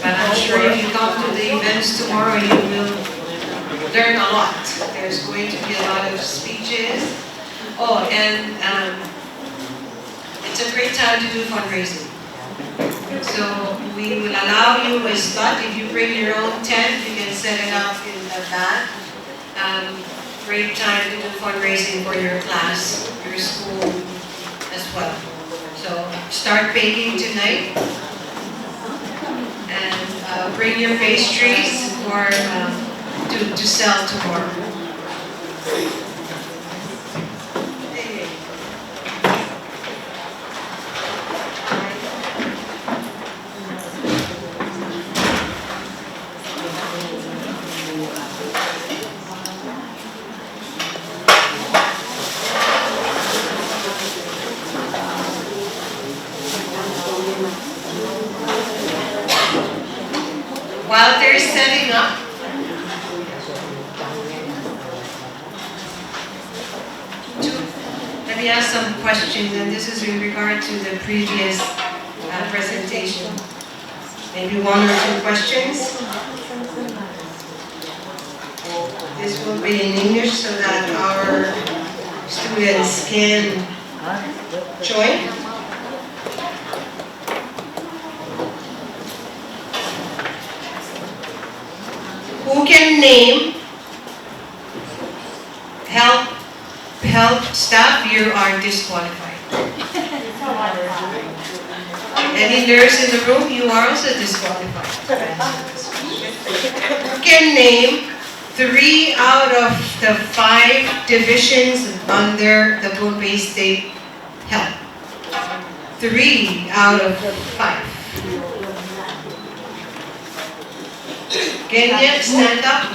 but I'm sure if you come to the events tomorrow, you will learn a lot. There's going to be a lot of speeches. Oh, and it's a great time to do fundraising. So we will allow you a slot. If you bring your own tent, you can set it up in the back. Great time to do fundraising for your class, your school as well. So start baking tonight and bring your pastries for to sell tomorrow. While they're setting up, let me ask some questions, and this is in regard to the previous presentation. Maybe one or two questions. This will be in English so that our students can join. Who can name help staff? You are disqualified. Any nurse in the room? You are also disqualified. Who can name 3 out of the 5 divisions under the Pohnpei State Health. 3 out of 5. Kenya, stand up.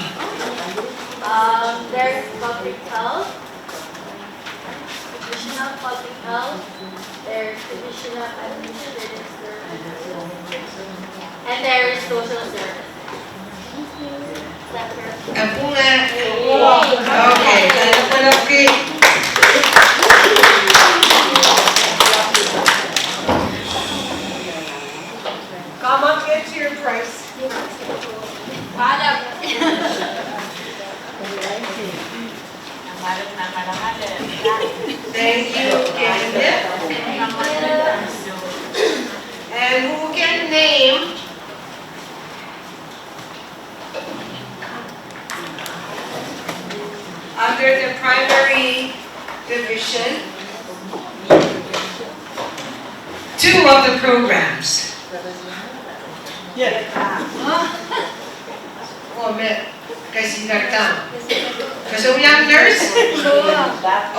There's public health, division of public health, there's division of administrative services, and there is social services. Okay, okay. Come up, get to your price. Thank you, Kenya. And who can name under the primary division 2 of the programs? Yes. Oh, kasi kartang. Gusto mo yung nurse?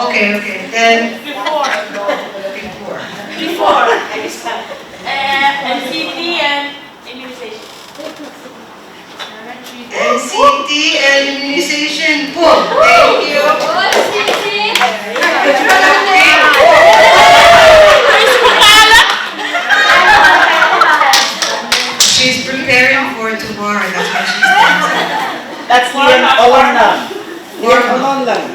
Okay, then before. NCT and immunization. NCT and immunization. Boom. Thank you. She's preparing for tomorrow. That's why she's dancing. That's Ian Alon lang. Ian Alon lang.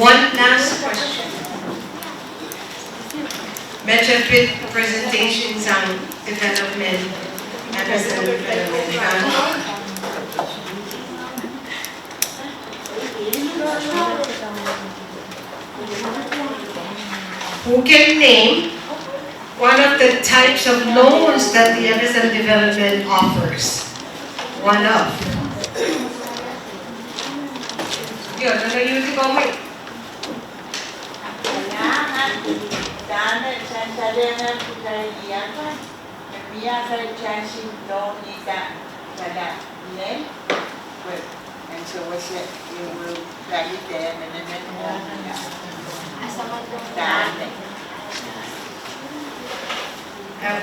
One last question. Metrofit presentations on development, MSN development. Who can name one of the types of loans that the MSN development offers? One of. Yun, ano yung ito mo? And so what's it, you will grab it there and then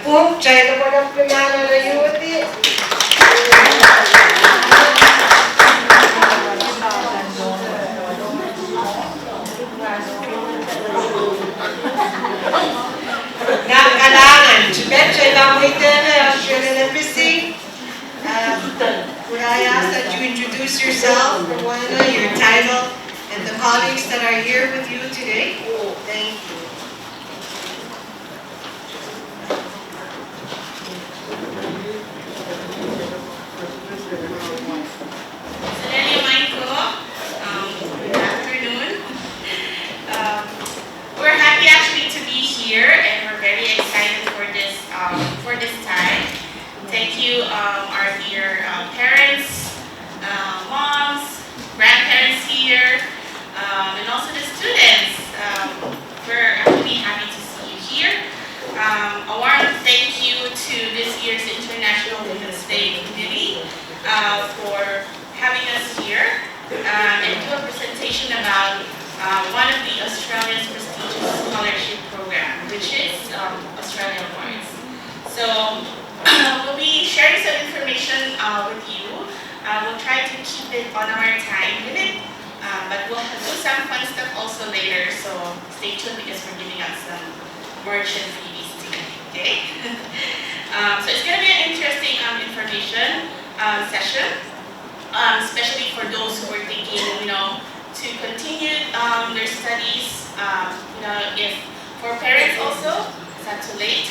Po, try ko ng pinano na yuti. Kailangan, betcha lang ito na Australian Embassy. Would I ask that you introduce yourself, your title, and the colleagues that are here with you today? Thank you. Good afternoon. We're happy actually to be here, and we're very excited for this time. Thank you, our dear parents, moms, grandparents here, and also the students. We're actually happy to see you here. A warm thank you to this year's International Women's Day Committee for having us here and do a presentation about one of the Australia's prestigious scholarship program, which is Australian Awards. So we'll be sharing some information with you. We'll try to keep it on our time limit, but we'll do some fun stuff also later, so stay tuned because we're giving out some merch and freebies too, okay? So it's going to be an interesting information session, especially for those who are thinking, to continue their studies, if for parents also, it's not too late.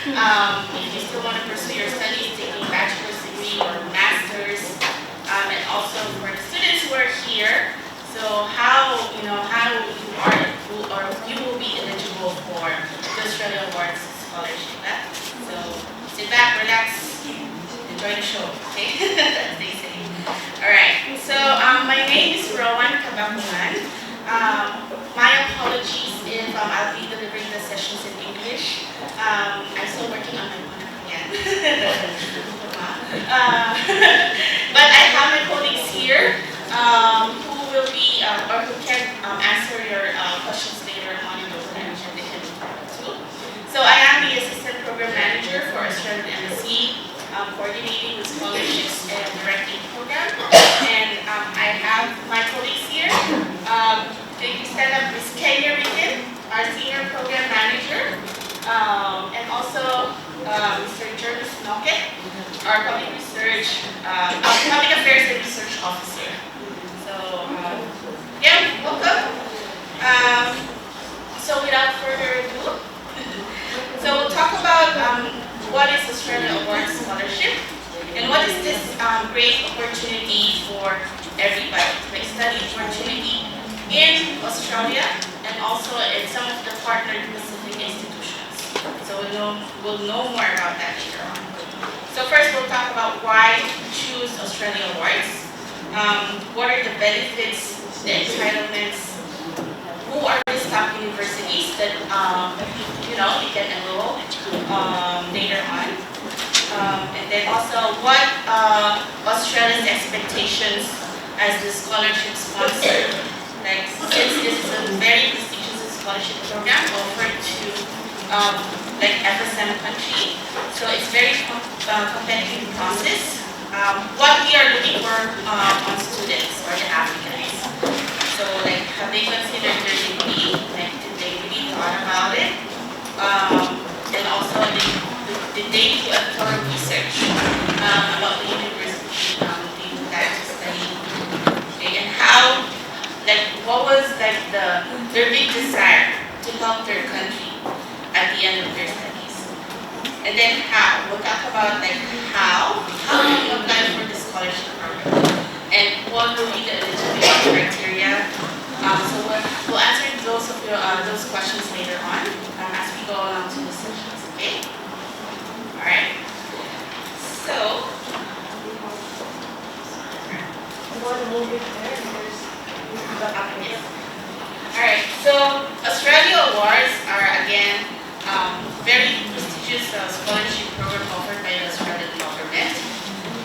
If you still want to pursue your studies, taking bachelor's degree or master's, and also for the students who are here, so how you will be eligible for the Australian Awards scholarship. So sit back, relax, enjoy the show, okay? Stay safe. Alright, so my name is Rowan Kabakungan. My apologies if I'll be delivering the sessions in English. I'm still working on my Pohnpei. But I have my colleagues here who will be or who can answer your questions later on in the language and they can too. So I am the assistant program manager for Australian Embassy, coordinating the scholarships and directing program. And I have my colleagues here. Can you stand up? Ms. Kenya Regan, our senior program manager, and also Mr. Jervis Knockett, our public affairs and research officer. So yeah, welcome. So without further ado, so we'll talk about what is Australia Awards Scholarship and what is this great opportunity for everybody, like study opportunity in Australia and also in some of the partner Pacific institutions. So we'll know more about that later on. So first we'll talk about why choose Australia Awards. What are the benefits, the entitlements, who are these top universities that you can enroll later on. And then also what Australia's expectations as the scholarship sponsor. Like since this is a very prestigious scholarship program offered to like FSM country, so it's very competitive process. What we are looking for on students or the applicants. So like have they considered their degree? Like did they really thought about it? And also did they do a thorough research about the university they would like to study? Okay, and how, like what was like their big desire to help their country at the end of their studies? And then how, we'll talk about like how do you apply for the scholarship program? And what will be the eligibility criteria? So we'll answer those questions later on as we go along to the sessions, okay? Alright. So, alright, so Australia Awards are again very prestigious scholarship program offered by the Australian government.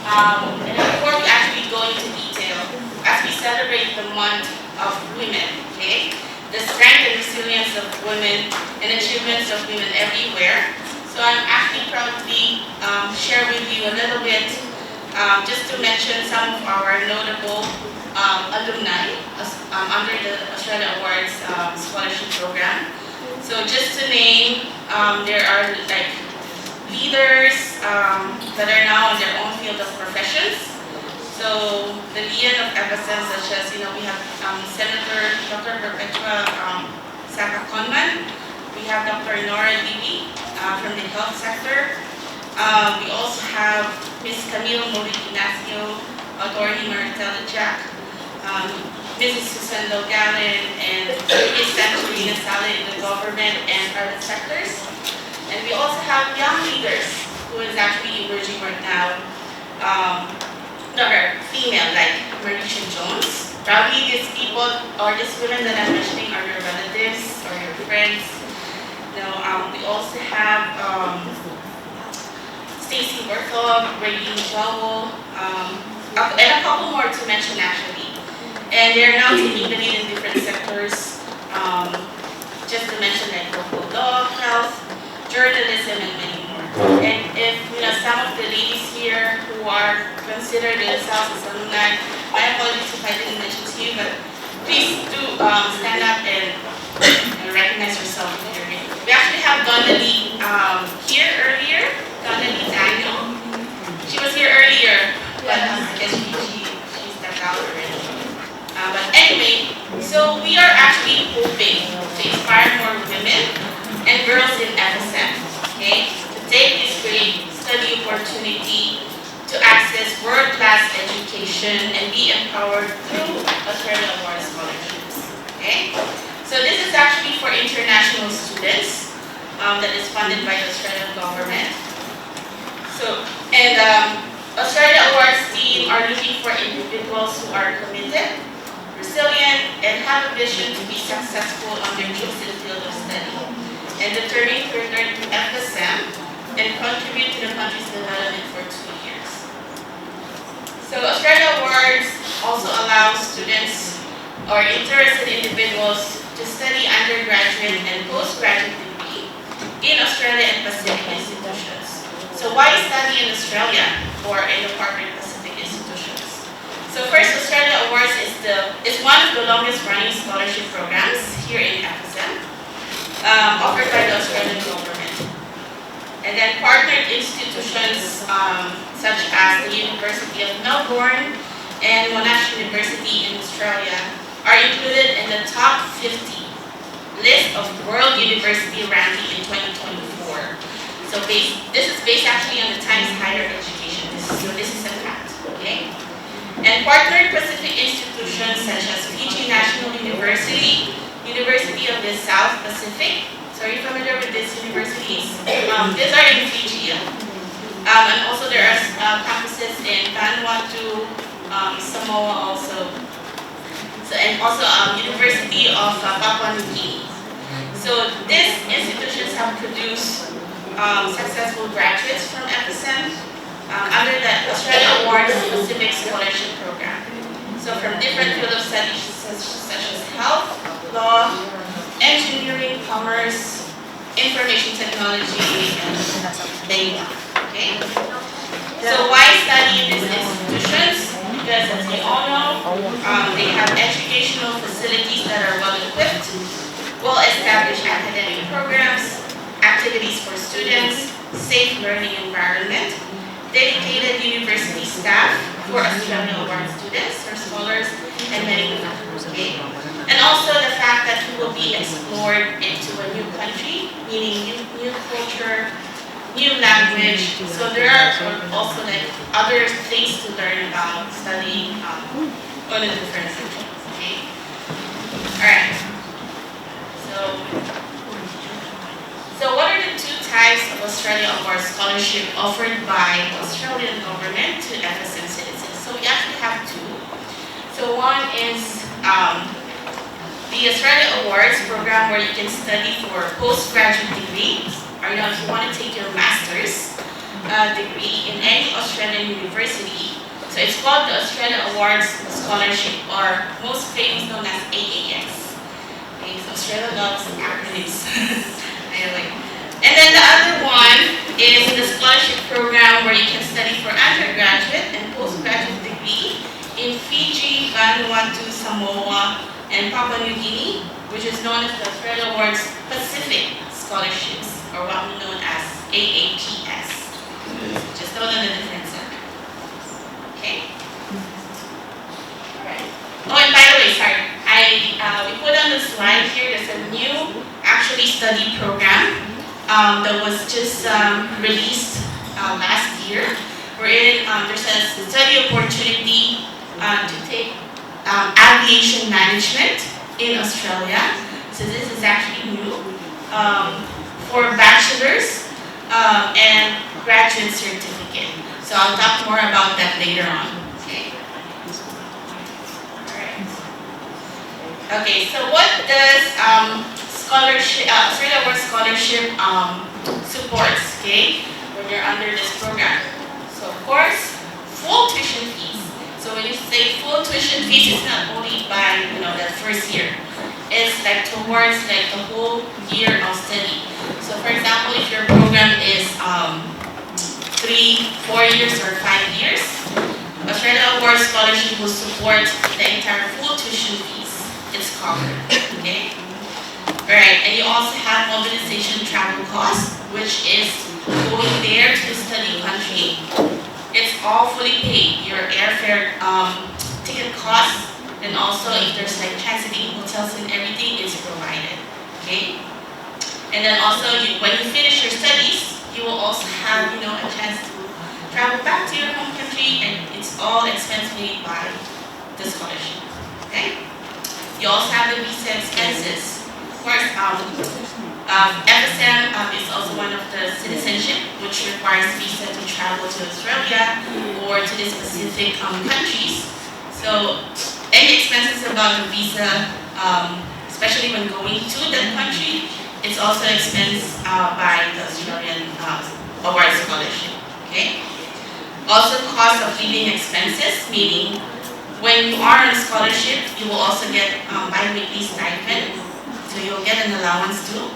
And before we actually go into detail, as we celebrate the month of women, okay, the strength and resilience of women and achievements of women everywhere. So I'm actually proudly share with you a little bit, just to mention some of our notable alumni under the Australia Awards scholarship program. So just to name, there are like leaders that are now in their own field of professions. So the lead of FSM, such as, we have Senator Dr. Perpetua Saka-Conman, we have Dr. Nora Levy from the health sector. We also have Ms. Camille Mori-Ignacio, Attorney Maritella Jack, Mrs. Susan Logalin, and Ms. Santorina Sale in the government and private sectors. And we also have young leaders who is actually emerging right now. That are female, like Marisha Jones. Probably these people or these women that I'm mentioning are your relatives or your friends. We also have Stacey Berthold, Raylene Joel, and a couple more to mention actually. And they're now taking the lead in different sectors. Just to mention like local law, health, journalism, and many more. And if some of the ladies here who are considered themselves as alumni, my apologies if I didn't mention to you, but please do stand up and recognize yourself. We actually have Donnelly here earlier. Donnelly Daniel. She was here earlier, but I guess she stepped out already. But anyway, so we are actually hoping to inspire more women and girls in FSM, okay, to take this great study opportunity to access world-class education and be empowered through Australia Awards scholarships, okay? So this is actually for international students that is funded by the Australian government. So, and Australia Awards team team are looking for individuals who are committed, resilient, and have a vision to be successful on their chosen field of study, and determined to return to FSM and contribute to the country's development for 2 years. So Australia Awards also allows students or interested individuals to study undergraduate and postgraduate degree in Australia and Pacific institutions. So why study in Australia or in the partner Pacific institutions? So first, Australia Awards is one of the longest running scholarship programs here in FSM, offered by the Australian government. And then partnered institutions such as the University of Melbourne and Monash University in Australia are included in the top 50 list of World University ranking in 2024. So this is based actually on the Times Higher Education. So this is a fact, okay? And partnered Pacific institutions such as Fiji National University, University of the South Pacific. So are you familiar with these universities? These are in Fiji. And also there are campuses in Vanuatu, Samoa also. So, and also University of Papua New Guinea. So these institutions have produced successful graduates from FSM under the Australia Awards Pacific Scholarship Program. So from different fields of study such as health, law, engineering, commerce, information technology, and data. Okay? So why study in these institutions? Because as we all know, they have educational facilities that are well equipped, well-established academic programs, activities for students, safe learning environment, dedicated university staff for Australian Award students or scholars, and many others. Okay? And also the fact that we will be explored into a new country, meaning new culture, new language. So there are also like other things to learn about studying on a different country. Okay? Alright. So what are the two types of Australia Award scholarship offered by the Australian government to FSM citizens? So we actually have two. So one is the Australia Awards program where you can study for postgraduate degrees, or if you want to take your master's degree in any Australian university. So it's called the Australia Awards Scholarship, or most famous known as AAS. Okay, so Australia loves acronyms. Anyway. And then the other one is the scholarship program where you can study for undergraduate and postgraduate degree in Fiji, Vanuatu, Samoa, and Papua New Guinea, which is known as the Australia Awards Pacific Scholarships, or what we know as AAPS. Just know the difference. Okay? Alright. Oh, and by the way, sorry, we put on the slide here, there's a new actually study program that was just released last year, wherein there's a study opportunity to take aviation management in Australia. So this is actually new for bachelor's and graduate certificate. So I'll talk more about that later on. Okay. All right. Okay. So what does scholarship, Australia Awards scholarship supports? Okay, when you're under this program. So of course, full tuition fees. So when you say full tuition fees, it's not only by the first year. It's like towards like the whole year of study. So for example, if your program is 3, 4 years, or 5 years, Australia Awards scholarship will support the entire full tuition fees. It's covered. Okay. Alright, and you also have mobilization travel costs, which is going there to the study country. It's all fully paid. Your airfare, ticket costs, and also if there's like transiting hotels and everything, is provided. Okay? And then also, when you finish your studies, you will also have, a chance to travel back to your home country, and it's all expense paid by the scholarship. Okay? You also have the visa expenses. Of course, FSM is also one of the citizenship, which which requires visa to travel to Australia or to the specific countries. So any expenses about the visa, especially when going to that country, it's also expensed by the Australian award scholarship. Okay. Also, cost of living expenses, meaning when you are on a scholarship, you will also get bi-weekly stipend, so you'll get an allowance too.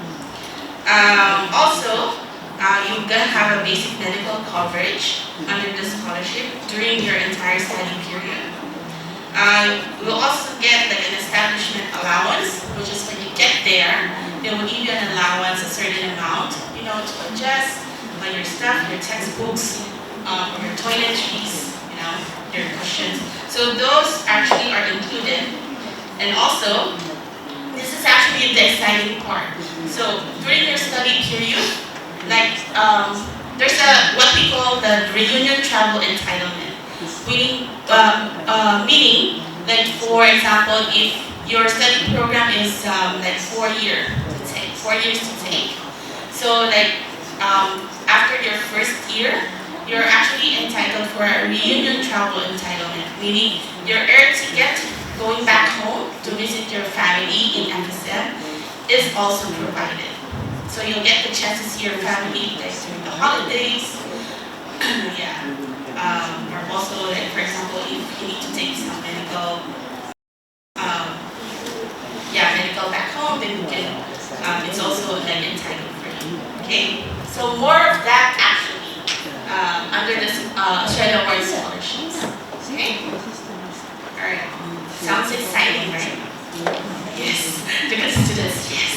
Also, you're gonna have a basic medical coverage under the scholarship during your entire study period. You'll also get like an establishment allowance, which is when you get there, they will give you an allowance, a certain amount, you know, to adjust your stuff, your textbooks, your toiletries, you know, your cushions. So those actually are included. And also, this is actually the exciting part. So during your study period, like there's what we call the reunion travel entitlement. Meaning, like for example, if your study program is like 4 years to take. So like after your first year, you're actually entitled for a reunion travel entitlement, meaning your air ticket going back home to visit your family in FSM is also provided. So you'll get the chance to see your family like during the holidays. Yeah. Or also, like for example, if you need to take some medical, medical back home, then you can. It's also like entitled for you. Okay. So more of that actually under this Australia Award scholarships. Okay. All right. Sounds exciting, right? Yes. Look at the students. Yes.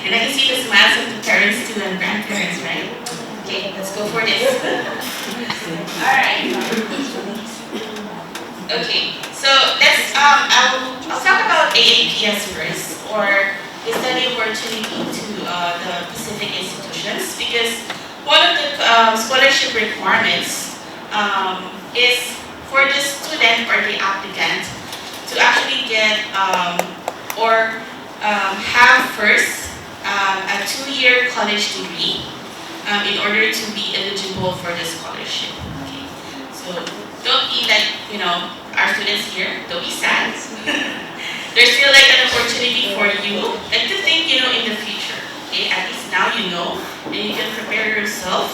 And I can see the smiles of the parents too and grandparents, right? Okay, let's go for this. Alright. Okay, so let's I'll talk about AAPS first, or the study opportunity to the Pacific institutions, because one of the scholarship requirements is for the student or the applicant to actually get or have first a 2-year college degree in order to be eligible for the scholarship. Okay. So don't be like, you know, our students here, don't be sad. There's still like an opportunity for you and to think, you know, in the future. Okay, at least now you know, and you can prepare yourself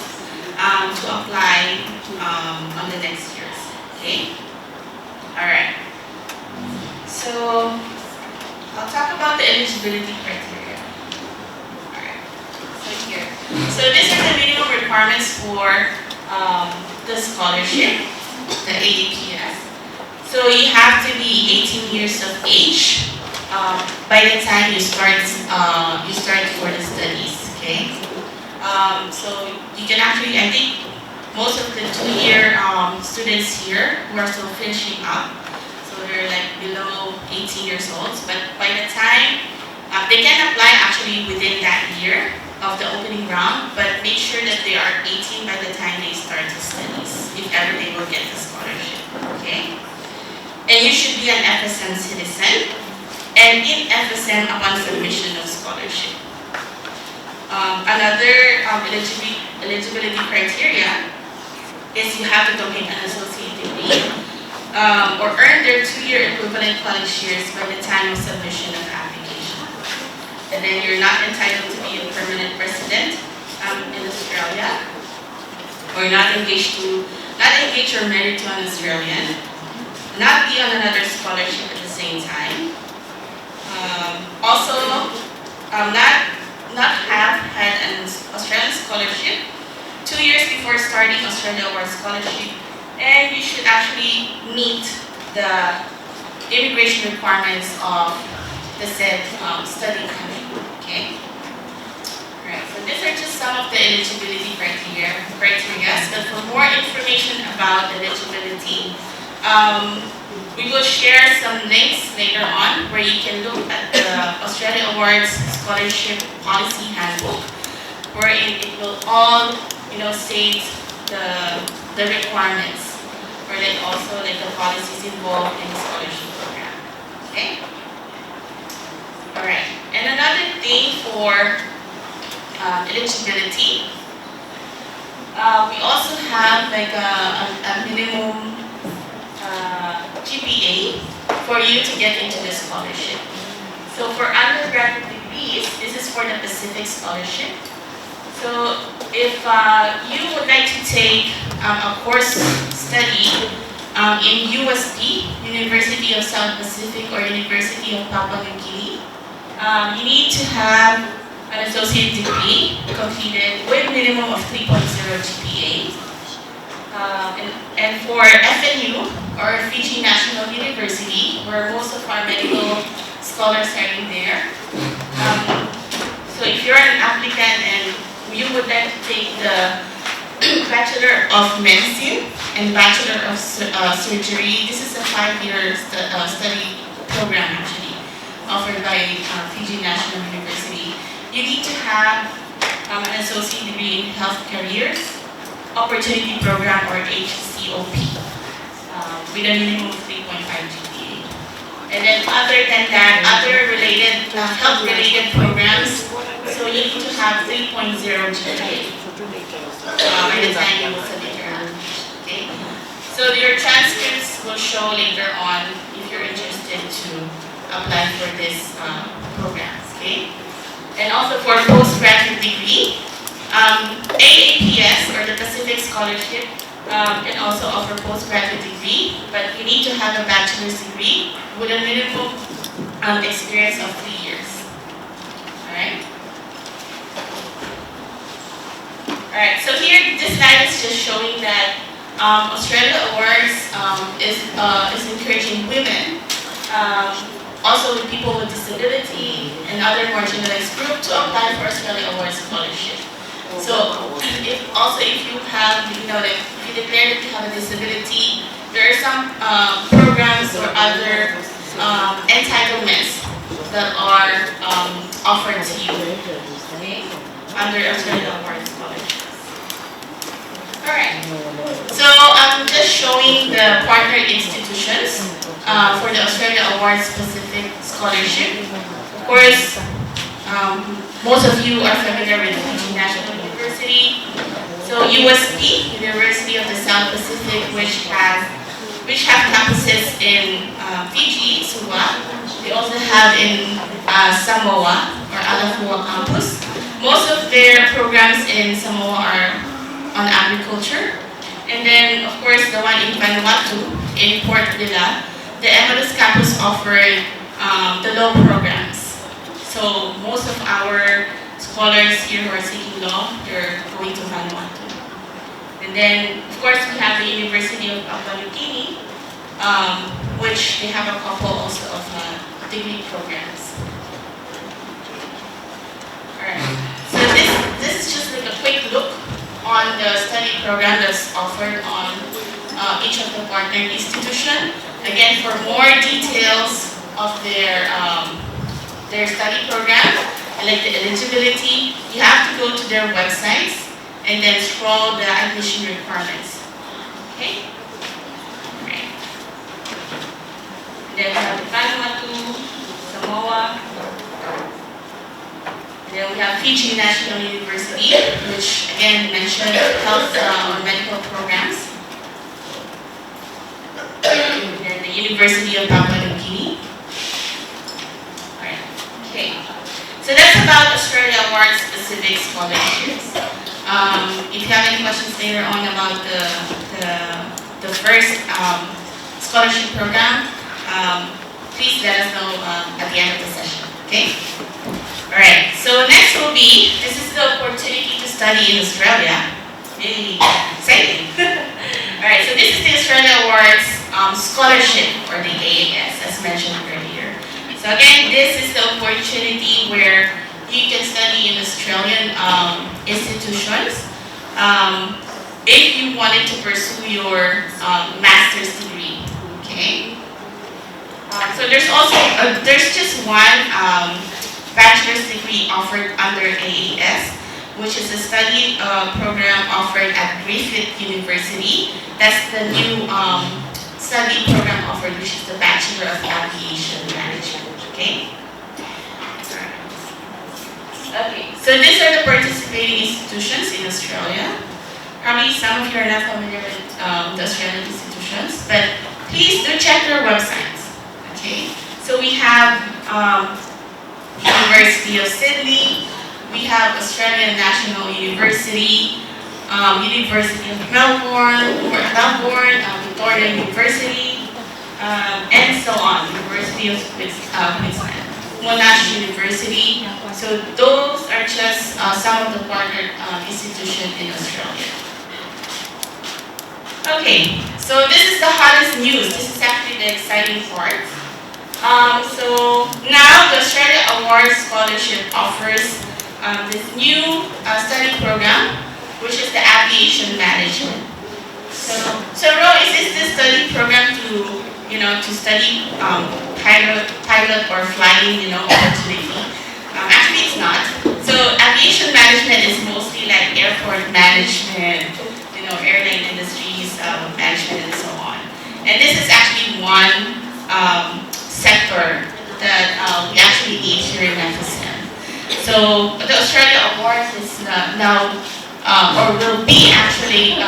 to apply on the next years. Okay? Alright. So I'll talk about the eligibility criteria. Alright. So here. So these are the minimum requirements for the scholarship, the AAPS. So you have to be 18 years of age by the time you start for the studies. Okay. So you can actually, I think most of the 2-year students here who are still finishing up, so they're like below 18 years old. But by the time they can apply actually within that year of the opening round, but make sure that they are 18 by the time they start the studies, if ever they will get the scholarship. Okay. And you should be an FSM citizen and in FSM upon submission of scholarship. Another eligibility criteria is you have to complete an associate degree or earn their 2-year equivalent college years by the time of submission of application. And then you're not entitled to be a permanent resident in Australia, or not engaged or married to an Australian, not be on another scholarship at the same time. Also, not have had an Australian scholarship 2 years before starting Australia Award scholarship, and you should actually meet the immigration requirements of the said study country. Okay. Alright. So these are just some of the eligibility criteria. But for more information about eligibility, we will share some links later on where you can look at the Australia Awards Scholarship Policy Handbook, where it will all, you know, state the requirements, or like also like the policies involved in the scholarship program. Okay. All right. And another thing for eligibility We also have like a minimum GPA for you to get into the scholarship. So for undergraduate degrees, this is for the Pacific Scholarship. So if you would like to take a course study in USP, University of South Pacific or University of Papua New Guinea, you need to have an associate degree completed with minimum of 3.0 GPA. And for FNU, or Fiji National University, where most of our medical scholars are in there. So if you're an applicant and you would like to take the Bachelor of Medicine and Bachelor of Surgery, this is a 5-year study program actually, offered by Fiji National University. You need to have an associate degree in health careers, opportunity program, or HCOP, with a minimum of 3.5 GPA. And then other than that, other related, health-related programs, so you need to have 3.0 GPA by the time you will submit your application, okay? So your transcripts will show later on if you're interested to apply for this programs, okay? And also for postgraduate degree, AAPS, or the Pacific Scholarship, can also offer postgraduate degree, but you need to have a bachelor's degree with a minimum experience of 3 years. Alright? Alright, so here this slide is just showing that Australia Awards is encouraging women, also with people with disability and other marginalized groups to apply for Australia Awards scholarship. So if you have, like if you declare that you have a disability, there are some programs or other entitlements that are offered to you, okay, under Australia Awards scholarships. Alright, so I'm just showing the partner institutions for the Australia Awards Pacific Scholarship. Of course, most of you are familiar with Fiji National University. So USP, University of the South Pacific, which have campuses in Fiji, Suva. They also have in Samoa, or Alafua campus. Most of their programs in Samoa are on agriculture. And then, of course, the one in Vanuatu, in Port Vila, the MLS campus offered the law programs. So most of our scholars here who are seeking law, they're going to Vanuatu. And then, of course, we have the University of Papua New Guinea, which they have a couple also of degree programs. Alright, so this is just like a quick look on the study program that's offered on each of the partner institutions. Again, for more details of their study program, and like the eligibility, you have to go to their websites and then scroll the admission requirements. Okay? Right. And then we have Vanuatu, Samoa, and then we have Fiji National University, which again mentioned health or medical programs. And then the University of Papua New Guinea. Alright, okay. So that's about Australia Awards specific scholarships. If you have any questions later on about the first scholarship program, please let us know at the end of the session, okay? Alright, so next will be, this is the opportunity to study in Australia. Yay, exciting. Alright, so this is the Australia Awards scholarship, or the AAS, as mentioned earlier. So again, this is the opportunity where you can study in Australian institutions if you wanted to pursue your master's degree, okay? So there's also, there's just one bachelor's degree offered under AAS, which is a study program offered at Griffith University. That's the new study program offered, which is the Bachelor of Aviation Management, okay? Okay, so these are the participating institutions in Australia. Probably some of you are not familiar with the Australian institutions, but please do check their websites. Okay, so we have University of Sydney, we have Australian National University, University of Melbourne, Victoria University, and so on, University of Queensland, Monash University. So those are just some of the partner institutions in Australia. Okay, so this is the hottest news. This is actually the exciting part. So now the Australia Award Scholarship offers this new study program, which is the aviation management. So Ro, is this the study program to study pilot or flying, opportunity? Actually, it's not. So aviation management is mostly like airport management, airline industries management, and so on. And this is actually one sector that we actually need here in FSM. So the Australia Awards is now, or will be actually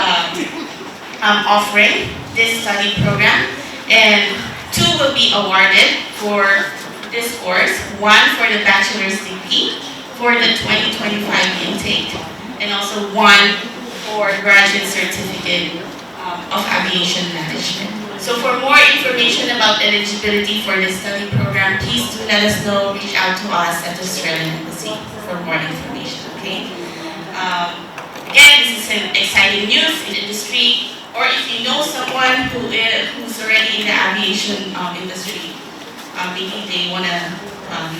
offering this study program, and 2 will be awarded for this course, 1 for the bachelor's degree for the 2025 intake, and also 1 for graduate certificate of aviation management. So for more information about eligibility for this study program, please do let us know, reach out to us at the Australian Embassy for more information, okay? Again, this is an exciting news in the industry, or if you know someone who's already in the aviation industry, maybe they want to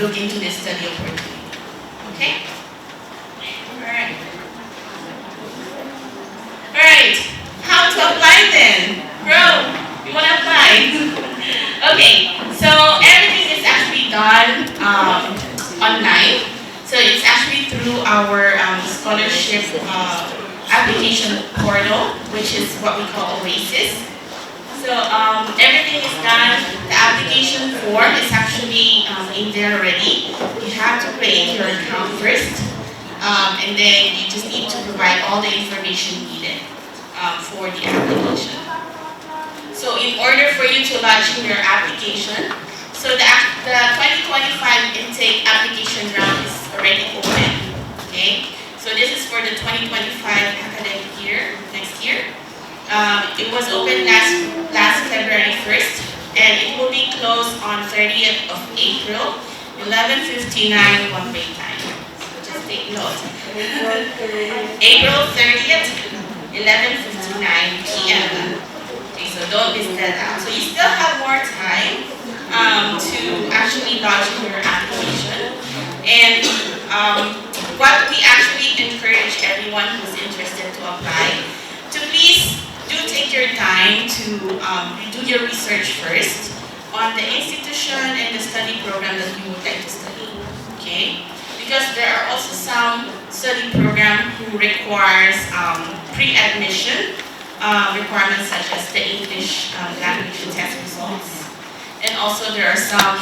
look into this study opportunity, okay? Alright, how to apply then? Bro, you want to apply? Okay, so everything is actually done online. So it's actually through our scholarship application portal, which is what we call Oasis. So everything is done. The application form is actually in there already. You have to create your account first. And then you just need to provide all the information needed for the application. So in order for you to launch your application, so the 2025 intake application round is already open. Okay, so this is for the 2025 academic year, next year. It was open last February 1st, and it will be closed on 30th of April, 11:59 Pohnpei time. Take note. April 30th, 11:59 p.m. Okay, so don't miss that out. So you still have more time to actually launch your application. And what we actually encourage everyone who's interested to apply to please do take your time to do your research first on the institution and the study program that you would like to study. Okay? Because there are also some study programs who requires pre-admission requirements such as the English language test results. And also there are some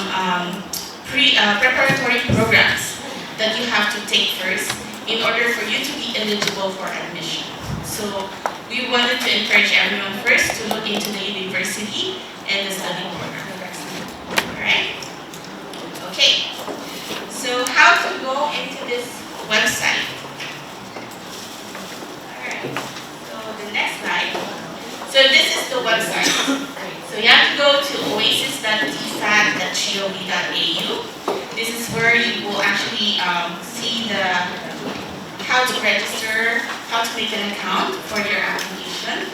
preparatory programs that you have to take first in order for you to be eligible for admission. So we wanted to encourage everyone first to look into the university and the study program. Alright? Okay. So how to go into this website? Alright, so the next slide. So this is the website. So you have to go to oasis.tfat.gov.au. This is where you will actually see how to register, how to make an account for your application.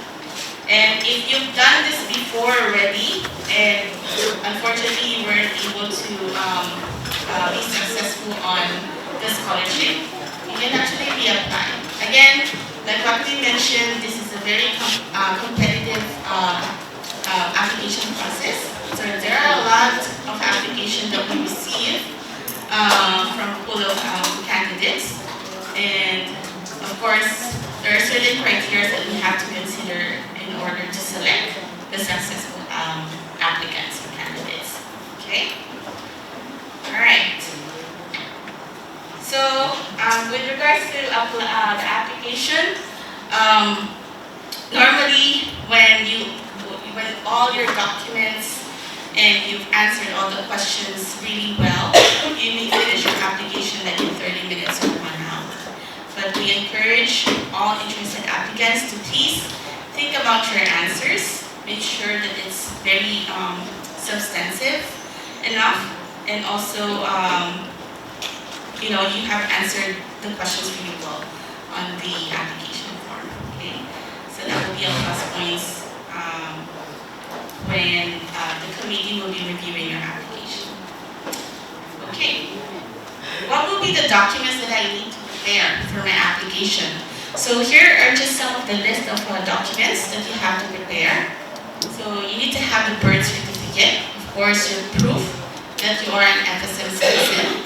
And if you've done this before already, and unfortunately you weren't able to be successful on the scholarship, you can actually reapply. Again, like what we mentioned, this is a very competitive application process. So there are a lot of applications that we receive from a pool of candidates. And of course, there are certain criteria that we have to consider in order to select the successful applicants or candidates. Okay? Alright. So, with regards to the application, Normally, when all your documents and you've answered all the questions really well, you may finish your application like in 30 minutes or 1 hour. But we encourage all interested applicants to please think about your answers. Make sure that it's very substantive enough, and also, you have answered the questions really well on the application form. Okay, so that will be a plus points when the committee will be reviewing your application. Okay, what will be the documents that I need to prepare for my application? So here are just some of the list of documents that you have to prepare. So you need to have the birth certificate, of course your proof that you are an FSM citizen,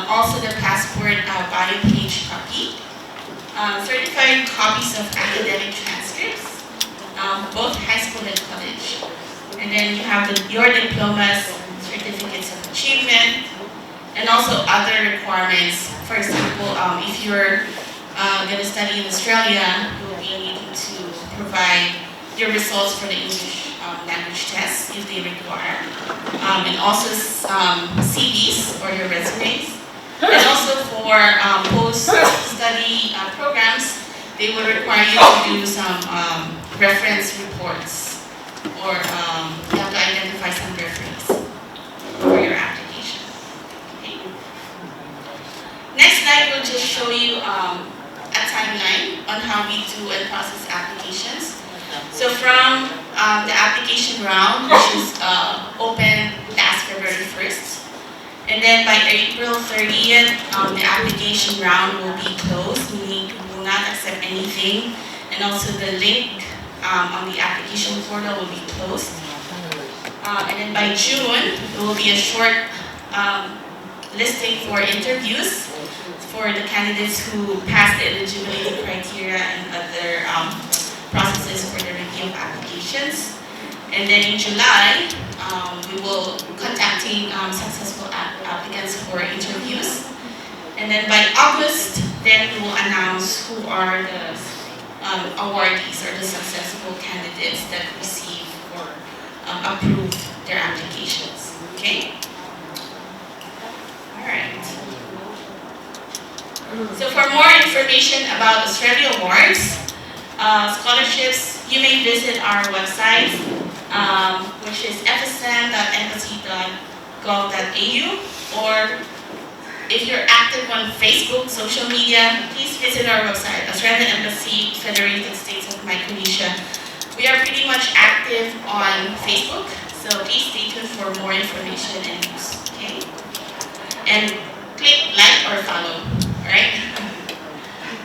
also the passport bio page copy, certified copies of academic transcripts, both high school and college, and then you have your diplomas, certificates of achievement, and also other requirements. For example, if you're going to study in Australia, you will be needing to provide your results for the English language test if they require, and also CVs or your resumes, and also for post-study programs, they will require you to do some reference reports, or you have to identify some reference for your application. Okay. Next slide will just show you a timeline on how we do and process applications. So from the application round, which is open last February 1st, and then by April 30th, the application round will be closed, meaning we will not accept anything, and also the link on the application portal will be closed. And then by June, there will be a short listing for interviews for the candidates who pass the eligibility criteria and other processes for the review of applications. And then in July, we will contacting successful applicants for interviews. And then by August, then we will announce who are the awardees or the successful candidates that receive or approve their applications. Okay? All right. So for more information about Australia Awards, scholarships, you may visit our website, which is fsm.embassy.gov.au, or if you're active on Facebook, social media, please visit our website, Australian Embassy, Federated States of Micronesia. We are pretty much active on Facebook, so please stay tuned for more information and news, okay? And click like or follow, alright?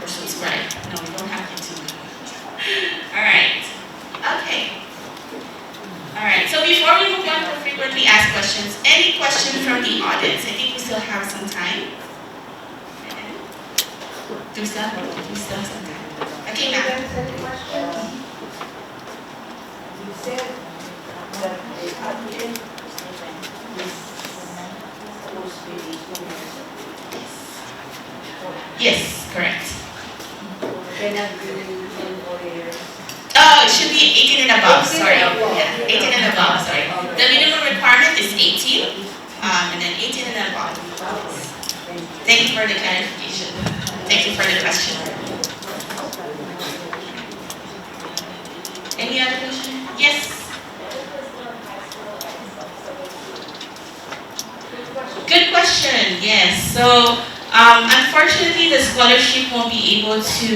Or subscribe. No, we don't have YouTube. Alright, okay. Alright, so before we move on to frequently asked questions, any question from the audience? I think we still have some time. Do we still have some time? Okay, now. Any questions? You said that the applicant is supposed to be 2 years. Yes, correct. Cannot be in 4 years. Oh, it should be 18 and above, sorry. Yeah, 18 and above, sorry. The minimum requirement is 18, and then 18 and above. Thank you for the clarification. Thank you for the question. Any other question? Yes? Good question, yes. So, unfortunately, the scholarship won't be able to,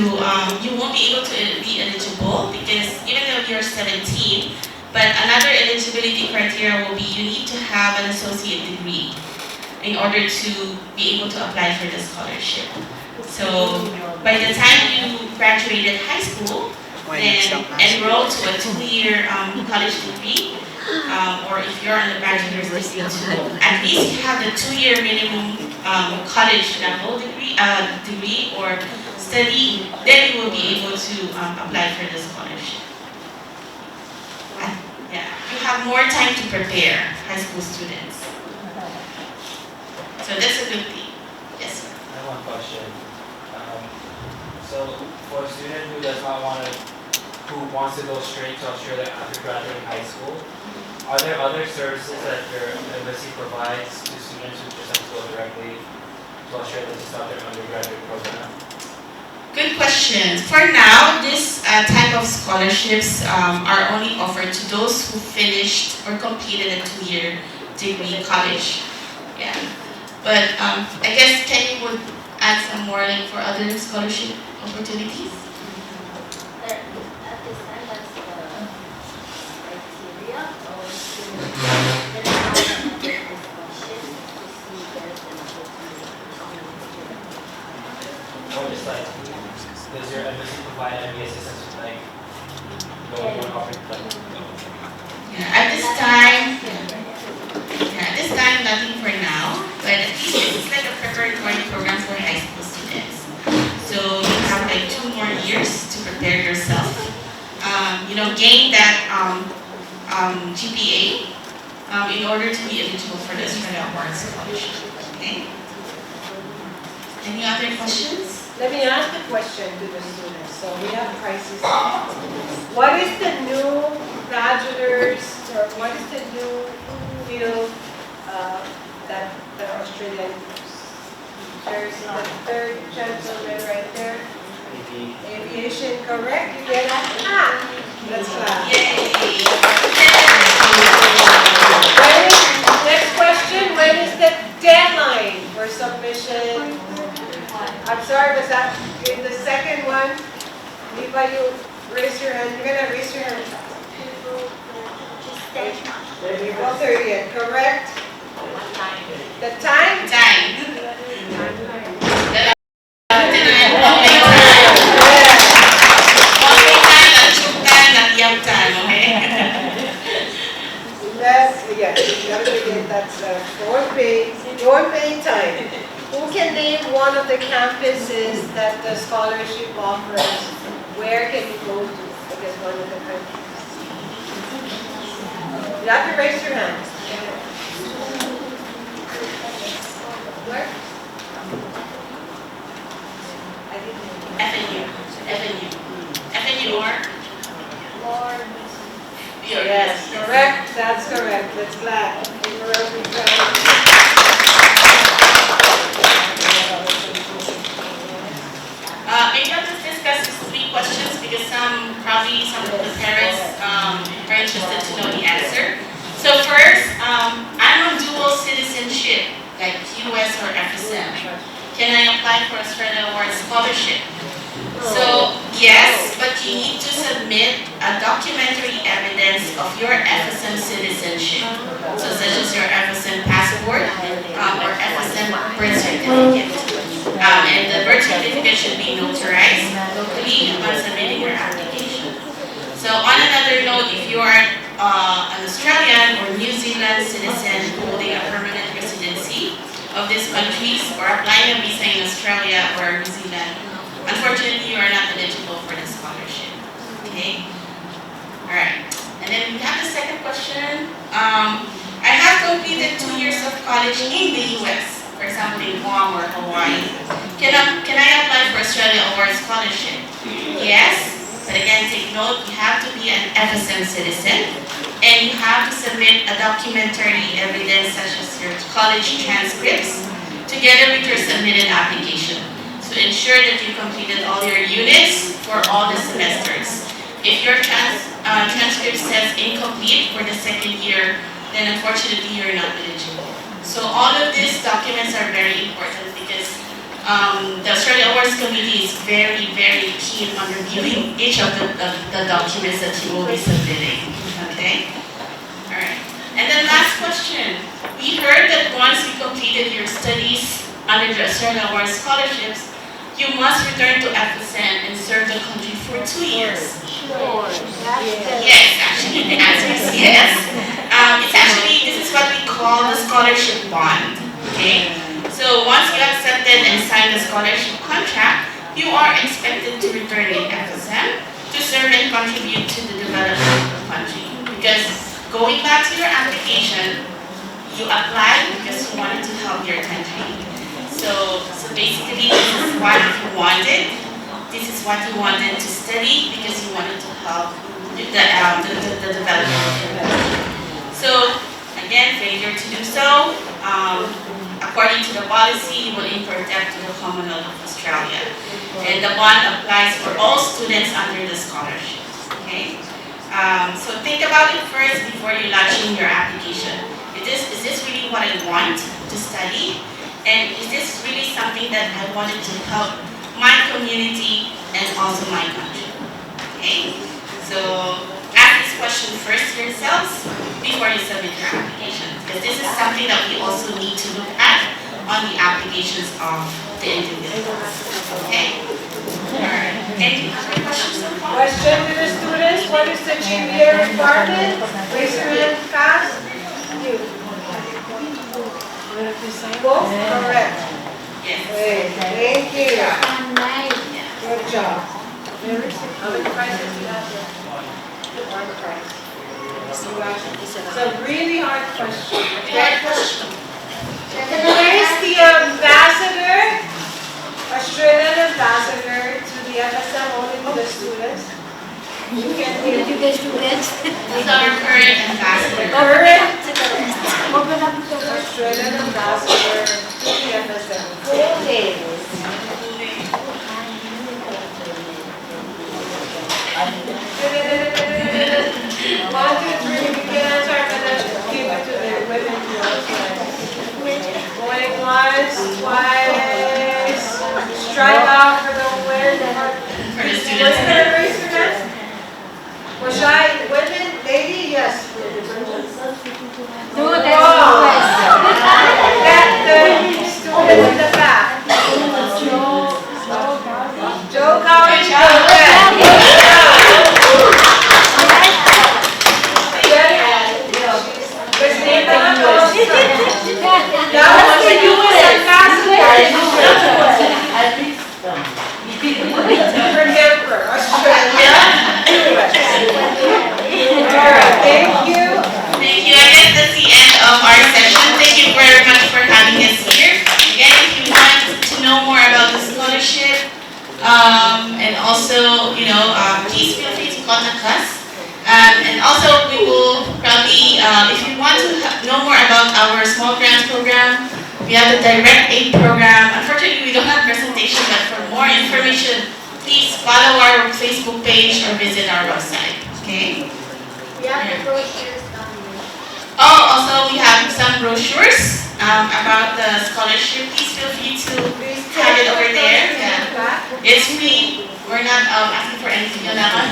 you won't be able to be eligible because even though you're 17, but another eligibility criteria will be you need to have an associate degree in order to be able to apply for the scholarship. So, by the time you graduated high school, then enroll to a 2-year college degree, or if you're on the bachelor's degree too, at least you have the 2-year minimum college level degree or study, then you will be able to apply for the scholarship. Yeah, you have more time to prepare, high school students. So that's a good thing. Yes, sir. I have one question. So for a student who does not want to, who wants to go straight to Australia after graduating high school, are there other services that your embassy provides to students who just have to go directly to Australia to start their undergraduate program? Good question. For now, this type of scholarships are only offered to those who finished or completed a 2-year degree college. Yeah. But I guess Kenny would add some more like for other scholarship opportunities. At this time, that's the criteria or students that have another discussion to see if there's an opportunity. Or just like, does your embassy provide any assistance with like going to an opportunity? Yeah, at this time, nothing for now, but at least it's like a preparatory program for high school students. So you have like 2 more years to prepare yourself. Gain that GPA in order to be eligible for the Australia Award Scholarship. Okay. Any other questions? Let me ask a question to the students. So we have crisis. What is the new bachelor's, or what is the new field that the Australian, there's the third gentleman right there. Aviation, correct? You get that? Let's clap. Next question, when is the deadline for submission? I'm sorry, was that in the second one? Liva, you raise your hand. You're gonna raise your hand. April 30th, correct? The time? That's Pohnpei time. Who can name one of the campuses that the scholarship offers? Where can you go to? I guess one of the countries. You have to raise your hand. Where? FNU or? Yes, correct. That's correct. Let's clap. Maybe I'll just discuss these 3 questions because probably some of the parents are interested to know the answer. So first, I'm on dual citizenship, like US or FSM. Can I apply for Australia Award Scholarship? So yes, but you need to submit a documentary evidence of your FSM citizenship. So such as your FSM passport or FSM birth certificate. And the birth certificate should be notarized locally upon submitting your application. So on another note, if you are an Australian or New Zealand citizen holding a permanent residency of these countries or applying a visa in Australia or New Zealand, unfortunately, you are not eligible for the scholarship. Okay? Alright. And then we have the second question. I have completed 2 years of college in the US, for example, in Guam or Hawaii. Can I apply for Australia Award Scholarship? Yes. But again, take note, you have to be an FSM citizen and you have to submit a documentary evidence such as your college transcripts together with your submitted application. To ensure that you completed all your units for all the semesters. If your transcript says incomplete for the second year, then unfortunately you're not eligible. So all of these documents are very important because the Australia Awards Committee is very, very keen on reviewing each of the documents that you will be submitting. Okay? Alright. And then last question. We heard that once you completed your studies under the Australia Awards scholarships, you must return to FSM and serve the country for 2 years. Sure. Yes, actually the answer is yes. This is what we call the scholarship bond. Okay? So once you accepted and signed the scholarship contract, you are expected to return in FSM to serve and contribute to the development of the country. Because going back to your application, you applied because you wanted to help your country. So basically, this is what you wanted. this is what he wanted to study because he wanted to help the development of the country. So again, failure to do so. According to the policy, he will import debt to the Commonwealth of Australia. And the bond applies for all students under the scholarship. Okay? So think about it first before you launching your application. Is this really what I want to study? And is this really something that I wanted to help my community and also my country? Okay? So ask this question first yourselves before you submit your application. Because this is something that we also need to look at on the applications of the individuals. Okay? Alright. Any other questions so far? Question to the students, what is the GPA requirement? Raise your hand fast. You. Both? Correct. Yes. Great, thank you. Good job. How many prizes do you have here? One prize. It's a really hard question. Where is the ambassador, Australian ambassador to the FSM, only to the students? You can hear To the students. He's our current ambassador. Australian ambassador to the FSM. Full name. 1, 2, 3, we can answer. I'm going to give it to the women girls. Going once, twice. Strike out for the win. For the What's students. going to raise your hand? Was I women, lady? Yes. No, that's Wow. US. That the student in the back. Joe Collins. That was the US ambassador. Remember, Australia. Alright, thank you. Thank you. I guess that's the end of our session. Thank you very much for having us here. Again, if you want to know more about the scholarship, and also, please feel free to contact us. And also, we will probably, if you want to know more about our small grants program, we have the direct aid program. Unfortunately, we don't have presentation, but for more information, please follow our Facebook page or visit our website. Okay? We have the brochures down here. Oh, also we have some brochures about the scholarship. Please feel free to have it over there. Yeah. It's free. We're not asking for anything on that one.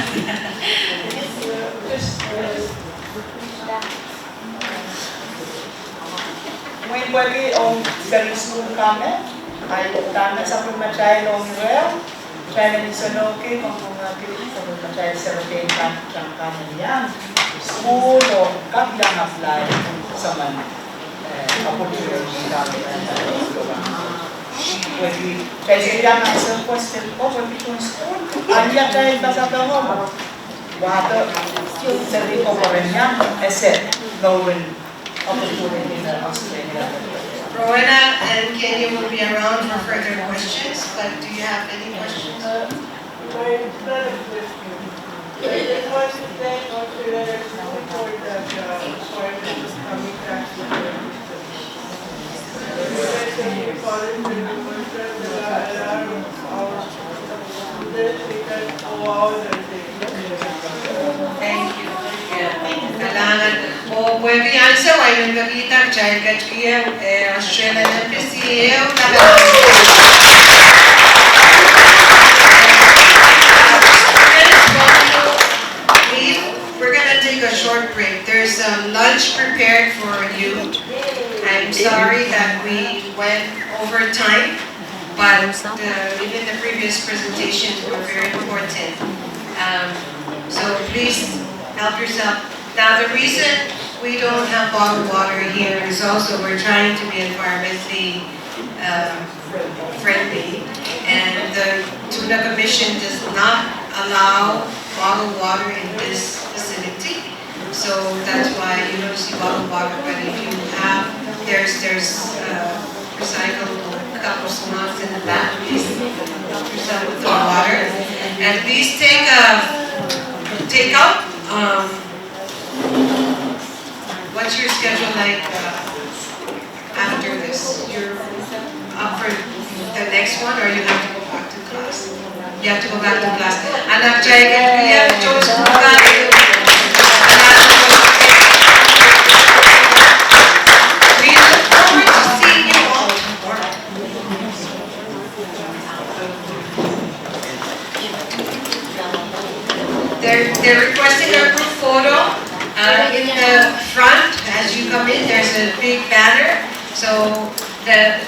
Muy bagi om dari school kami, ay tama sa pagmachay long well, chaya ni Sanoki kung pumagili sa pagmachay sa rotain kami niyan. School o kabilang apply sa man opportunity kami pwede kasi yan ang isang question ko pwede kung school anya kayo basa ka mo water sari ko pa rin yan except knowing opportunity in Australia. Rowena and Kenya will be around for further questions, but do you have any questions? My brother question. I just want to thank Australia for that appointment coming back to the Thank you. Kailangan o pwede yan sa way ng gagita dahil kaya Australian Embassy We're gonna take a short break. There's lunch prepared for you. I'm sorry that we went over time, but even the previous presentations were very important. So please help yourself. Now the reason we don't have bottled water here is also we're trying to be environmentally friendly, and the Tuna Commission does not allow bottled water in this facility. So that's why you don't see bottled water, but if you have, there's recyclable a couple of swans in the back, please. Help yourself with the water. And please take out, what's your schedule like after this? You're up for the next one, or you have to go back to class? You have to go back to class. Anak Jai, we have chosen we look forward to seeing you all tomorrow. They're requesting a group photo. In the front, as you come in, there's a big banner. So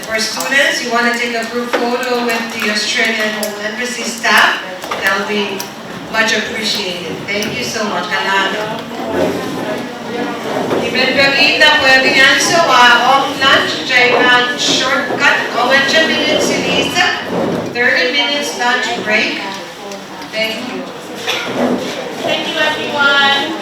for students, you want to take a group photo with the Australian Embassy staff, that'll be much appreciated. Thank you so much. Ibigita pwede yan sa off lunch, lunch shortcut, 20 minutes in Isa, 30 minutes lunch break. Thank you. Thank you, everyone.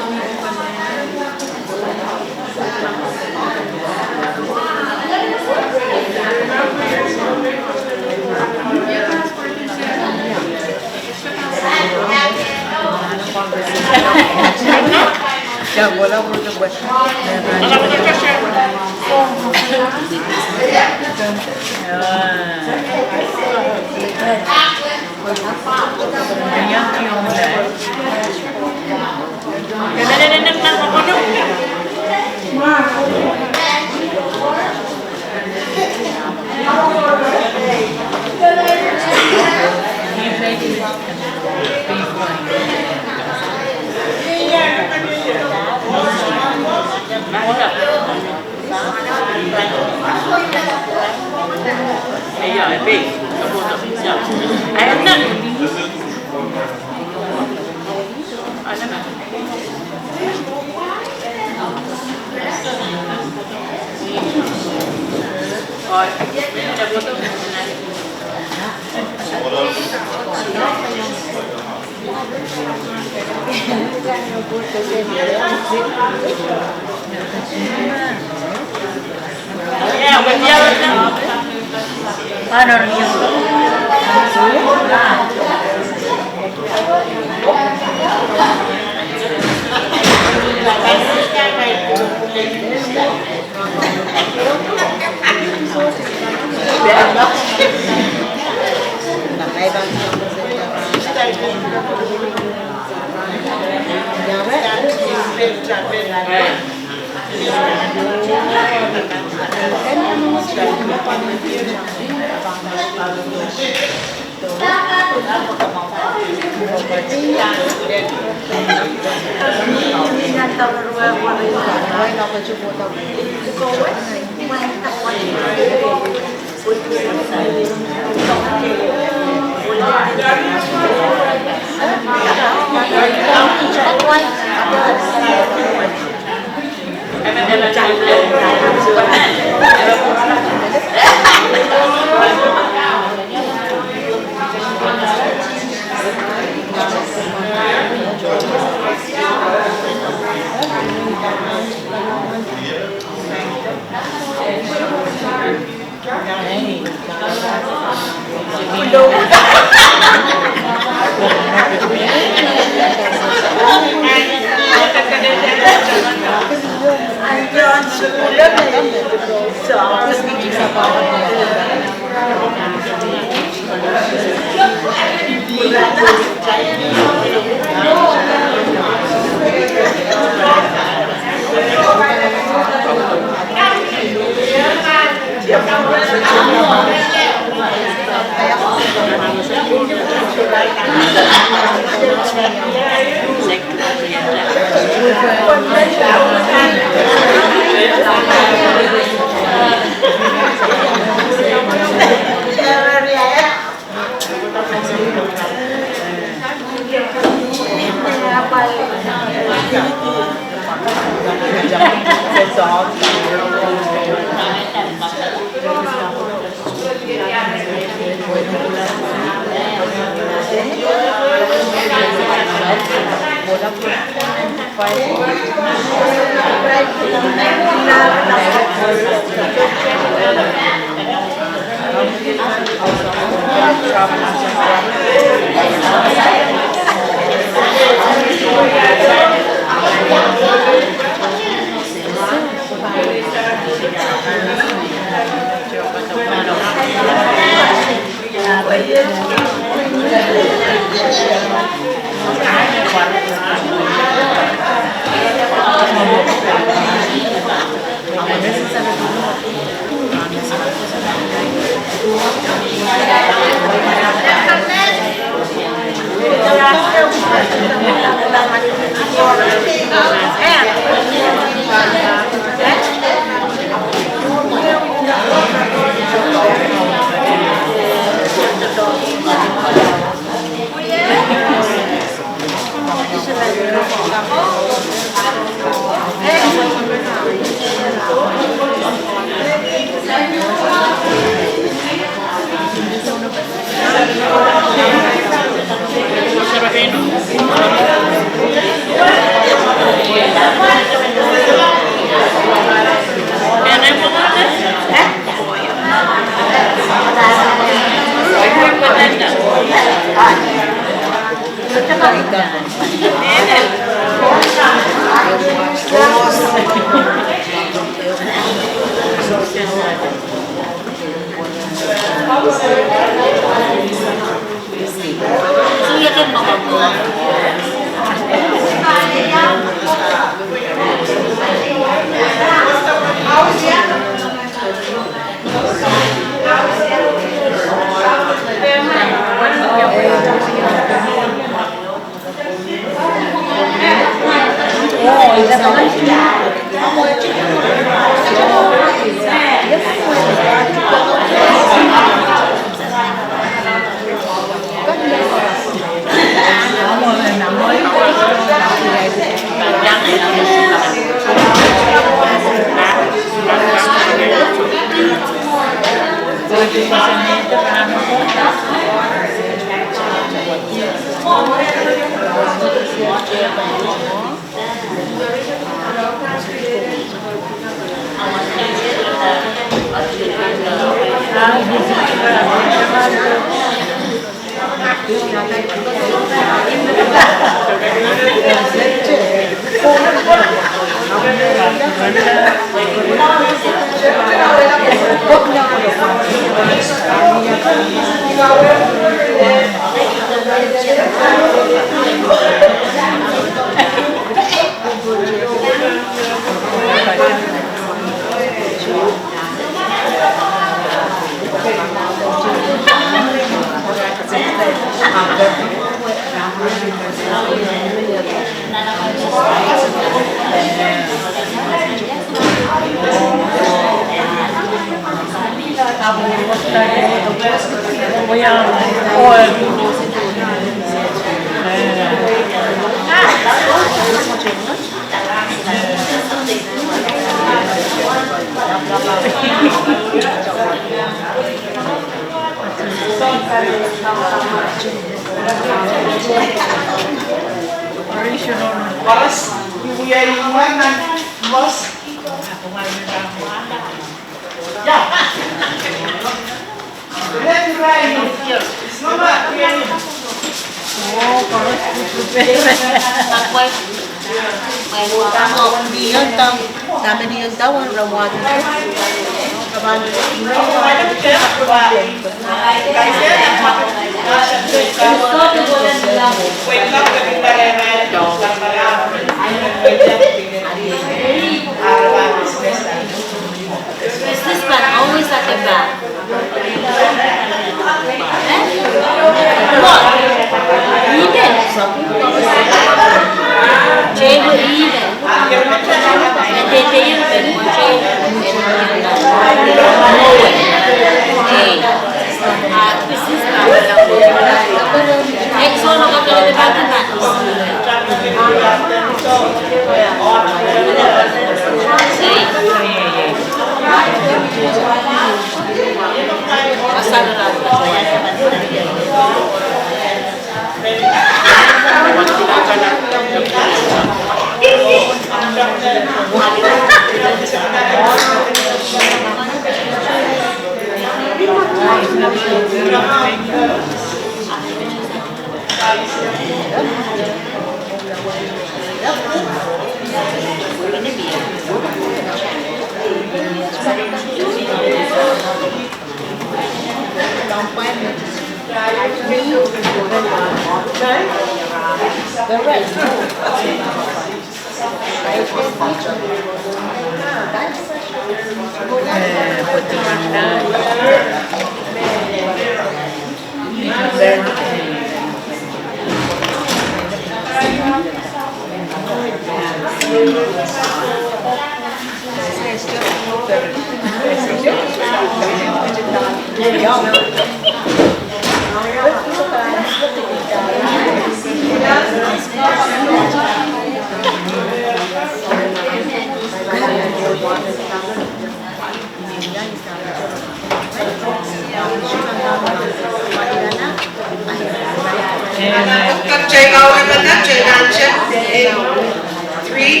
Three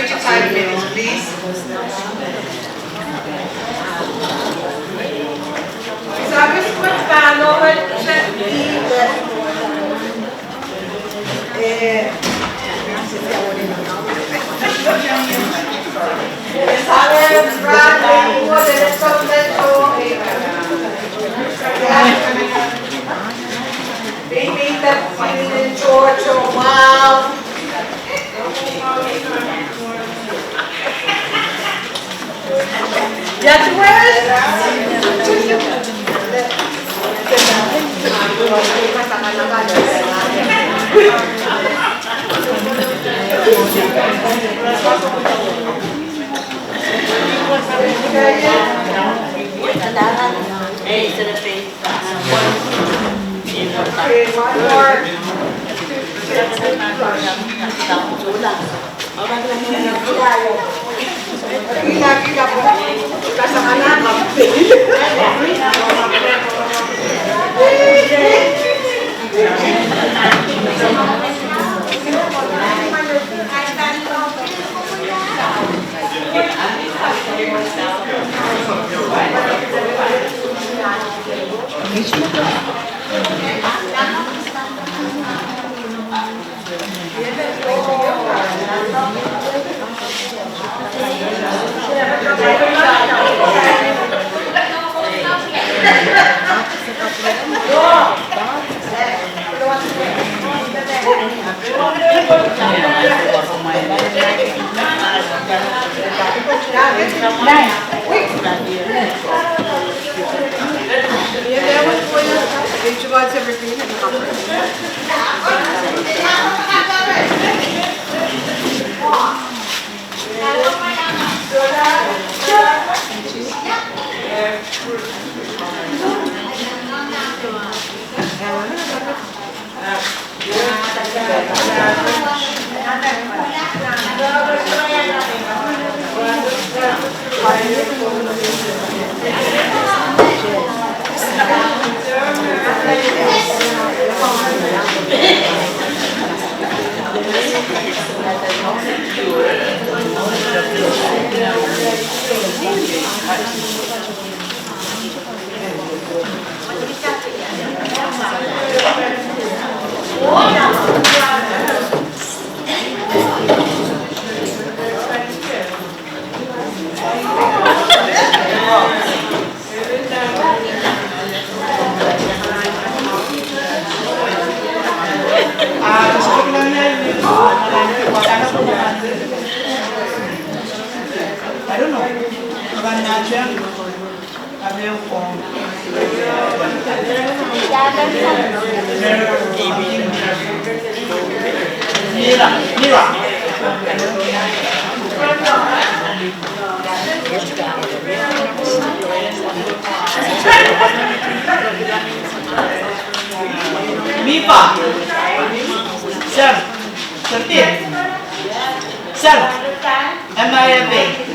to 5 minutes, please. Sabi ko paano siya Baby, that's Okay, one more. Lagi ka po. Kasama na Mipa, Sam, Sertin, Sam, MIFA.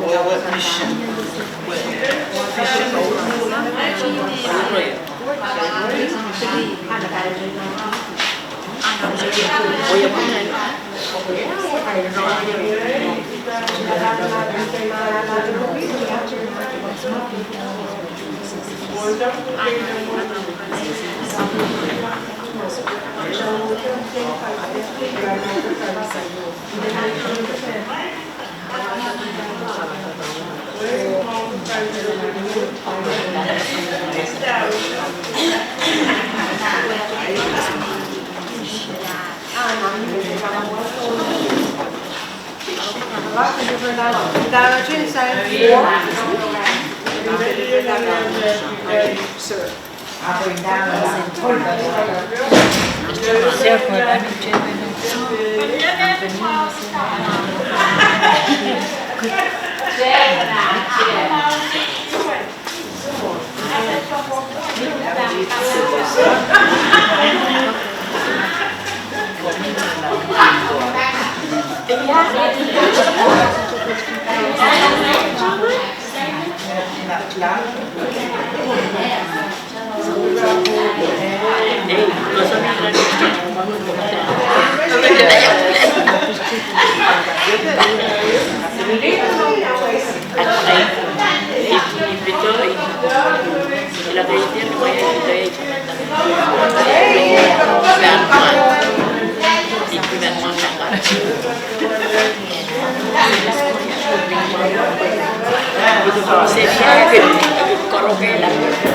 Our mission with Sería que coloque la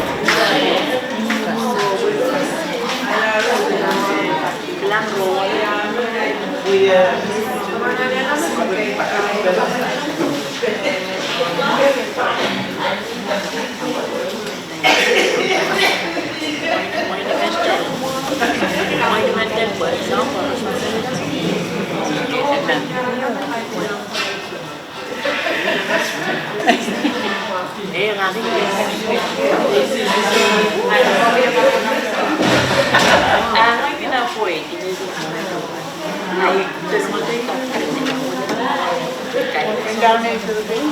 Down there to the base.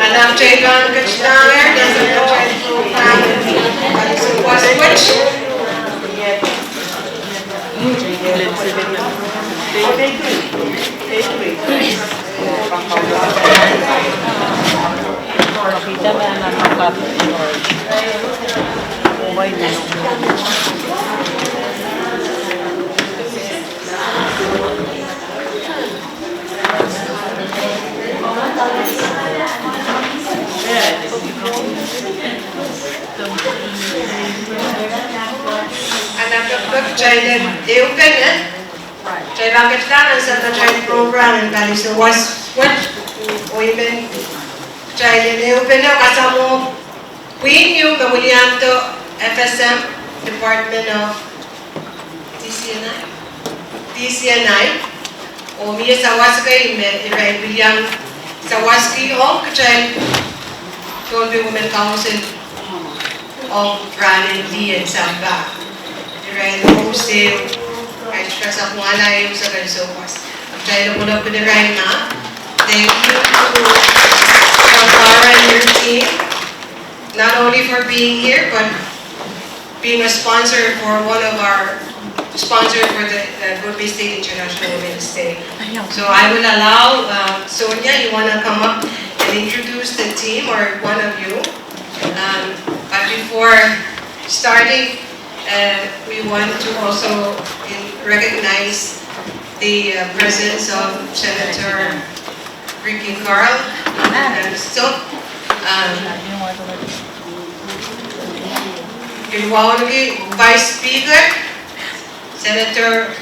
And after you're gonna get down there, there's a program. So what's which? They open it. They back it down and set the child program and Bali. So what's what? Open child they open it. Kasamo Queen Yu Gamulianto, FSM, Department of DCNI, o Mia Sawaski, Iran William Sawaski, Hong Kachay, Pohnpei Women Council of Ranin Lee and Samba. Iran Wholesale, I stress up one eye, so very so much. I'm trying to put up with the right now. Thank you to Shankara and your team, not only for being here, but being a sponsor for one of our sponsors for the Pohnpei State International Women's Day. So I will allow Sonia, you want to come up and introduce the team, or one of you. But before starting, we want to also recognize the presence of Senator Ricky Carl. So, Vice Speaker, Senator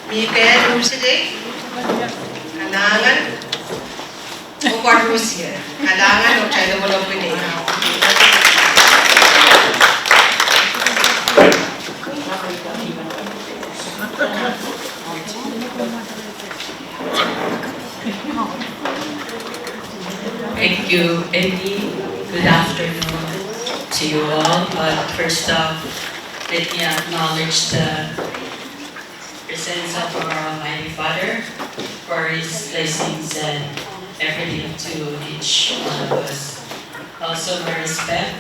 Miguel Ruside, Kalangan, o Rusia, Kalangan o China Wala Pinay. Thank you, Eddie. Good afternoon to you all. But first off, let me acknowledge the presence of our Almighty Father for His blessings and everything to each one of us. Also, my respect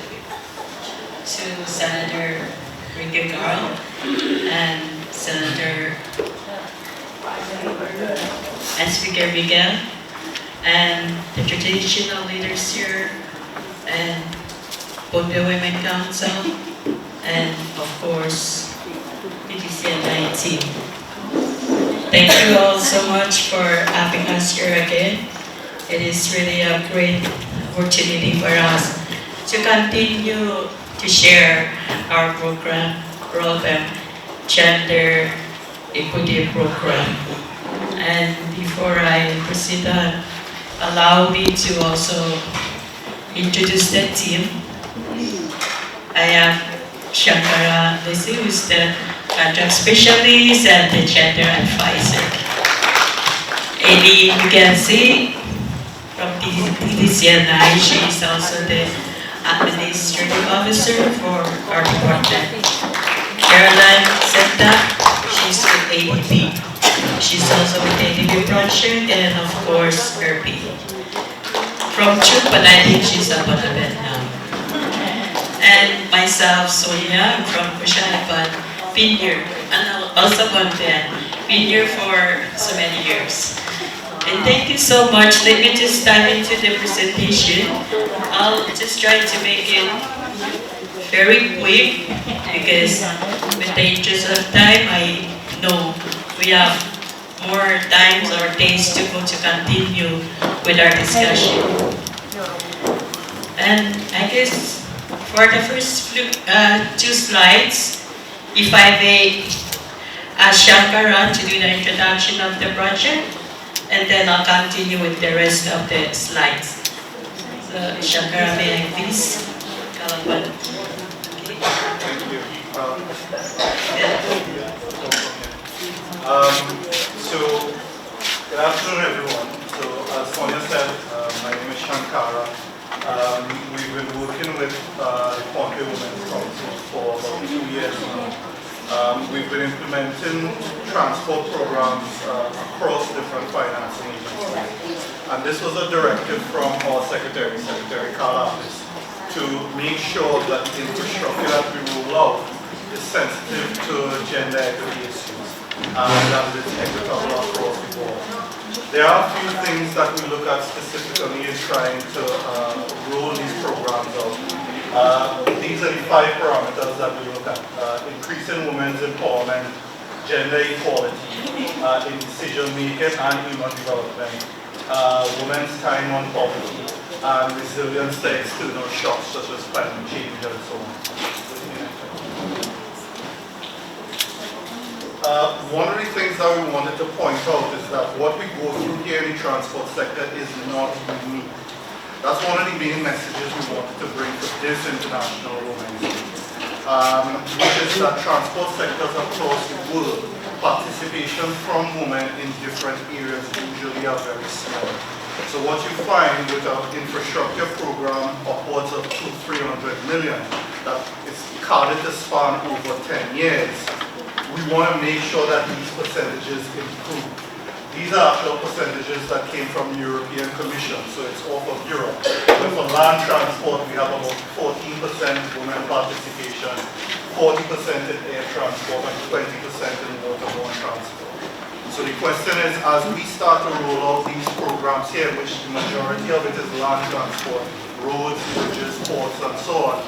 to Senator Ricky Carl and Senator and Speaker Miguel, and the traditional leaders here, and Pohnpei Women Council, and of course, PTCNI team. Thank you all so much for having us here again. It is really a great opportunity for us to continue to share our program, Gender Equity Program. And before I proceed on, allow me to also introduce the team. I am Shankara Lisi, who is the contract specialist and the gender advisor. Amy, you can see from DCNI, she is also the administrative officer for our department. Caroline Senta, she's with ADP. She's also with ADP project, and of course, Herbie. From Chup, but I think she's up on a bed now. And myself, Sonia, from Kushanapan, been here, and also Pohnpei, been here for so many years. And thank you so much. Let me just dive into the presentation. I'll just try to make it very quick, because with the interest of time, I know we have more times or days to go to continue with our discussion. And I guess for the first two slides, if I may ask Shankara to do the introduction of the project, and then I'll continue with the rest of the slides. So Shankara, may I please come up? Thank you. So, good afternoon, everyone. So, as Sonia said, my name is Shankara. We've been working with the Pohnpei Women's Council for about 2 years now. We've been implementing transport programs across different financing agencies. And this was a directive from our Secretary Carl office, to make sure that the infrastructure that we roll out is sensitive to gender equity issues and that it's equitable across the board. There are a few things that we look at specifically in trying to roll these programs out. These are the 5 parameters that we look at: increasing women's empowerment, gender equality in decision making and human development, women's time on poverty, and resilience to external shocks such as climate change and so on. One of the things that we wanted to point out is that what we go through here in the transport sector is not unique. That's one of the main messages we wanted to bring to this International Women's Day, which is that transport sectors across the world, participation from women in different areas usually are very small. So what you find with our infrastructure program upwards of 300 million that is carded to span over 10 years, we want to make sure that these percentages improve. These are actual percentages that came from the European Commission, so it's off of Europe. But for land transport, we have about 14% women participation, 40% in air transport, and 20% in waterborne transport. So the question is, as we start to roll out these programs here, which the majority of it is land transport, roads, bridges, ports, and so on,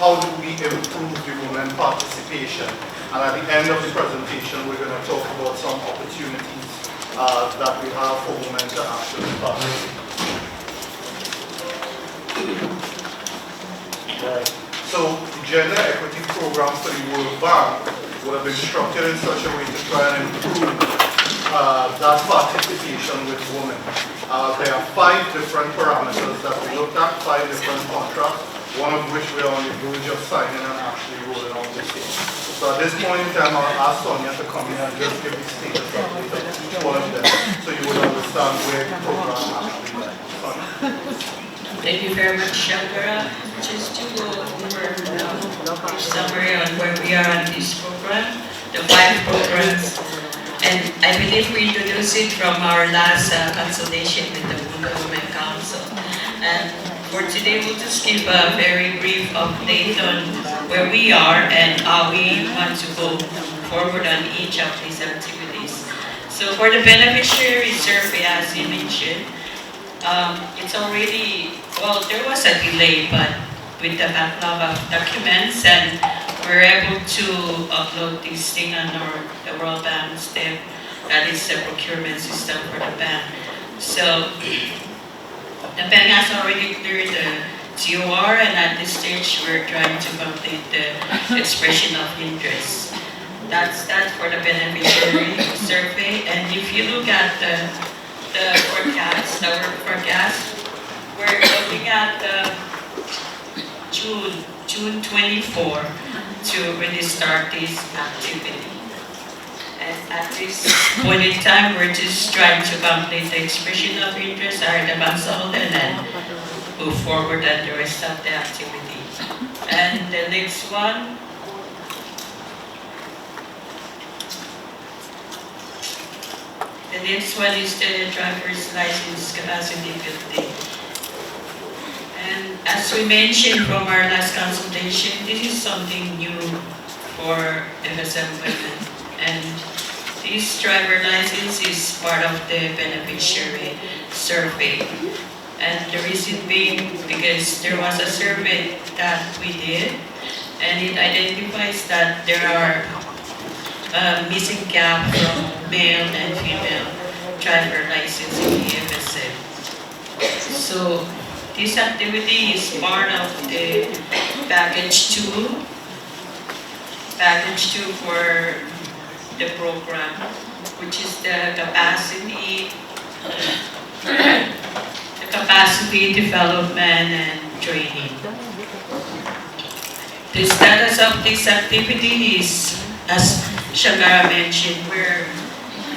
how do we improve the women participation? And at the end of the presentation, we're going to talk about some opportunities that we have for women to actually participate. Right. So the gender equity program for the World Bank would have been structured in such a way to try and improve that participation with women. There are 5 different parameters that we looked at, 5 different contracts, one of which we are on the verge of signing and actually rolling out this year. So at this point in time, I'll ask Sonia to come in and just give the status update of each one of them so you would understand where the program actually is. Sonia? Thank you very much, Shankara. Just to go over a summary on where we are on this program, the 5 programs. And I believe we introduced it from our last consultation with the Women Council. And for today, we'll just give a very brief update on where we are and how we want to go forward on each of these activities. So for the beneficiary survey, as you mentioned, it's already, well, there was a delay, but with the backlog of documents, and we're able to upload this thing on the World Bank step, that is the procurement system for the bank. So the bank has already cleared the TOR, and at this stage we're trying to complete the expression of interest. That's that for the beneficiary survey. And if you look at the forecast, the work forecast, we're looking at June 24 to really start this activity. And at this point in time, we're just trying to complete the expression of interest, hire the consultant, and move forward on the rest of the activity. And the next one, is the driver's license capacity building. And as we mentioned from our last consultation, this is something new for FSM women. And this driver license is part of the beneficiary survey. And the reason being because there was a survey that we did, and it identifies that there are missing gap from male and female driver license in the FSM. So this activity is part of the package 2 for the program, which is the capacity development and training. The status of this activity is, as Shagara mentioned, we're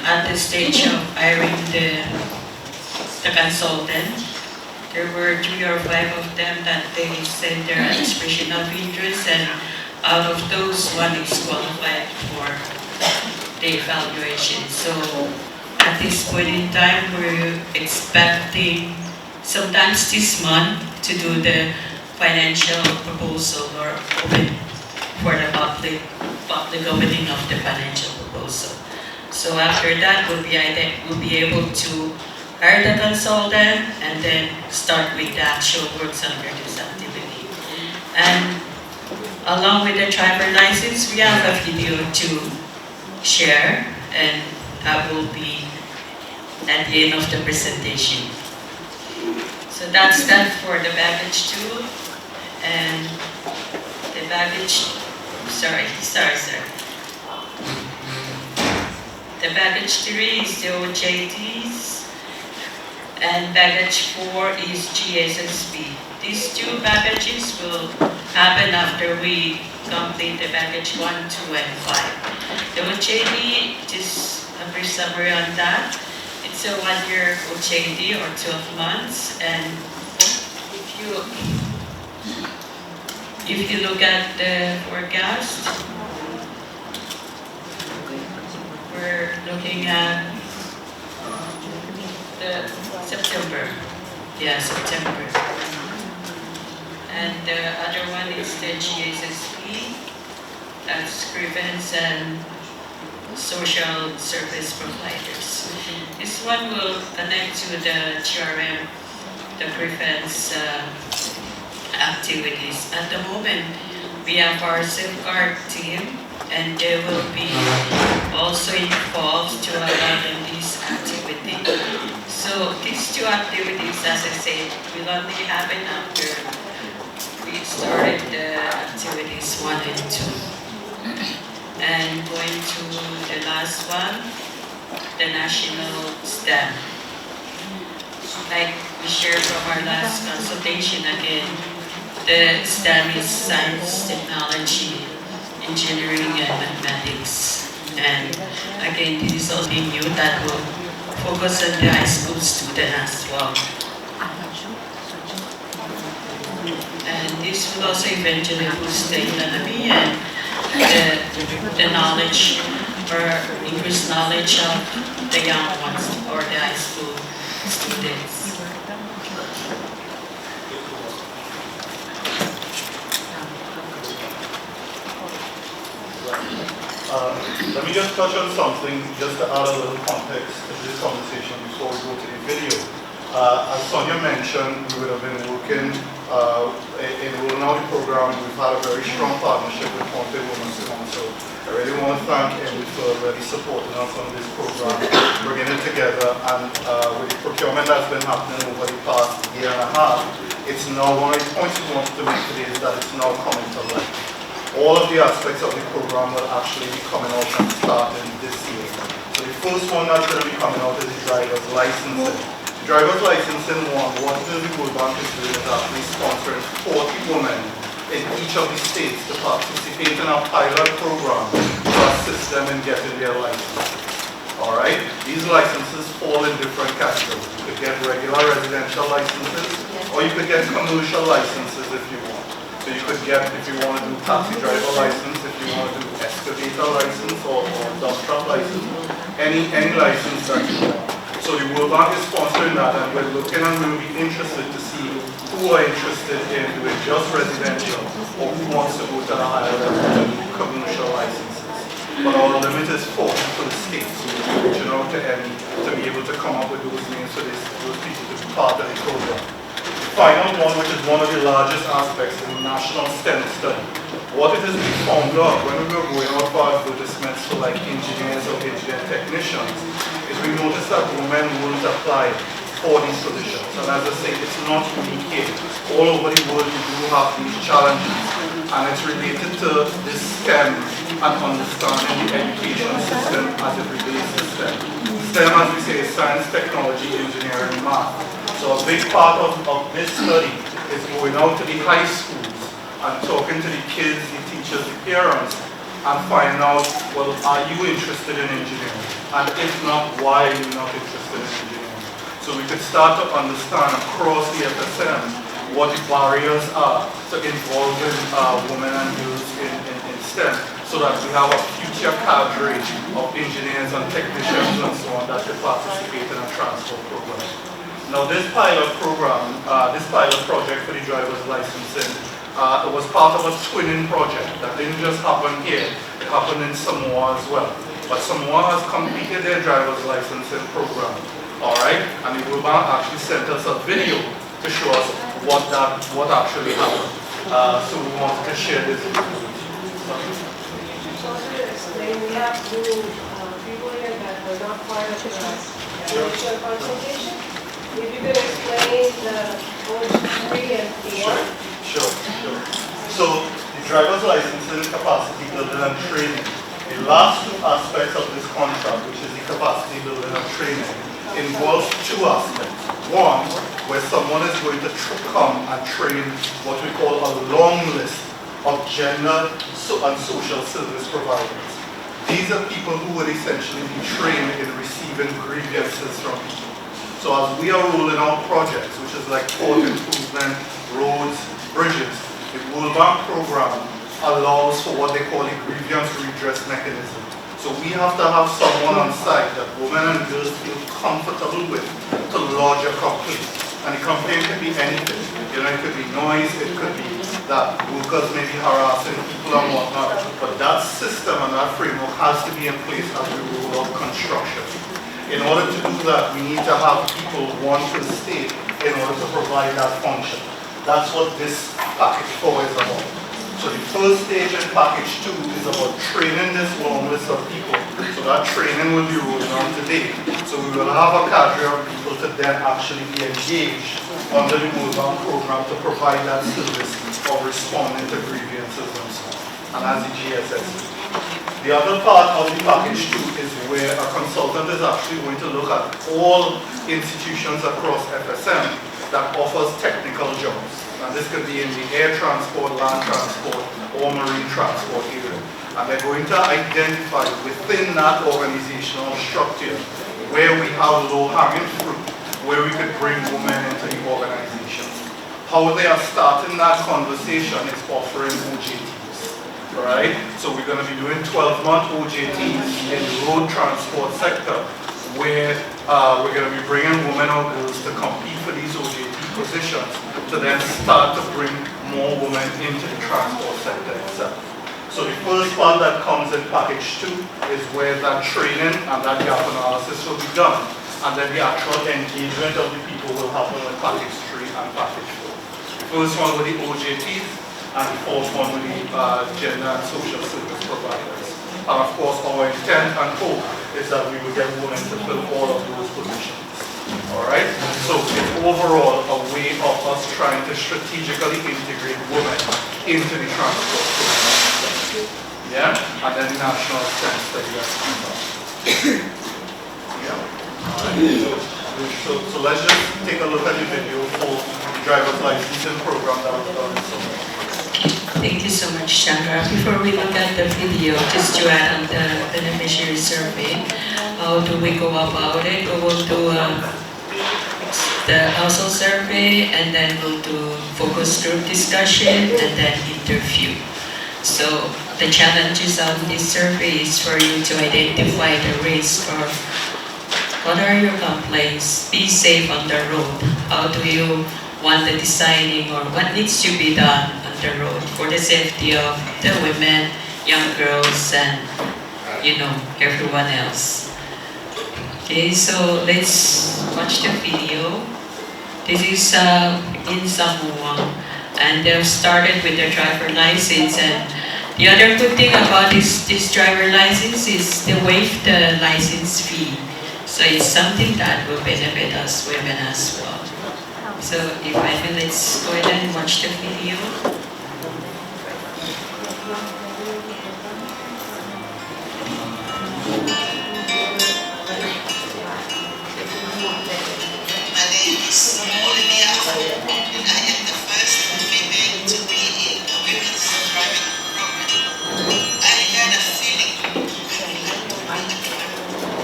at the stage of hiring the consultant. There were 3 or 5 of them that they sent their expression of interest, and out of those, 1 is qualified for the evaluation. So at this point in time, we're expecting sometimes this month to do the financial proposal or open for the public opening of the financial proposal. So after that, we'll be able to hire the consultant and then start with the actual works under this activity. And along with the driver license, we have a video to share, and that will be at the end of the presentation. So that's that for the baggage 2, and the baggage, sorry. The baggage 3 is the OJTs, and baggage 4 is GSSB. These two baggages will happen after we complete the baggage 1, 2, and 5. The OJD, just a brief summary on that. It's a 1-year OJD or 12 months, and if you look at the forecast, we're looking at the September. Yeah, September. And the other one is the GSSP, that's grievance and social service providers. This one will connect to the GRM, the grievance activities. At the moment, we have our safeguard team, and they will be also involved to allow them this activity. So these two activities, as I said, will only happen after we started the activities 1 and 2. And going to the last one, the national STEM. Like we shared from our last consultation again, the STEM is science, technology, engineering, and mathematics. And again, this is something new that will focus on the high school student as well. And this will also eventually boost the economy and the knowledge or increased knowledge of the young ones or the high school students. Let me just touch on something, just to add a little context to this conversation before we go to the video. As Sonia mentioned, we would have been working in rolling out the program. We've had a very strong partnership with Pohnpei Women's Council. I really want to thank Emily for really supporting us on this program, bringing it together, and with the procurement that's been happening over the past year and a half, it's now one of the points we want to make today is that it's now coming to life. All of the aspects of the program will actually be coming out and starting this year. So the first one that's going to be coming out is the driver's licensing. The driver's licensing one, what the World Bank is doing is actually sponsoring 40 women in each of the states to participate in a pilot program to assist them in getting their license. Alright? These licenses fall in different categories. You could get regular residential licenses, or you could get commercial licenses if you want. So you could get, if you want to do taxi driver license, if you want to do excavator license or dump truck license, any license that you want. So the World Bank is sponsoring that, and we're looking and we'll be interested to see who are interested in doing just residential or who wants to go to the higher level to do commercial licenses. But our limit is 40 for the states, so we're reaching out to any to be able to come up with those names for those people to be part of the program. Final one, which is one of the largest aspects, is the National STEM Study. What it is we found out when we were going out for advertisements for like engineers or engineering technicians, is we noticed that women won't apply for these positions. And as I say, it's not unique here. All over the world we do have these challenges, and it's related to this STEM and understanding the education system as it relates to STEM. STEM, as we say, is science, technology, engineering, and math. So a big part of this study is going out to the high schools and talking to the kids, the teachers, the parents, and finding out, well, are you interested in engineering? And if not, why are you not interested in engineering? So we could start to understand across the FSM what the barriers are to involving women and girls in STEM, so that we have a future cadre of engineers and technicians and so on that could participate in a transfer program. Now this pilot program, this pilot project for the driver's licensing, it was part of a twinning project that didn't just happen here, it happened in Samoa as well. But Samoa has completed their driver's licensing program, alright? And the World Bank actually sent us a video to show us what actually happened. So we wanted to share this with you. We have two people here that were not part of the initial consultation. If you could explain the OH3 and 4. Sure. So the driver's licensing, capacity building and training. The last two aspects of this contract, which is the capacity building and training, involves two aspects. One, where someone is going to come and train what we call a long list of gender and social service providers. These are people who would essentially be trained in receiving grievances from people. So as we are rolling out projects, which is like port improvement, roads, bridges, the World Bank program allows for what they call a grievance redress mechanism. So we have to have someone on site that women and girls feel comfortable with to lodge a complaint. And the complaint can be anything. You know, it could be noise, it could be that workers may be harassing people and whatnot. But that system and that framework has to be in place as we roll out construction. In order to do that, we need to have people want to stay in order to provide that function. That's what this package 4 is about. So the first stage in package 2 is about training this long list of people. So that training will be rolling out today. So we will have a cadre of people to then actually be engaged under the World Bank program to provide that service of responding to grievances and so on. And as the GSS. The other part of the package 2 is where a consultant is actually going to look at all institutions across FSM that offers technical jobs. And this could be in the air transport, land transport, or marine transport area. And they're going to identify within that organizational structure where we have low-hanging fruit, where we could bring women into the organization. How they are starting that conversation is offering OJTs, right? So we're going to be doing 12-month OJTs in the road transport sector, where we're going to be bringing women or girls to compete for these OJT positions to then start to bring more women into the transport sector itself. So the first part that comes in package 2 is where that training and that gap analysis will be done. And then the actual engagement of the people will happen with package 3 and package 4. The first one with the OJTs and the fourth one with the gender and social service providers. And of course our intent and hope is that we will get women to fill all of those positions. Alright? So it's overall a way of us trying to strategically integrate women into the transport program. Yeah? And then the national STEM study that's coming up. Yeah. Alright. So let's just take a look at the video for the driver's licensing program that was done in summer. Thank you so much, Chandra. Before we look at the video, just to add on the beneficiary survey, how do we go about it? We will do the household survey, and then we'll do focus group discussion, and then interview. So the challenges of this survey is for you to identify the risk, or what are your complaints? Be safe on the road. How do you want the designing, or what needs to be done on the road for the safety of the women, young girls, and everyone else. Okay, so let's watch the video. This is in Samoa, and they've started with their driver license. And the other good thing about this driver license is they waive the license fee. So it's something that will benefit us women as well. So if I may, let's go ahead and watch the video. My name is Olivia, and I am the first female to be in a women's driving program. I had a feeling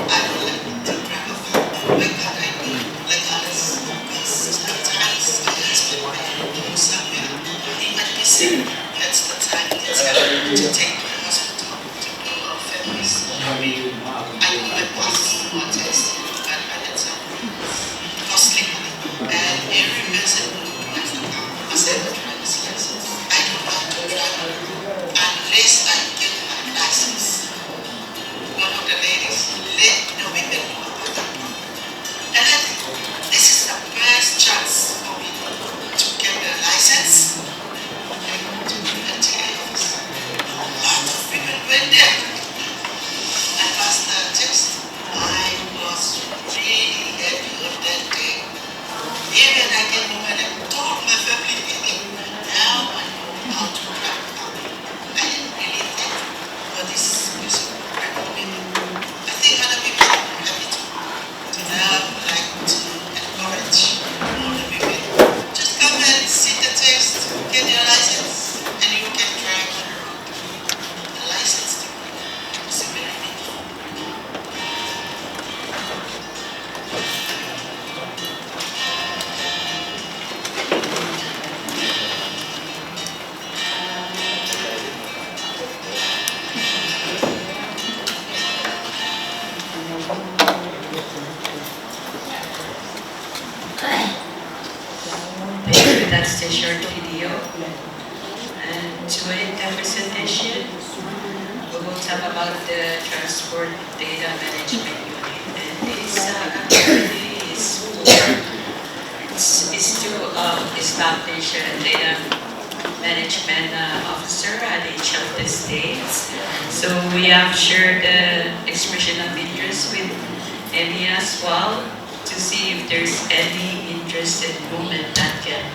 I would like to drive like that. I do, like others. Sometimes I ask my home somewhere, and they say that's the time it's to take the hospital to do our families. I know my boss watches, but it's costly money. And every person who has a car must have a driver's license. I don't want to drive unless I get my license. One of the ladies let the women know about that. And I think this is the best chance for me to get the license and to do the office. A lot of women went there. I passed the test. I was really happy on that day. Even I came home and I told my family, now I know how to drive. I didn't really think what this music program would be. I think other people are happy to. So now I would like to encourage short video. And during the presentation, we will talk about the Transport Data Management Unit. And this activity is to establish a data management officer at each of the states. So we have shared the expression of interest with Emmy as well to see if there's any interested woman that can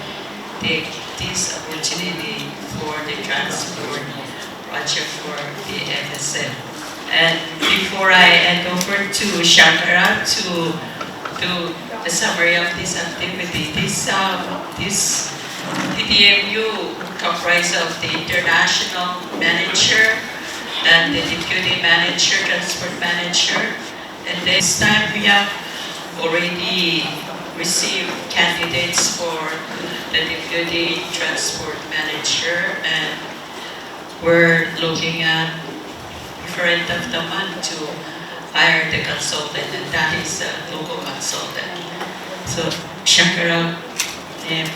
take this opportunity for the transport project for the FSM. And before I hand over to Shankara to do the summary of this activity, this TDMU comprises of the international manager and the deputy manager, transport manager. And this time we have already received candidates for the deputy transport manager, and we're looking at different of the month to hire the consultant, and that is a local consultant. So Shankara,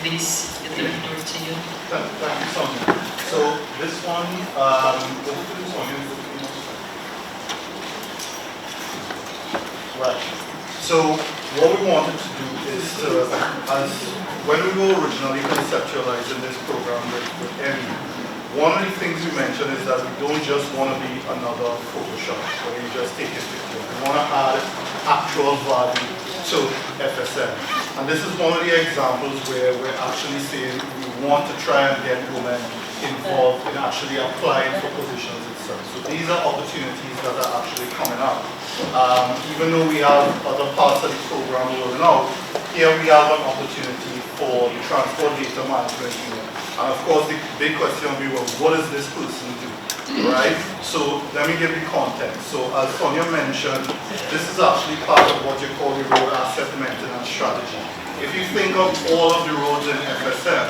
please give the floor to you. Thank you, Sonia. So this one, hopefully Sonia is looking. Right. So what we wanted to do is to, when we were originally conceptualizing this program with Emmy, one of the things we mentioned is that we don't just want to be another Photoshop where you just take a picture. We want to add actual value to FSM. And this is one of the examples where we're actually saying we want to try and get women involved in actually applying for positions itself. So these are opportunities that are actually coming up. Even though we have other parts of the program rolling out, here we have an opportunity for the transport data management unit. And of course the big question will be, well, what does this person do? Right? So let me give you context. So as Sonia mentioned, this is actually part of what you call the road asset maintenance strategy. If you think of all of the roads in FSM,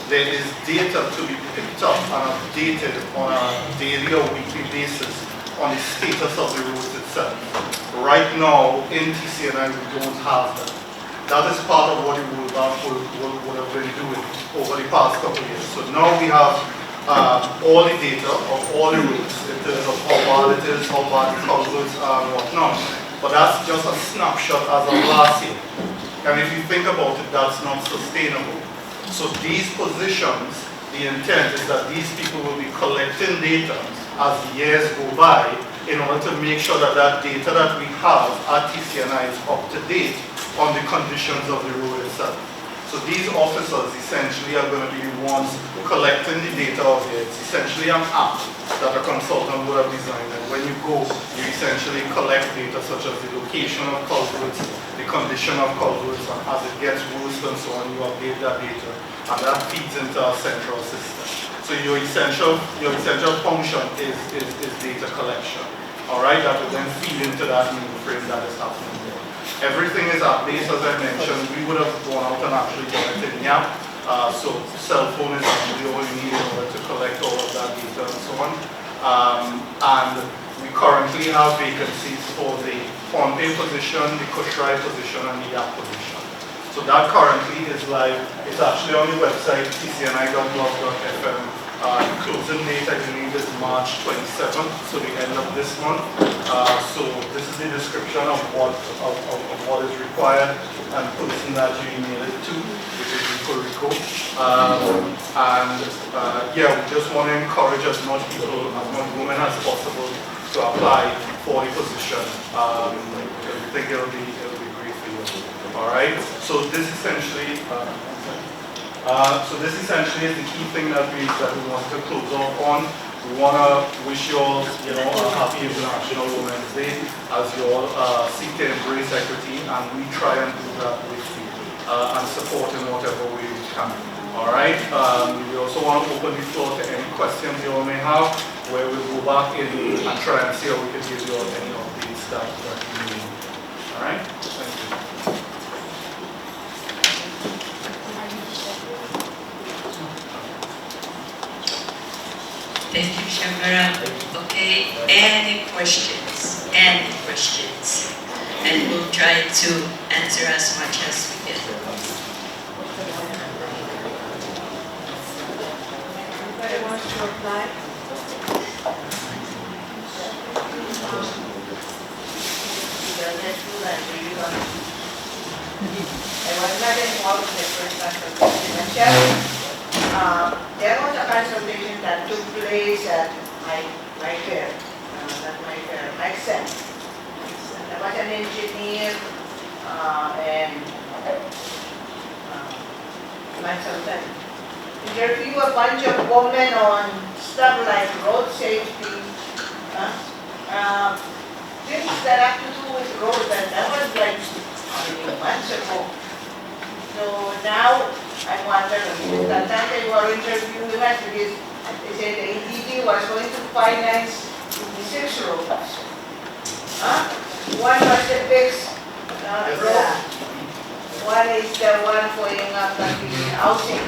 there is data to be picked up and updated on a daily or weekly basis on the status of the roads itself. Right now, in TCNI, we don't have that. That is part of what the World Bank would have been doing over the past couple of years. So now we have all the data of all the routes in terms of how bad it is, how bad the culverts are and whatnot. But that's just a snapshot as of last year. And if you think about it, that's not sustainable. So these positions, the intent is that these people will be collecting data as the years go by in order to make sure that that data that we have at TCNI is up to date on the conditions of the road itself. So these officers essentially are going to be the ones collecting the data of it. It's essentially an app that a consultant would have designed. And when you go, you essentially collect data such as the location of culverts, the condition of culverts, and as it gets worse and so on, you update that data. And that feeds into our central system. So your essential function is data collection. Alright, that will then feed into that mainframe that is happening there. Everything is app-based, as I mentioned. We would have gone out and actually done it in the app. So cell phone is actually all you need in order to collect all of that data and so on. And we currently have vacancies for the Pohnpei position, the Kushrai position, and the app position. So that currently is live. It's actually on the website, tcni.gov.fm. Closing date, I believe, is March 27th, so the end of this month. So this is the description of what is required and the person that you email it to, which is Puerto Rico. Yeah, we just want to encourage as much people, as much women as possible to apply for the position. Because we think it'll be great for you. All right. So this essentially. Is the key thing that we want to close off on. We want to wish you all, a happy International Women's Day as you all seek to embrace equity, and we try and do that with you and support in whatever way we can. All right. We also want to open the floor to any questions you all may have, where we'll go back in and try and see how we can give you all any updates that you need. All right. Thank you. Thank you, Shankara. Okay, any questions? Any questions? And we'll try to answer as much as we can. reply? I was not involved in the first consultation. There was a consultation that took place at my fair, not my fair, my center. There was an engineer and consultant. Interview a bunch of women on stuff like road safety, things that have to do with roads, and that was like months ago. So now I wonder, that time they were interviewing us because they said the ADD was going to finance 6 roads. One was the big road. One is the one going up at the housing.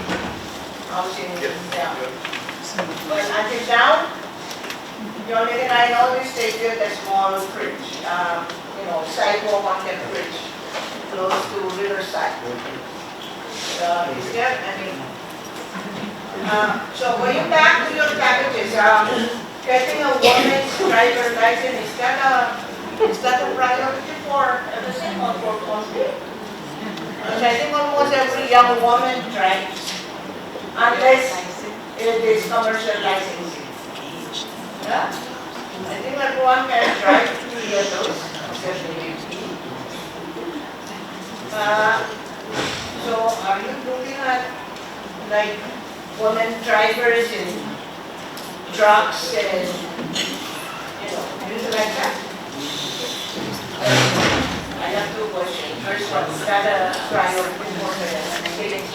Yeah. But until now, the only thing I know is they built a small bridge, sidewalk on the bridge, close to Riverside. Is there, so going back to your packages, getting a woman's driver license, is that a priority for the same or for Pohnpei? Because I think almost every young woman drives, unless it is commercial licensing. Yeah? I think everyone can drive to get those, except the so are you looking at like women drivers in trucks and things like that? I have 2 questions. First one, is that a priority for the state?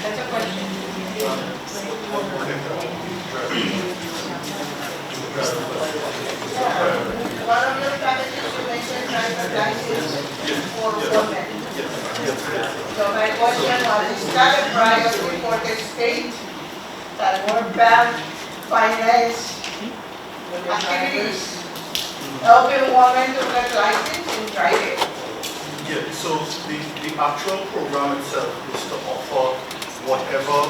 That's a question. One of your packages you mentioned driver license for women. So my question was, is that a priority for the state that World Bank finance activities helping women to get license and driving? Yeah, so the actual program itself is to offer whatever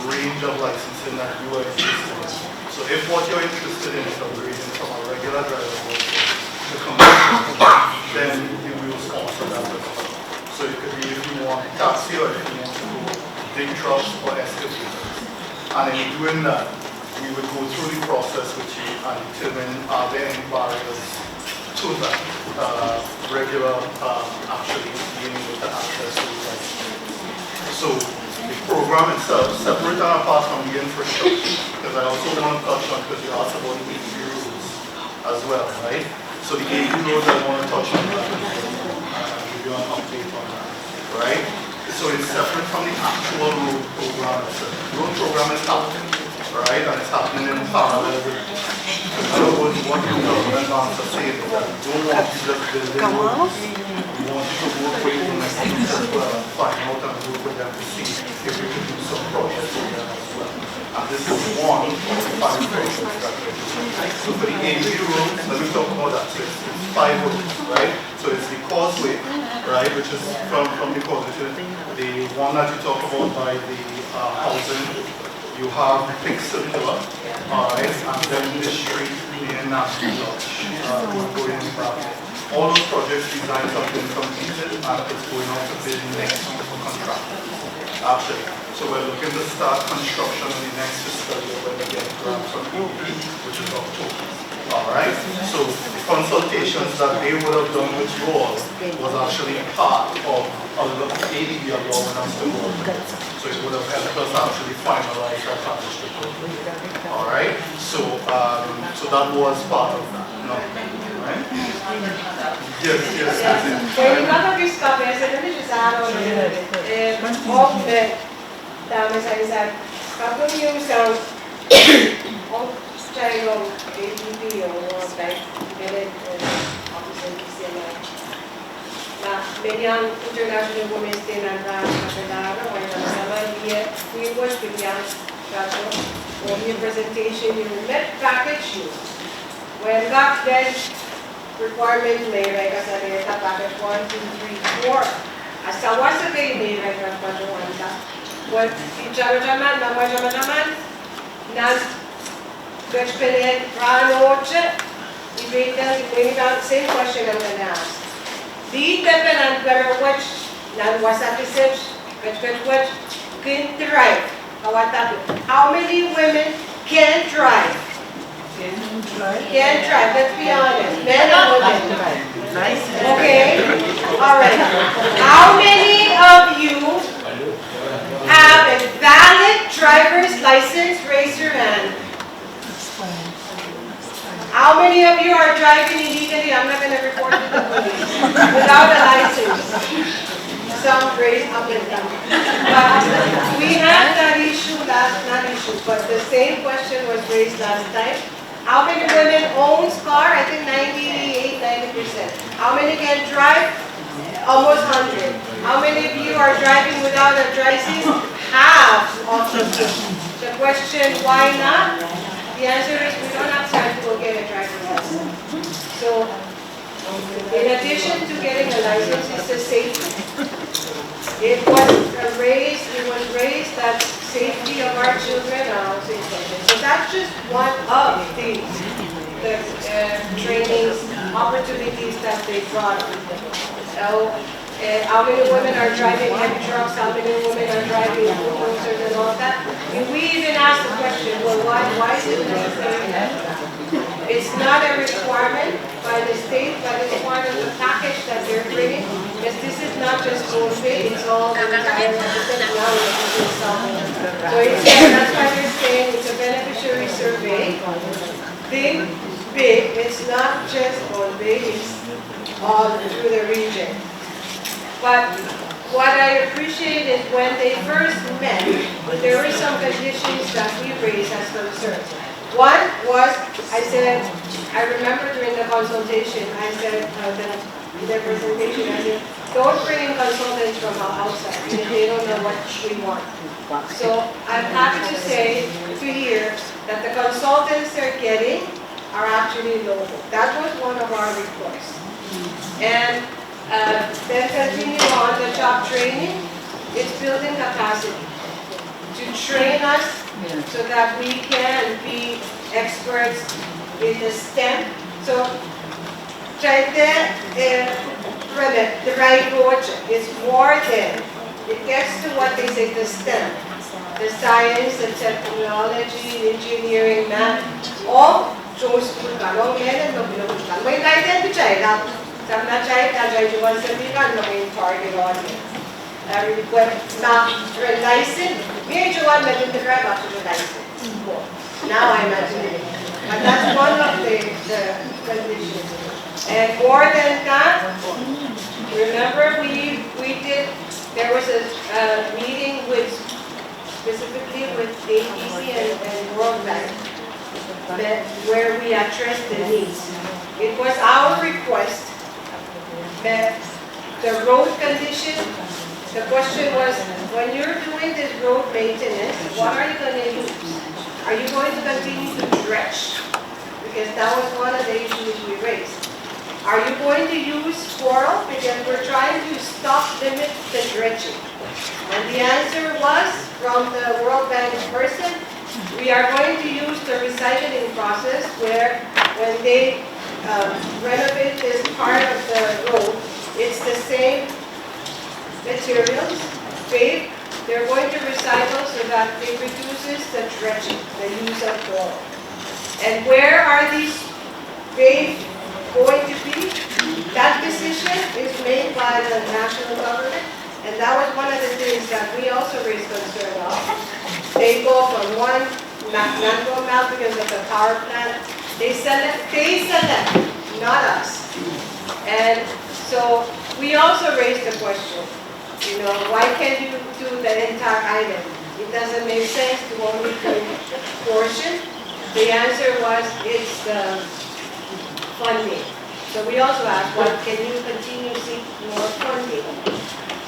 range of licensing that you are interested in. So if what you're interested in is upgrading from a regular driver to commercial, then we will sponsor that as well. So it could be if you want taxi or if you want to go big trucks or excavators. And in doing that, we would go through the process with you and determine are there any barriers to that regular actually being able to access those licenses. So the program itself, separate and apart from the infrastructure, because I also want to touch on, because you asked about the AV roads as well, right? So the AV roads I want to touch on that and give you an update on that, right? So it's separate from the actual road program itself. The road program is happening, right? And it's happening in parallel with, in other words, what the government wants to say is that we don't want you just building roads. We want you to work with them as well and find out and work with them to see if we can do some projects with them as well. And this is one of the 5 projects that we're doing. So for the AV roads, let me talk about that. So it's 5 roads, right? So it's the causeway, right, which is from the causeway, the one that you talk about by the housing. You have the big circular, alright, and then the street near National Lodge, going back. All those projects designs have been completed and it's going on to bid next month for contractors, actually. So we're looking to start construction in the next fiscal year when we get grant from EDB, which is October. Alright, so the consultations that they would have done with you all was actually part of ADB allowing us to work. So it would have helped us actually finalize our package report. Alright, so that was part of that. No? Right? Yes. So in lot of this stuff, I said, let me just add on a little bit. Of the damage I said, couple of years ago, child ADB or like minute office in DCMI. Many international women stay in Canada or in summer here. We was with young or your presentation, you met package you. When that then requirement may like I said, package 1, 2, 3, 4. Hasta wasa kayo may record pa doon ka. What jama-jaman, nama-jama-jaman, nas Gachpelet, Ranoche, you bring down the same question I'm going to ask. The dependent whether which nan wasa research, which can drive. How many women can drive? Can drive, let's be honest. Men and women. Okay, all right. How many of you have a valid driver's license? Raise your hand. How many of you are driving illegally? I'm not going to report to the police. Without a license. Some raise up and down. But we had that issue but the same question was raised last time. How many women owns car? I think 90%. How many can drive? Almost 100. How many of you are driving without a license? Half of the question, why not? The answer is we don't have time to go get a driver's license. So, in addition to getting a license, it's the safety. It was raised that safety of our children are also important. So that's just one of the trainings, opportunities that they brought. So, how many women are driving heavy trucks, how many women are driving bulldozers and all that. And we even asked the question, well, why is it necessary? It's not a requirement by the state, but it's part of the package that they're bringing. Because this is not just Pohnpei, it's all the entire So that's why they're saying it's a beneficiary survey. Big, it's not just Pohnpei, it's all through the region. But what I appreciate is when they first met, there were some conditions that we raised as concerns. One was, I remember during the consultation, I said, the presentation, I said, don't bring in consultants from outside, because they don't know what we want. So I'm happy to say, to hear, that the consultants they're getting are actually local. That was one of our requests. And then continue on the job training. It's building capacity to train us so that we can be experts in the STEM. So, the right approach is more than, it gets to what they say, the STEM. The science, the technology, engineering, math, all those people are men and women. I'm not trying to want to be on the main target audience. License, major one that in the drive up to the license. Now I'm imagining. But that's one of the conditions. And more than that, remember there was a meeting specifically with ABC and World Bank where we addressed the needs. It was our request the road condition, the question was, when you're doing this road maintenance, what are you going to use? Are you going to continue to dredge? Because that was one of the issues we raised. Are you going to use coral? Because we're trying to limit the dredging. And the answer was, from the World Bank person, we are going to use the recycling process where when they renovate this part of the road, it's the same materials, they're going to recycle so that it reduces the dredging, the use of coral. And where are these paved going to be? That decision is made by the national government, and that was one of the things that we also raised concern of. They go from one, not go out because of the power plant. They select, not us. And so we also raised the question, why can't you do the entire island? It doesn't make sense to only do a portion. The answer was, it's the funding. So we also asked, can you continue to seek more funding?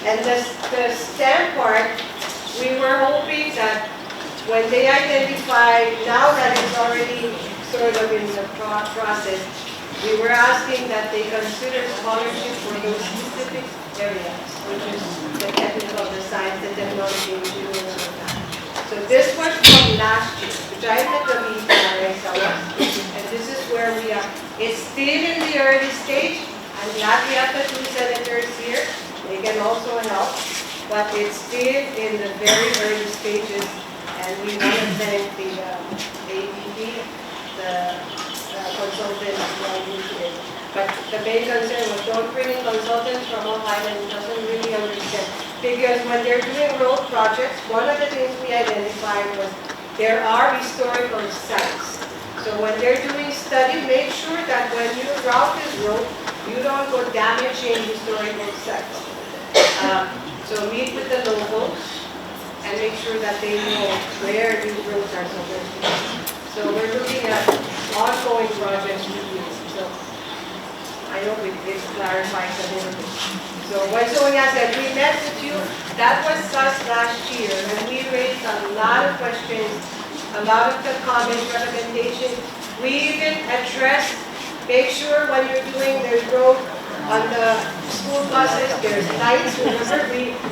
And the STEM part, we were hoping that when they identify, now that it's already sort of in the process, we were asking that they consider scholarship for those specific area, which is the technical, the science, the technology, engineering, and all that. So this was from last year, which I met the lead and this is where we are. It's still in the early stage. I'm glad we have the two senators here. They can also help, but it's still in the very early stages, and we want to thank the ADP, the consultants who are using it. But the main concern was don't bring in consultants from Long Island who doesn't really understand. Because when they're doing road projects, one of the things we identified was there are historical sites. So when they're doing study, make sure that when you route this road, you don't go damaging historical sites. So meet with the locals and make sure that they know where these roads are supposed to be. So we're looking at ongoing projects with you. So I hope it clarifies a little bit. So what Sonia said, we met with you, that was us last year, and we raised a lot of questions, a lot of the comments, recommendations. We even addressed, make sure when you're doing the road on the school buses, there's lights, remember,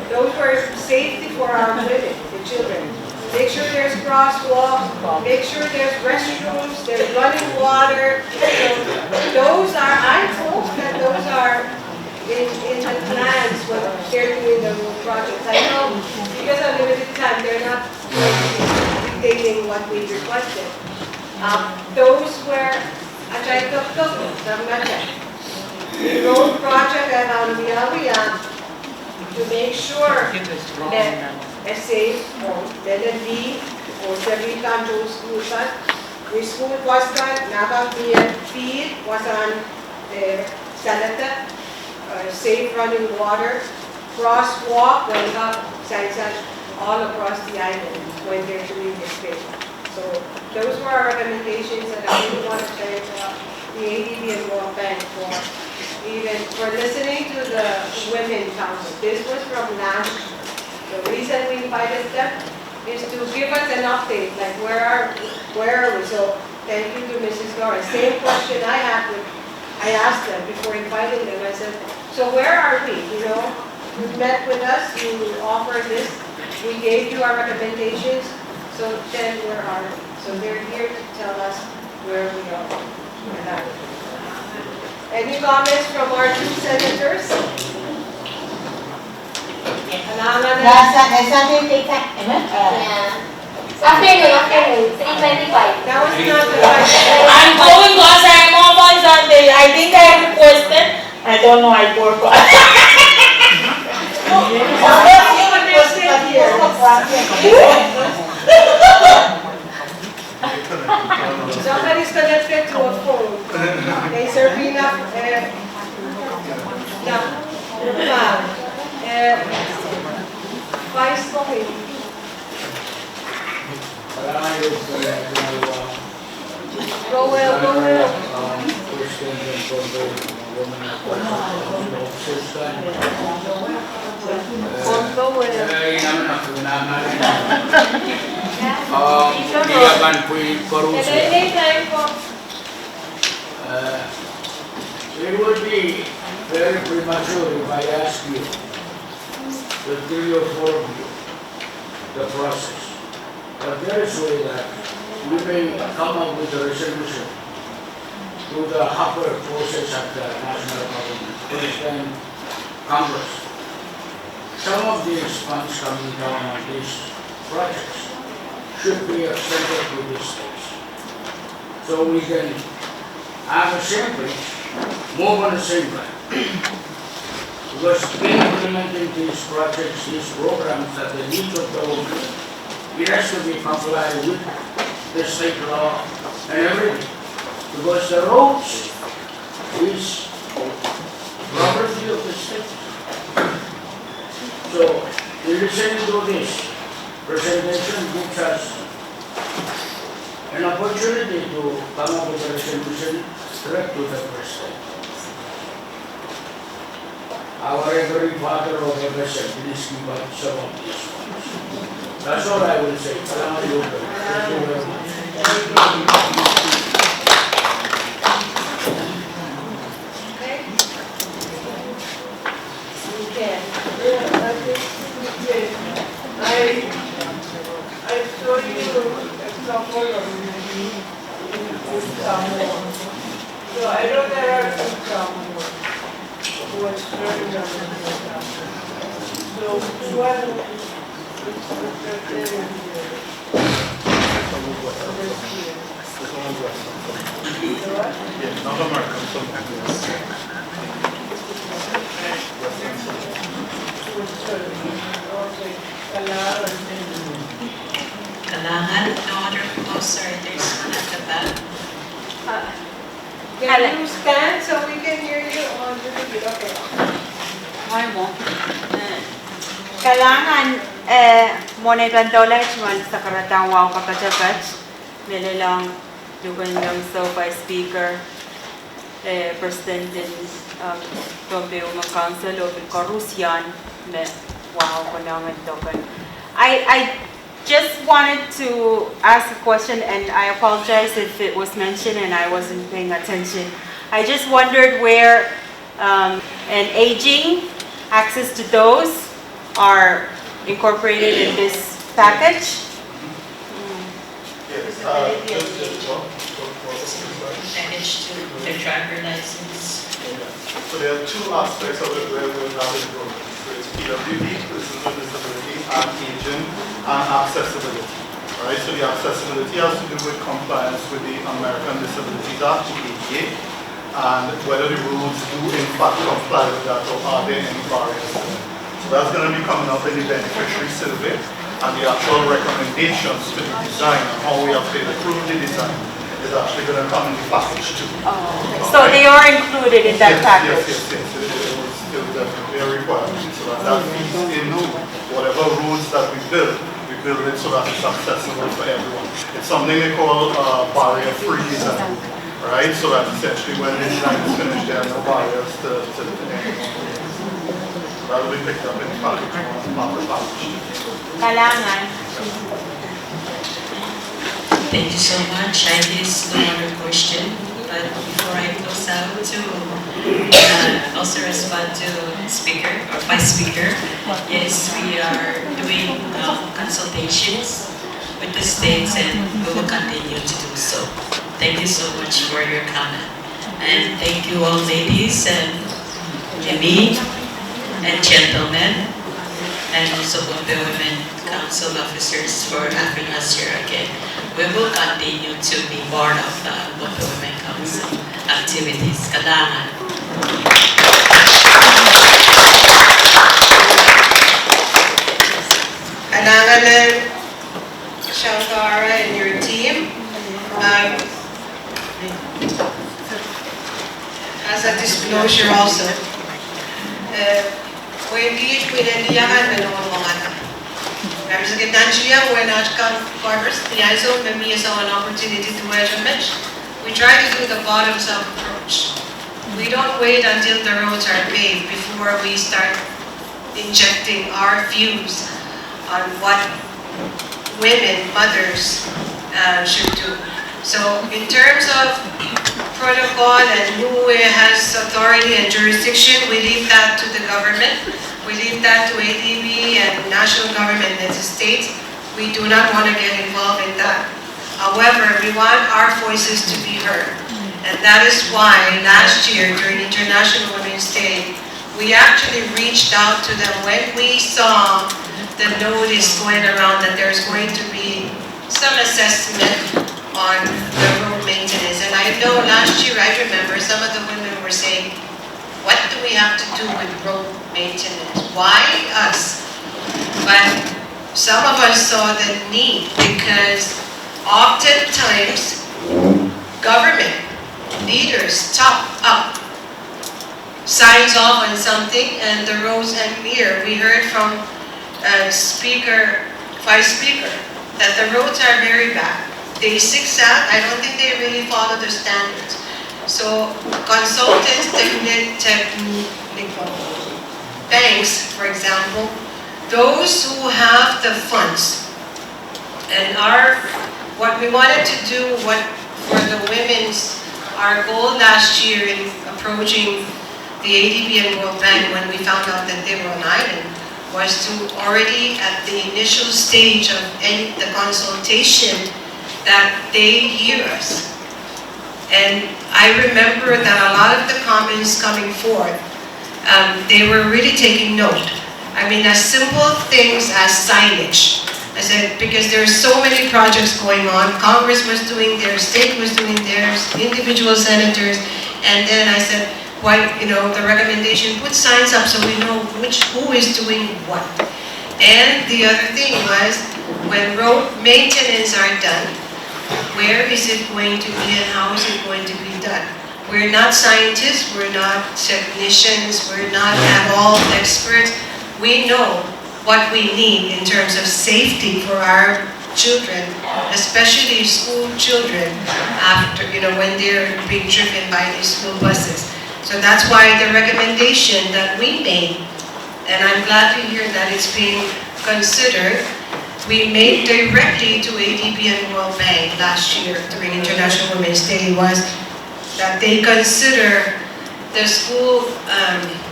those were safety for our women, the children. Make sure there's crosswalks, make sure there's restrooms, there's running water. So those are, I hope that those are in the plans when they're doing the road projects. I know because of limited time, they're not dictating what we requested. Those were the road project around Miawian to make sure that a safe road, that the D or the Rican school bus, the school bus car, Nabak feed was on the Salata, safe running water, crosswalk, going up, all across the island when they're doing this thing. So those were our recommendations, and I really want to thank the ADB and World Bank for listening to the Women Council. This was from last year. The reason we invited them is to give us an update, like where are we? So thank you to Mrs. Dora. Same question I asked them before inviting them. I said, so where are we? You know, you met with us, you offered this, we gave you our recommendations, so then where are we? So they're here to tell us where we are. Any comments from our two senators? Afternoon, 3:25. That was not the question. I'm going to assign more on Sunday. I think I requested. I don't know, I forgot. Somebody's connected to a phone. Okay, Serena, Vice Talking. Go well. It would be very premature if I ask you, the 3 or 4 of you, the process. But there is a way that we may come up with a resolution to the upper process of the national government, for instance, Congress. Some of these funds coming down on these projects should be extended to these states. So we can have a same page, move on the same line. Because in implementing these projects, these programs that the needs of the women, it has to be compliant with the state law and everything. Because the roads is property of the state. So, in listening to this presentation gives us an opportunity to come up with a resolution direct to the president. Our Reverend Father of Heaven, please give us some of these ones. That's all I will say. Thank you very much. So you example of Samoa. So I know there are some Samoa who are serving on the program. So one Yeah, not American, Kailangan, no other, oh sorry, there's one at the back. Can you stand so we can hear you on the video? Okay. Kailangan monitor knowledge man sa karatang wow kakajagat nilang dugan lang so by speaker president din Pohnpei Women Council of Korusian me wow kailangan dugan. I just wanted to ask a question, and I apologize if it was mentioned and I wasn't paying attention. I just wondered where an aging access to those are incorporated in this package. Package to their driver license. So there are two aspects of it where we're not involved. So it's PWD, persons with disabilities, and aging, and accessibility. Right? So the accessibility has to do with compliance with the American Disabilities Act, ADA, and whether the rules do in fact comply with that, or are there any barriers to it. So that's going to be coming up in the beneficiary survey, and the actual recommendations to the design and how we have to approve the design is actually going to come in the package too. So they are included in that package? Yes. It was definitely a requirement. So that feeds into whatever rules that we build it so that it's accessible for everyone. It's something they call barrier-free design, right? So that essentially when the design is finished, there are no barriers to the end. That will be picked up in the package, part of the package. Kailangan. Thank you so much. I guess no other question, but before I close out to also respond to speaker or vice speaker, yes, we are doing consultations with the states and we will continue to do so. Thank you so much for your comment. And thank you all ladies and Jimmy and gentlemen, and also Pohnpei Women Council officers for having us here again. We will continue to be part of the Pohnpei Women Council activities. Kailangan. Kailangan Shankara and your team. As a disclosure also, we engage with India and Mongana. Members of the Tanchia, we're not corpus, the ISO, maybe is an opportunity to measurement. We try to do the bottoms-up approach. We don't wait until the roads are paved before we start injecting our views on what women, mothers should do. So in terms of protocol and who has authority and jurisdiction, we leave that to the government. We leave that to ADB and national government and the state. We do not want to get involved in that. However, we want our voices to be heard. And that is why last year during International Women's Day, we actually reached out to them when we saw the notice going around that there's going to be some assessment on the road maintenance. And I know last year, I remember some of the women were saying, what do we have to do with road maintenance? Why us? But some of us saw the need because oftentimes government leaders top up, signs off on something, and the roads end here. We heard from vice speaker, that the roads are very bad. They zigzag. I don't think they really follow the standards. So consultants, technical banks, for example, those who have the funds, and what we wanted to do, for the women's, our goal last year in approaching the ADB and World Bank when we found out that they were an island, was to already at the initial stage of the consultation that they hear us. And I remember that a lot of the comments coming forth, they were really taking note. I mean, as simple things as signage. I said, because there are so many projects going on, Congress was doing theirs, state was doing theirs, individual senators, and then I said, why, the recommendation, put signs up so we know who is doing what. And the other thing was, when road maintenance are done, where is it going to be and how is it going to be done? We're not scientists, we're not technicians, we're not at all experts. We know what we need in terms of safety for our children, especially school children, after, when they're being driven by these school buses. So that's why the recommendation that we made, and I'm glad to hear that it's being considered, we made directly to ADB and World Bank last year during International Women's Day, was that they consider the school,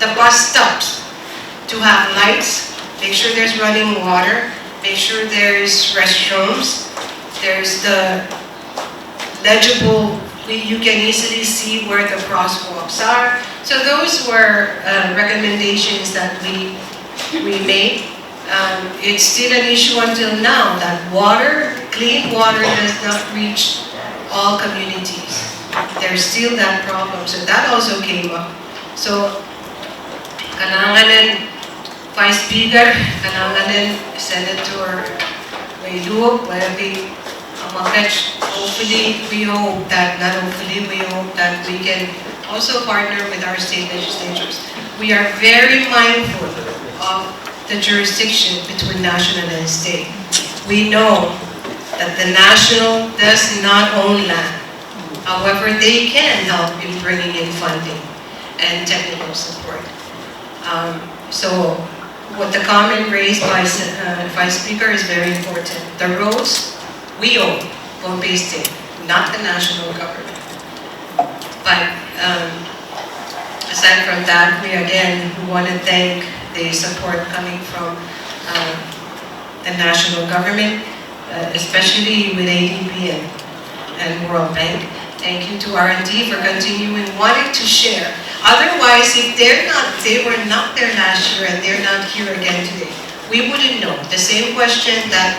the bus stops to have lights, make sure there's running water, make sure there's restrooms, there's the legible, you can easily see where the crosswalks are. So those were recommendations that we made. It's still an issue until now that clean water does not reach all communities. There's still that problem, so that also came up. So, kailangan Vice Speaker, kailangan Senator Mayluo, hopefully we hope that, not hopefully, we hope that we can also partner with our state legislatures. We are very mindful of the jurisdiction between national and state. We know that the national does not own land. However, they can help in bringing in funding and technical support. So what the comment raised by Vice Speaker is very important. The roads, we own, Pohnpei State, not the national government. But aside from that, we again want to thank the support coming from the national government, especially with ADB and World Bank. Thank you to R&D for continuing wanting to share. Otherwise, if they were not there last year and they're not here again today, we wouldn't know. The same question that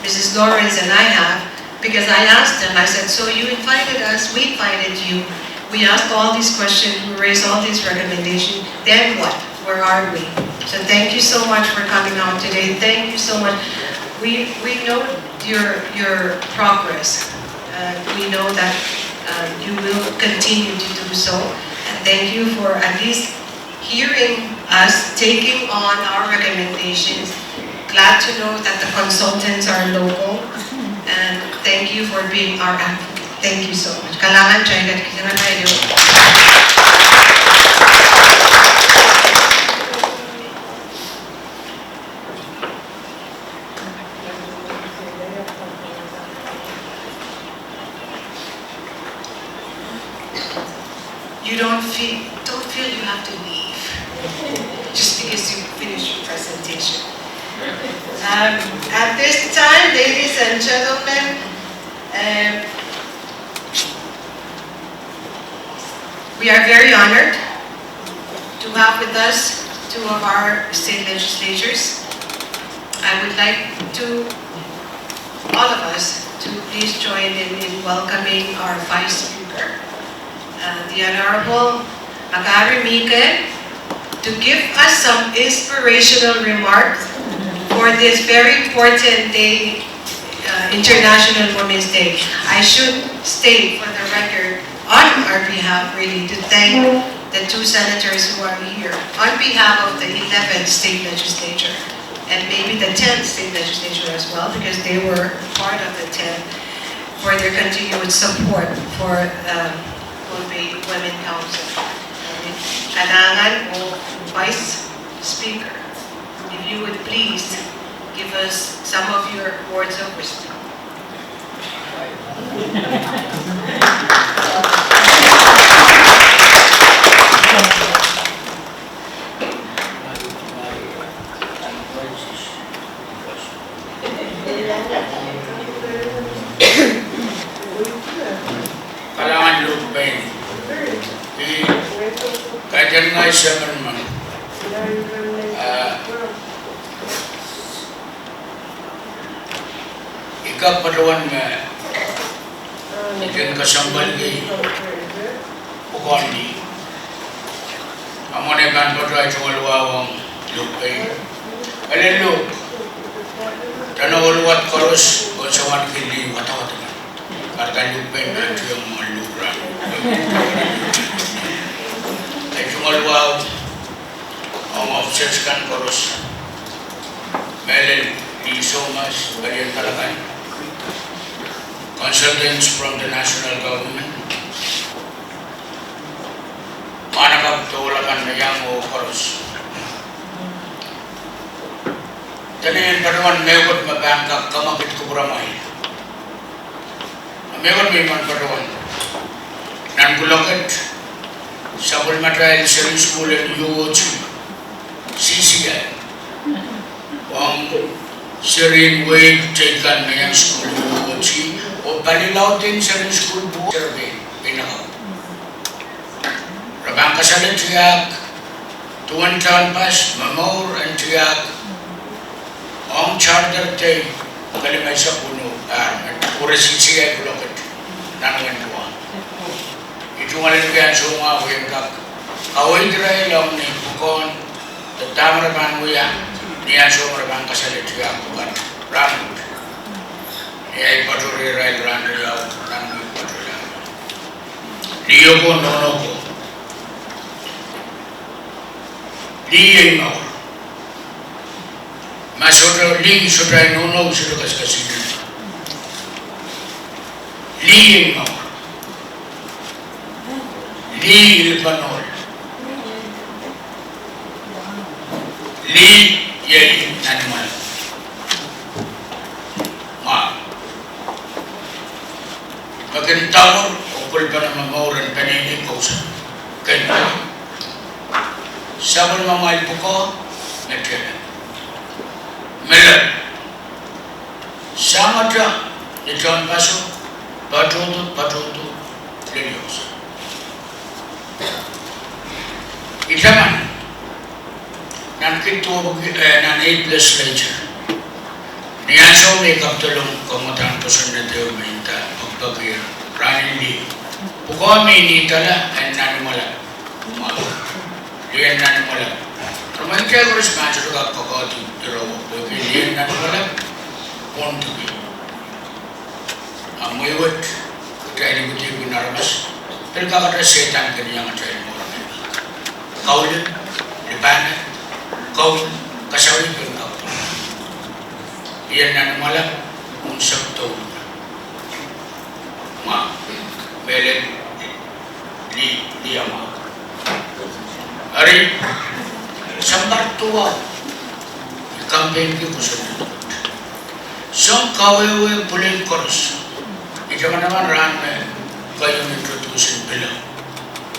Mrs. Lawrence and I have, because I asked them, I said, so you invited us, we invited you, we asked all these questions, we raised all these recommendations, then what? Where are we? So thank you so much for coming out today. Thank you so much. We know your progress. We know that you will continue to do so. And thank you for at least hearing us, taking on our recommendations. Glad to know that the consultants are local. And thank you for being our advocate. Thank you so much. Kailangan China kita na tayo. You don't feel you have to leave just because you finished your presentation. At this time, ladies and gentlemen, we are very honored to have with us two of our state legislators. I would like to, all of us, to please join in welcoming our Vice Speaker, the Honorable Agari Mike, to give us some inspirational remarks for this very important day, International Women's Day. I should state for the record, on our behalf really, to thank the two senators who are here, on behalf of the 11th state legislature, and maybe the 10th state legislature as well, because they were part of the 10th, for their continued support for Pohnpei Women Council. Kailangan o Vice Speaker, if you would please give us some of your words of wisdom. Vice Chairman, ikap padawan me ikan kasambal gi Pohnpei. Amone kan padai cuma luawang lupai. Alelu tanah luat korus konsawan kini wata-wata. Karena lupai nanti yang maluran. Cuma luau ang officers kan korus. Melen di Somas bagian Kalakan. Consultants from the national government. Manakap tulakan na yang o korus. Tanin padawan mewat mabangkak kamakit kuburamay. Mewat man padawan. Nan bulakat sabul material sharing school and UOG CCI. Ang sharing wave taken na yang school UOG o palilaw din sharing school buo survey pinakaw. Rabang kasalit tiyak, tuwan taon pas, mamor ang tiyak, ang charter tay, kalimay sa puno, pura CCI kulakit, nangan tuwa. Ito nga rin kaya sunga ko yung kak, kaway dira ilang ni Bukon, tatama rabang kuya, niya sunga rabang kasalit tiyak, bukan ramot. Niya ipaturi rai rang riyaw, nangan ipaturi. Liyo ko, nono ko. Liye mau, masuk lagi sudah nono sudah kasih. Liye mau, li panol, li yai animal, ma. Makin tahun, okul panama mauran panini kausa, kenapa? Sabun mamay buko, nagkaya. Mela. Sama dia, di John Paso, patutu, lilios. Itaman, nan kito nan 8 legislature. Niyan sa may kaptulong kamutan ko sa nateo minta pagpagir ranin di. Buko may nitala ay nanumala. Lian nan malam. Rumah kita harus macam juga kau tu terlalu. Tapi lian nan malam pun tu. Amai buat kita ini betul benar mas. Terkadang ada setan yang ada di orang ini. Kau ni, depan, kau kasawi pun kau. Lian nan malam pun sabtu. Ma, belen dia ma. Hari sambar tua campaign ki kusut som kawe pulen korus ita manaman ran me kayo introduce bila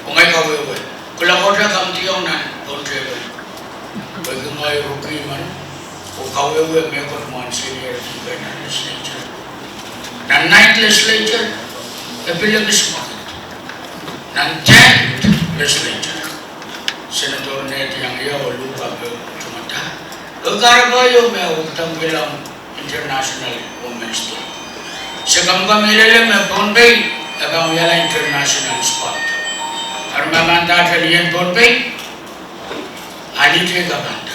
ungai kawe kula kota kam tiong nan on table bagi ngai ruki man o kawe me ko man senior ki na legislature nan night legislature epilog ismo nan 10th legislature Senator net yang ia lupa cuma dah. Agar bayo me utang bilang International Women's Day. Sekam kami lele me Pohnpei agam yala international spot. Arma manda kalian Pohnpei ali te kabanda.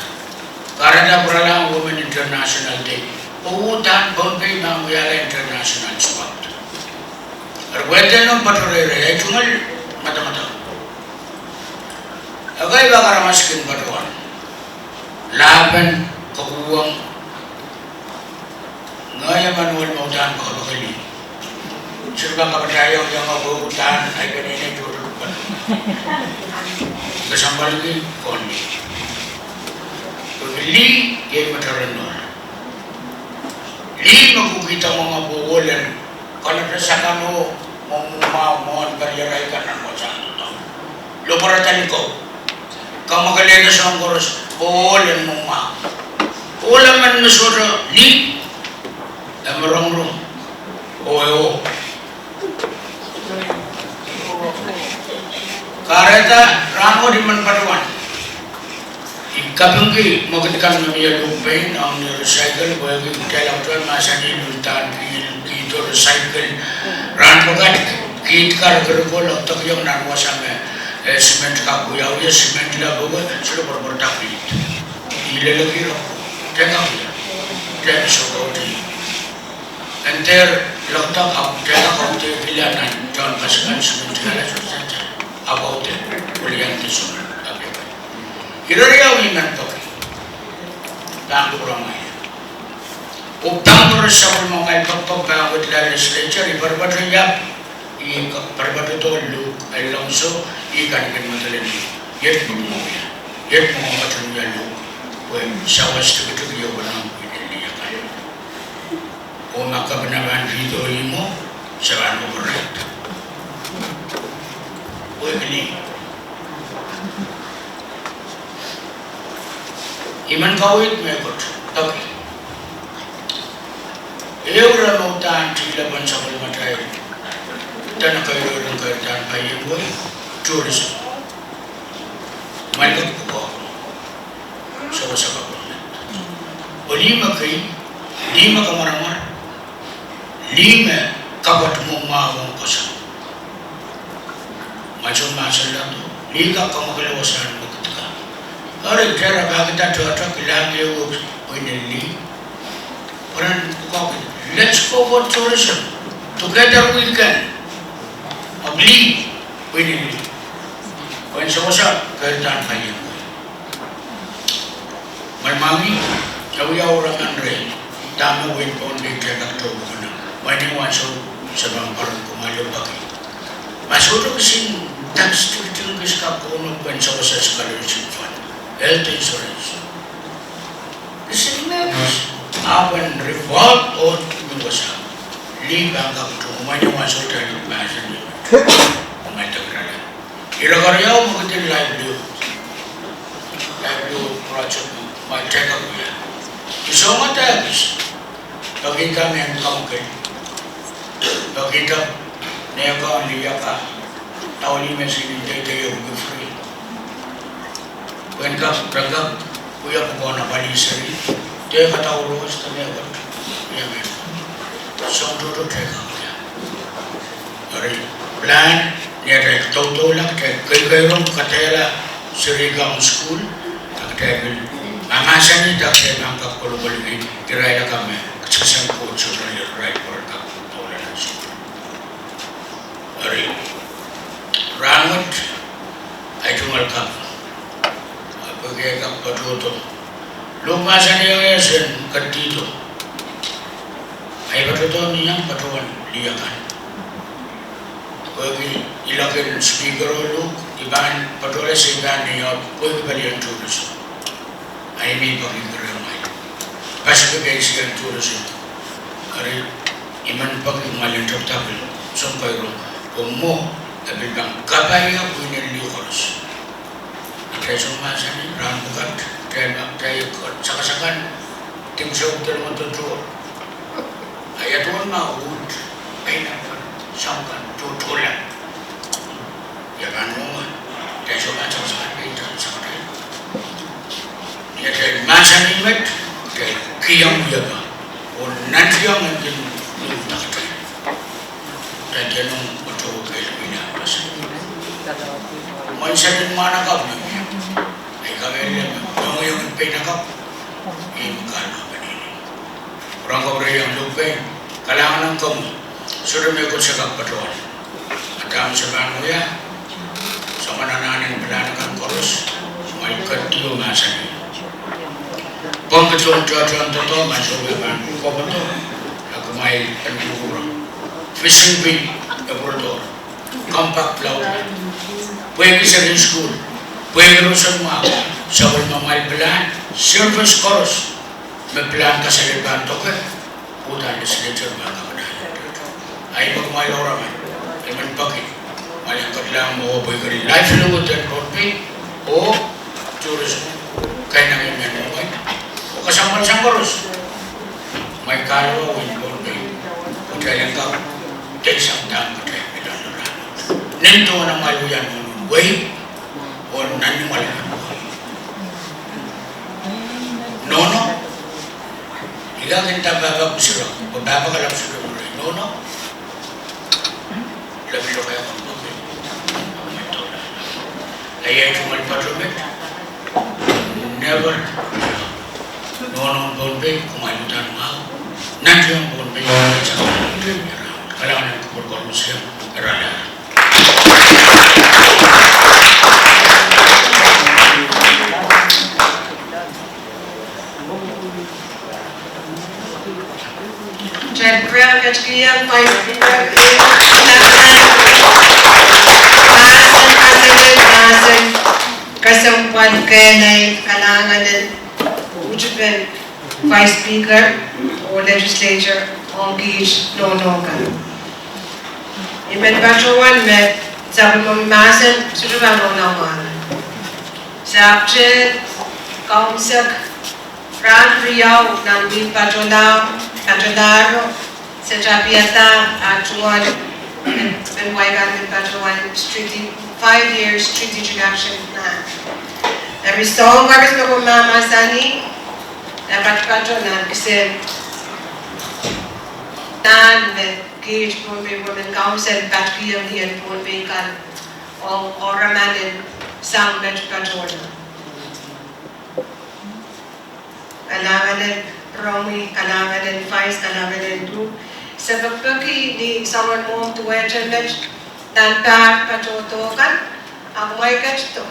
Karena berlalang Women International Day. Utan Pohnpei mang yala international spot. Arwete no patore re cuma mata-mata. Agai bakar maskin patuan, laban kebuang, ngaya manual mautan kalau kali, serba kepercayaan yang aku utan, agar ini turun pun, kesambal lagi koni, beli dia mataran luar, li maku kita mengabulan, kalau rasakan mau berjalan karena macam tu, lo perhatian kau. Kamu kalian sang korus, olen muma, olen man mesura li, emerong kareta Kamu di man padawan. Ikapungki mo katikan mamiya lumpay na ang recycle bagi kailang tuan masa ni luntan kito recycle ran bagat kit kar kerukol otak yang nanwa sama cement kapuyaw ya cement la boga sudah berbertapi. Ile lagi ro tengah ya tengah sokoti. Enter lotak ab tengah kauti pilihanan John pasukan cement kala susah about it kuliah di sana. Kira-kira wingan to. Tanggo ramai. Upang bersama mengai pagpapang with legislature ibarat yap I berbatu to lu alonso ikan matalan yet mo yet mo matalan ya lu when sawas to yo banang pinili kan. O makabenaran video imo sawan mo correct. O ini Iman kawit mekot, tapi Eura mautan tilaban sa kalimatay. Tanah kayo ng kaitan payin boy, tourism. Malkat ko sa wasaka ko. Lima kay, lima kamaramar, lima kabat mo mawang kasam. Macam masal lang to, liga kamakalawasan mo. Orang cara kita cocok bilang dia ini, orang kau let's go for tourism together we can, abli ini, orang semasa kerjaan kaya, malmami, jauh orang andre, tamu win Pohnpei jaga tu mana, mana masuk sebang parang kumalu bagi, masuk tu kesin tax tu kisah kono orang semasa scholarship fund. Health insurance. This is matters. Awan revolt or nuwasa. Liga ang to umanya masuk dari bahasa ni. Umay tagrala. Iragaryaw mo kitin livelihood. Livelihood project mo. May check up mo yan. Iso nga tagis. Bagi kami ang kamukay. Bagi ka. Niya ka ang liya ka. Tawali mo sinintay tayo free. When ka beragam, kuya ko na balisari, dia kata urus tapi apa? Ya men, semua tu tega kuya. Hari plan, dia ada tahu lah, kaya orang katanya seriga school, katanya mama sani tak saya mangkap kalau balik kira kami kesan coach orang right for tak tahu lah school. Hari rangut, itu malkam. Bagi agak betul. Lupa sana yang esen kerti itu. Ayat betul ni yang betul dia kan. Bagi ilakan speaker lu, iban betul sehingga ni yang bagi balian tulis. Ayat ni bagi keramai. Pas bagi sekian tulis. Hari iman bagi malin tertabil. Sampai rom. Omo, tapi bang kapaya punya liuros. Kaya sumasa ni rang bukat kaya sakasakan tim sa hotel mo tutur ayat tuan maud ay naman sangkan tutulan ya kan mo kaya sumasa sa kanita sa kanita ya kaya masa ni met kaya kiyang yaga o nandiyan ang dinulak tayo kaya nung betul kaya pinapasa may sabi mana kami kami yang pinakap ini kalau begini orang kau yang lupa kalangan kamu sudah mengikut segala pedoman macam sebab ya sama anak-anak berlanakan korus mereka tu masa ni pengkecuali contoh masuk memang kau betul aku main penjuru fishing bin abroad compact laut pergi sering school Puede semua sabol mamal plan service course me plan ka sa levanto ka utan legislature mga kamanay ay pagmay orang ay man pagi malang kadlang mo boy ka rin life load and Pohnpei o tourism kaya namin yan mo o kasambal sa course may karo in Pohnpei o kaya ka kaisang dang ka tayo nilalaranon nito na maluyan mo way o Buat nani malah. Nono. Ila kita bapa kusiro, bapa kalau kusiro mulai. Nono. Lebih lo kayak apa? Ayah cuma patrolmen. Never. Nono Pohnpei kemajuan mau. Nanti yang Pohnpei kalau anak berkorupsi rada. Jan Brown Kachkiyan, Vice Kasumpan Kenay, Kalangan and Ujuban, Vice Speaker or Legislature, Ongij, Nonoka. Imen Bachuan met, sabi ko mimasan, suruhan mo naman. Sabjit, Kaumsak, Ran Riyaw, Nandin Pajolaro, sa Japiata, Achuan, and Waigan and Pajuan, 5 years strategic action plan. Every song bagas na kung mamasani, dapat Pajuan kasi tan with Gage Pohnpei Women Council, Patriam Dian Pohnpei kan, Oraman and Sang Pajuan. Kailangan din Romy, kailangan din Vice, kailangan din Group. Sa pagpagi ni someone mo tuwa dyan, dan pa pachotokan, ang may gats to.